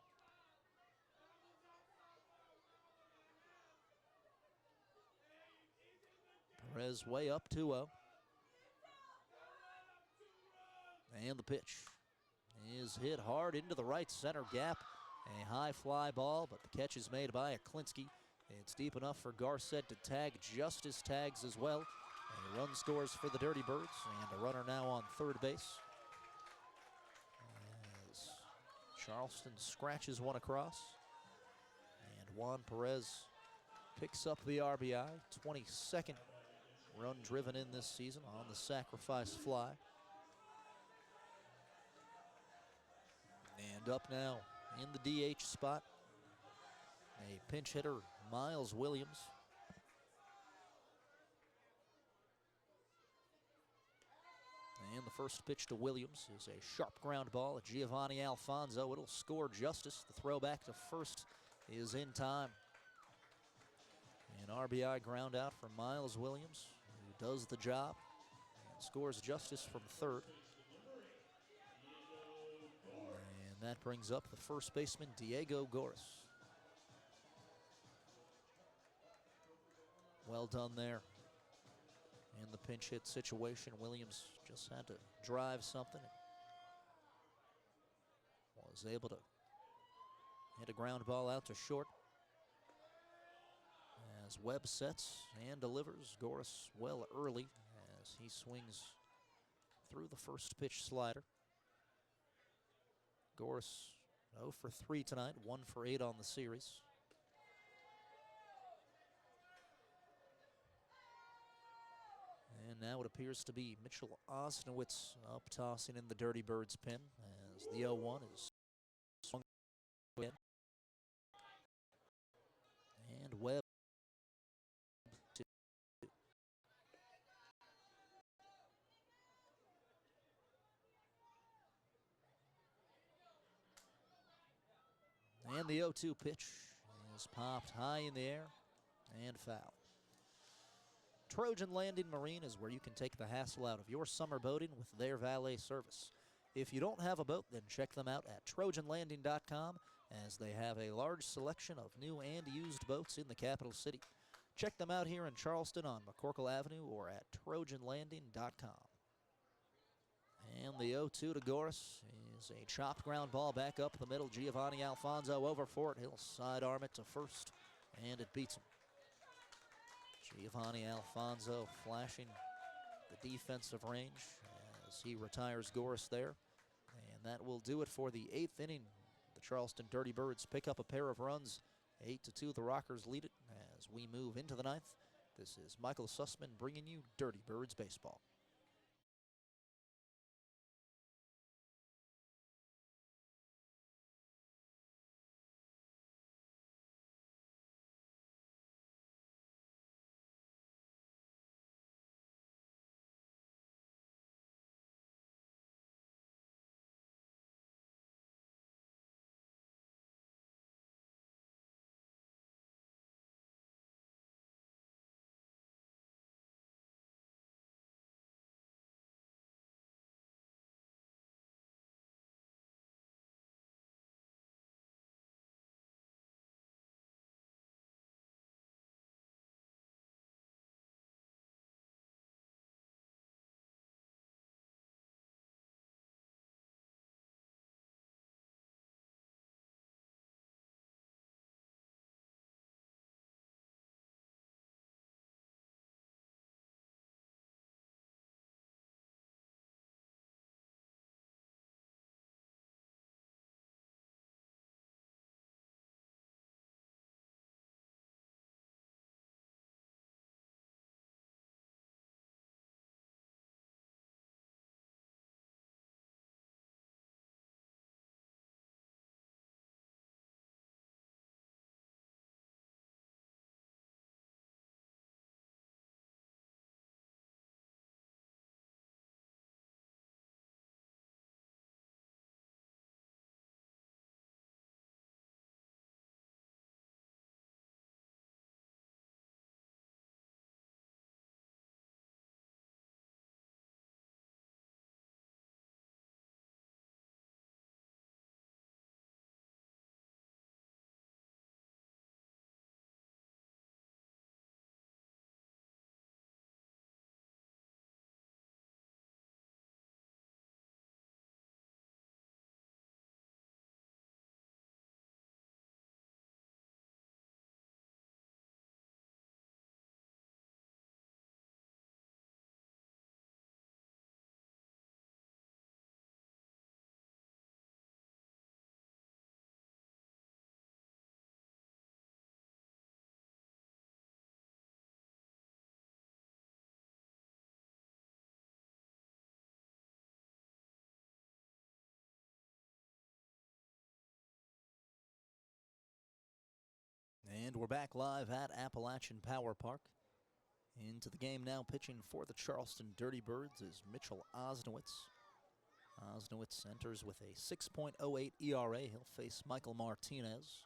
Perez way up 2-0. And the pitch is hit hard into the right center gap. A high fly ball, but the catch is made by Aklinski. It's deep enough for Garcett to tag. Justice tags as well. A run scores for the Dirty Birds, and a runner now on third base. As Charleston scratches one across. And Juan Perez picks up the RBI. 22nd run driven in this season on the sacrifice fly. And up now in the DH spot, a pinch hitter, Miles Williams. And the first pitch to Williams is a sharp ground ball at Giovanni Alfonso. It'll score Justice. The throw back to first is in time. An RBI ground out for Miles Williams, who does the job and scores Justice from third. And that brings up the first baseman, Diego Goris. Well done there. in the pinch hit situation. Williams just had to drive something. Was able to hit a ground ball out to short. As Webb sets and delivers, Goris well early as he swings through the first pitch slider. Goris 0 for 3 tonight, 1 for 8 on the series. And now it appears to be Mitchell Osnowitz up tossing in the Dirty Birds pin as the 0-1 is swung in. And Webb to and the 0-2 pitch is popped high in the air and foul. Trojan Landing Marine is where you can take the hassle out of your summer boating with their valet service. If you don't have a boat, then check them out at trojanlanding.com as they have a large selection of new and used boats in the capital city. Check them out here in Charleston on McCorkle Avenue or at trojanlanding.com. And the 0-2 to Goris is a chopped ground ball back up the middle. Giovanni Alfonso over for it. He'll sidearm it to first, and it beats him. Giovanni Alfonso flashing the defensive range as he retires Goris there. And that will do it for the 8th inning. The Charleston Dirty Birds pick up a pair of runs. 8-2, the Rockers lead it as we move into the 9th. This is Michael Sussman bringing you Dirty Birds baseball. And we're back live at Appalachian Power Park. Into the game now, pitching for the Charleston Dirty Birds is Mitchell Osnowitz. Osnowitz enters with a 6.08 ERA. He'll face Michael Martinez,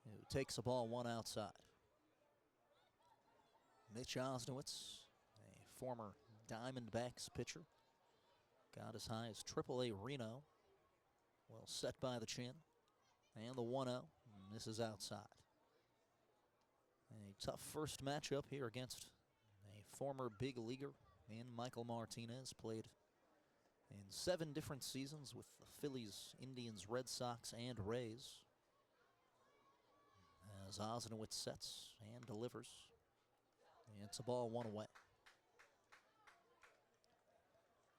who takes a ball one outside. Mitch Osnowitz, a former Diamondbacks pitcher, got as high as AAA Reno. Well set by the chin. And the 1-0 misses outside. A tough first matchup here against a former big leaguer in Michael Martinez, played in 7 different seasons with the Phillies, Indians, Red Sox, and Rays. As Osnowitz sets and delivers. It's a ball 1 away.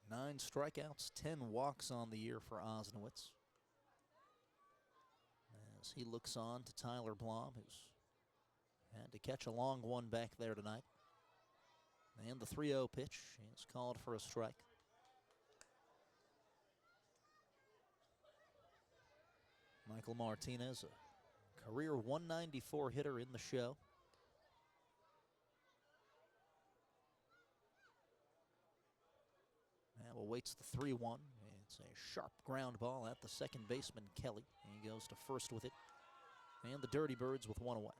9 strikeouts, 10 walks on the year for Osnowitz. As he looks on to Tyler Blom, who's had to catch a long one back there tonight. And the 3-0 pitch is called for a strike. Michael Martinez, a career 194 hitter in the show. Now awaits the 3-1. It's a sharp ground ball at the second baseman, Kelly. He goes to first with it. And the Dirty Birds with 1 away.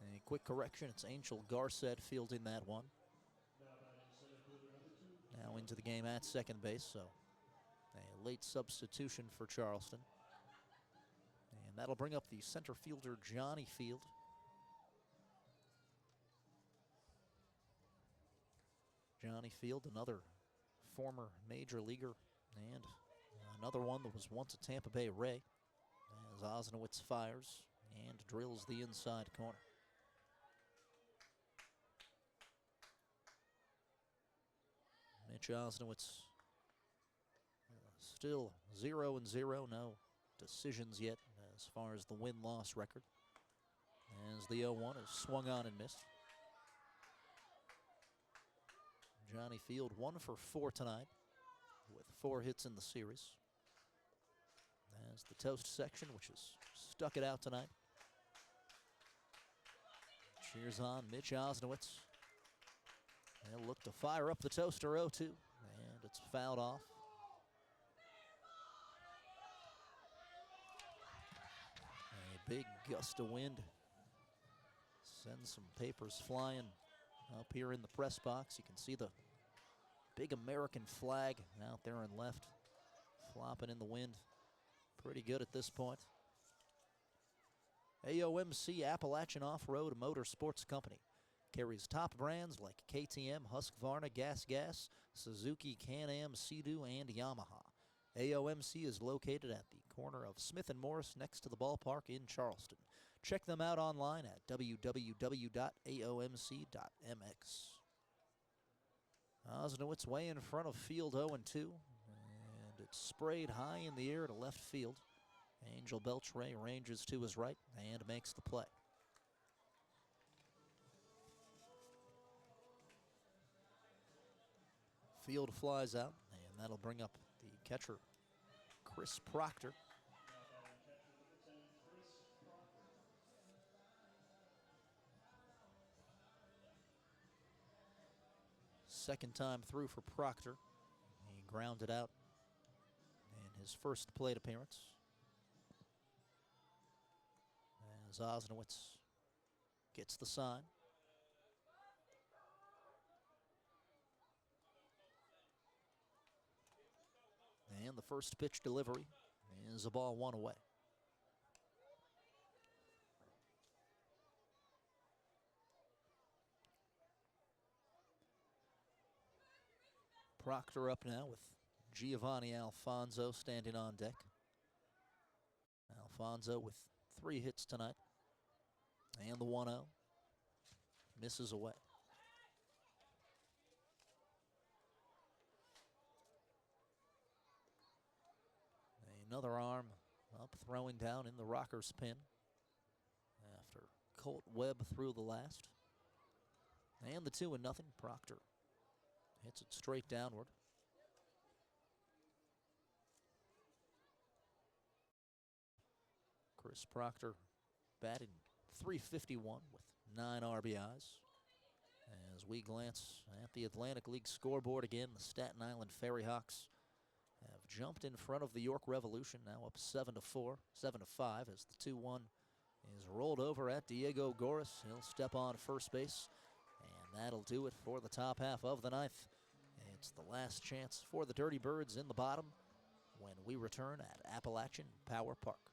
A quick correction, it's Angel Garcet fielding that one. Now into the game at second base, so a late substitution for Charleston. And that'll bring up the center fielder, Johnny Field. Johnny Field, another former major leaguer, and another one that was once a Tampa Bay Ray, as Osnowitz fires and drills the inside corner. Mitch Osnowitz still 0-0, no decisions yet as far as the win-loss record, as the 0-1 is swung on and missed. Johnny Field 1 for 4 tonight with 4 hits in the series. As the toast section, which has stuck it out tonight, cheers on Mitch Osnowitz. They'll look to fire up the toaster 0-2, and it's fouled off. A big gust of wind sends some papers flying up here in the press box. You can see the big American flag out there in left, flopping in the wind. Pretty good at this point. AOMC Appalachian Off-Road Motorsports Company carries top brands like KTM, Husqvarna, Gas, Suzuki, Can-Am, Sea-Doo, and Yamaha. AOMC is located at the corner of Smith and Morris next to the ballpark in Charleston. Check them out online at www.aomc.mx. Osnowitz way in front of field 0-2, and it's sprayed high in the air to left field. Angel Beltre ranges to his right and makes the play. Field flies out, and that'll bring up the catcher, Chris Proctor. Second time through for Proctor. He grounded out in his first plate appearance. As Osnowitz gets the sign. And the first pitch delivery is a ball 1 away. Proctor up now with Giovanni Alfonso standing on deck. Alfonso with 3 hits tonight. And the 1-0 misses away. Another arm up, throwing down in the Rockers' pin after Colt Webb threw the last. And the 2-0. Proctor hits it straight downward. Chris Proctor batting .351 with 9 RBIs. As we glance at the Atlantic League scoreboard again, the Staten Island Ferry Hawks have jumped in front of the York Revolution, now up 7-5 as the 2-1 is rolled over at Diego Goris. He'll step on first base, and that'll do it for the top half of the 9th. It's the last chance for the Dirty Birds in the bottom when we return at Appalachian Power Park.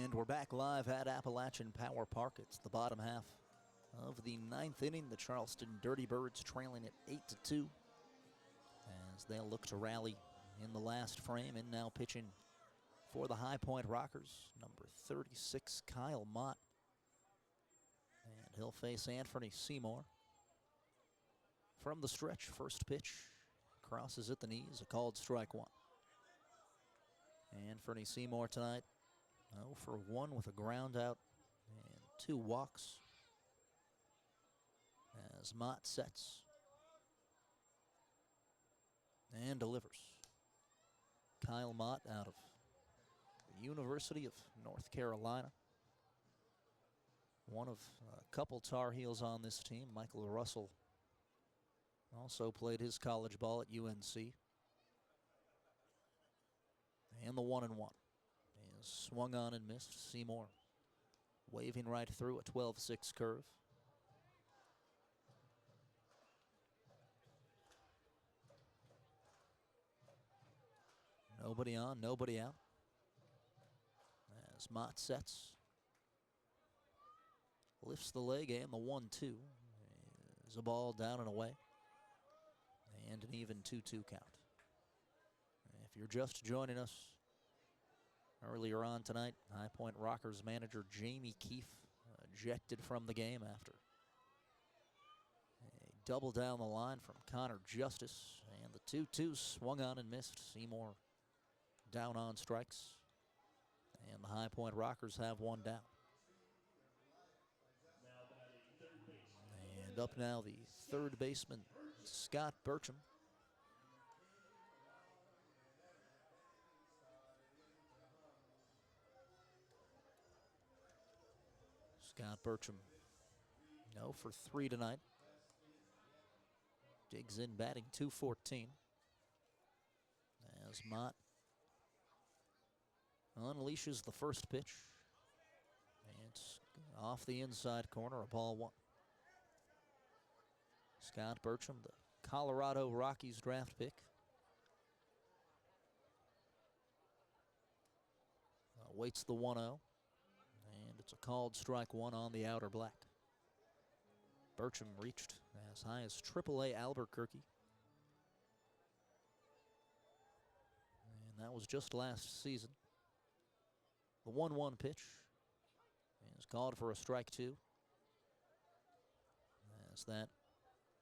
And we're back live at Appalachian Power Park. It's the bottom half of the ninth inning. The Charleston Dirty Birds trailing at 8-2 as they'll look to rally in the last frame. And now pitching for the High Point Rockers, number 36, Kyle Mott. And he'll face Anthony Seymour. From the stretch, first pitch, crosses at the knees, a called strike one. Anthony Seymour tonight, 0 for 1 with a ground out and 2 walks. As Mott sets and delivers. Kyle Mott out of the University of North Carolina. One of a couple Tar Heels on this team. Michael Russell also played his college ball at UNC. And the 1-1 is swung on and missed. Seymour waving right through a 12-6 curve. Nobody on, nobody out. As Mott sets. Lifts the leg and the 1-2. Is a ball down and away. And an even 2-2 count. If you're just joining us, earlier on tonight, High Point Rockers manager Jamie Keefe ejected from the game after a double down the line from Connor Justice. And the 2-2 swung on and missed. Seymour down on strikes. And the High Point Rockers have one down. And up now the third baseman, Scott Burcham. Scott Burcham, 0 for 3 tonight. Digs in, batting .214. As Mott unleashes the first pitch. And it's off the inside corner, a ball 1. Scott Burcham, the Colorado Rockies draft pick. Waits the 1-0. And it's a called strike one on the outer black. Burcham reached as high as AAA Albuquerque. And that was just last season. The 1-1 pitch is called for a strike 2. As that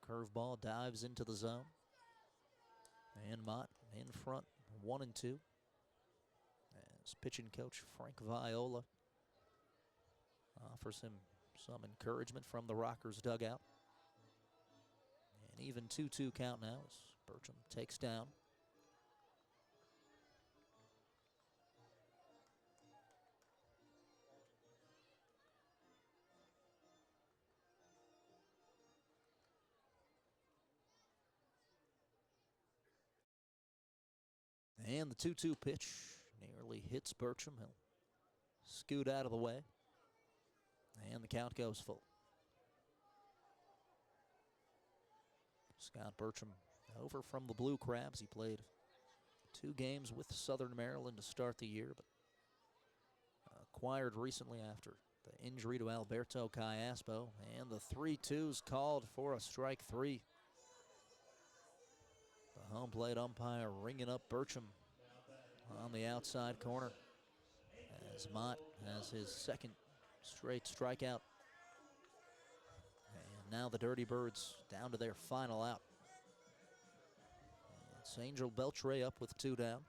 curveball dives into the zone. And Mott in front, 1-2. As pitching coach Frank Viola offers him some encouragement from the Rockers dugout. And even 2-2 count now as Burcham takes down. And the 2-2 pitch nearly hits Burcham. He'll scoot out of the way. And the count goes full. Scott Burcham over from the Blue Crabs. He played 2 games with Southern Maryland to start the year, but acquired recently after the injury to Alberto Callaspo. And the 3-2's called for a strike 3. The home plate umpire ringing up Burcham on the outside corner as Mott has his second straight strikeout. And now the Dirty Birds down to their final out. It's Angel Beltre up with 2 down.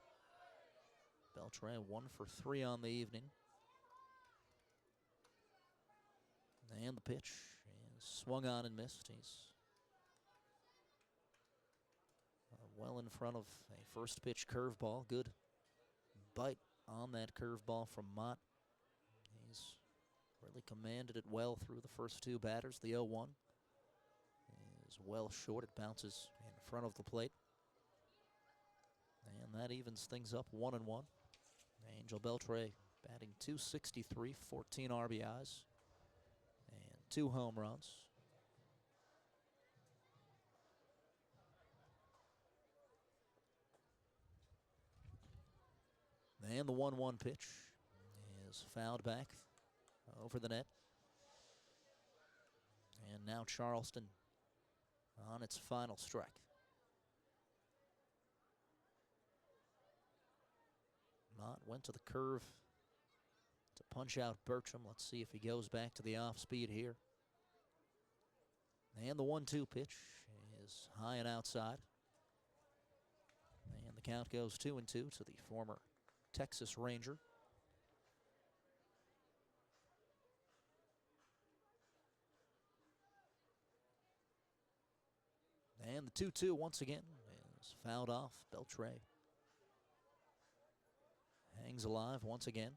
Beltre 1 for 3 on the evening. And the pitch is swung on and missed. He's well in front of a first pitch curveball. Good bite on that curveball from Mott. He's really commanded it well through the first 2 batters. The 0-1 is well short. It bounces in front of the plate. And that evens things up 1-1. Angel Beltre batting .263, 14 RBIs, and 2 home runs. And the 1-1 pitch is was fouled back over the net. And now Charleston on its final strike. Mott went to the curve to punch out Burcham. Let's see if he goes back to the off speed here. And the 1-2 pitch is high and outside. And the count goes 2-2 to the former Texas Ranger. And the 2-2 once again is fouled off. Beltre hangs alive once again.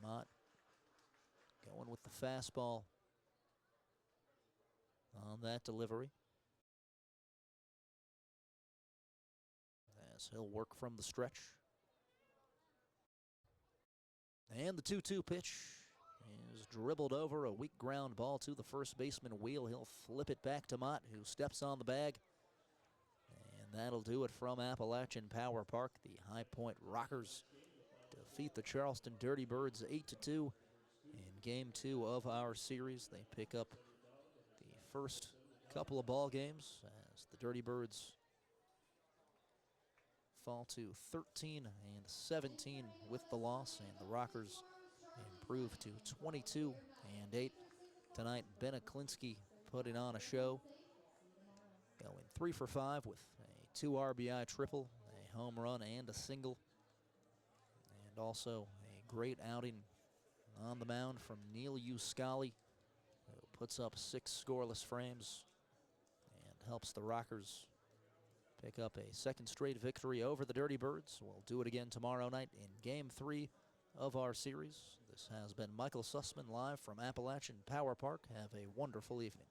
Mott going with the fastball on that delivery, as he'll work from the stretch. And the 2-2 pitch is dribbled over, a weak ground ball to the first baseman wheel. He'll flip it back to Mott, who steps on the bag. And that'll do it from Appalachian Power Park. The High Point Rockers defeat the Charleston Dirty Birds 8-2 in Game 2 of our series. They pick up the first couple of ball games as the Dirty Birds fall to 13-17 with the loss, and the Rockers improve to 22-8. Tonight, Ben Aklinski putting on a show, going 3 for 5 with a 2 RBI triple, a home run, and a single. And also a great outing on the mound from Neil Uscali, who puts up 6 scoreless frames and helps the Rockers pick up a second straight victory over the Dirty Birds. We'll do it again tomorrow night in Game 3 of our series. This has been Michael Sussman live from Appalachian Power Park. Have a wonderful evening.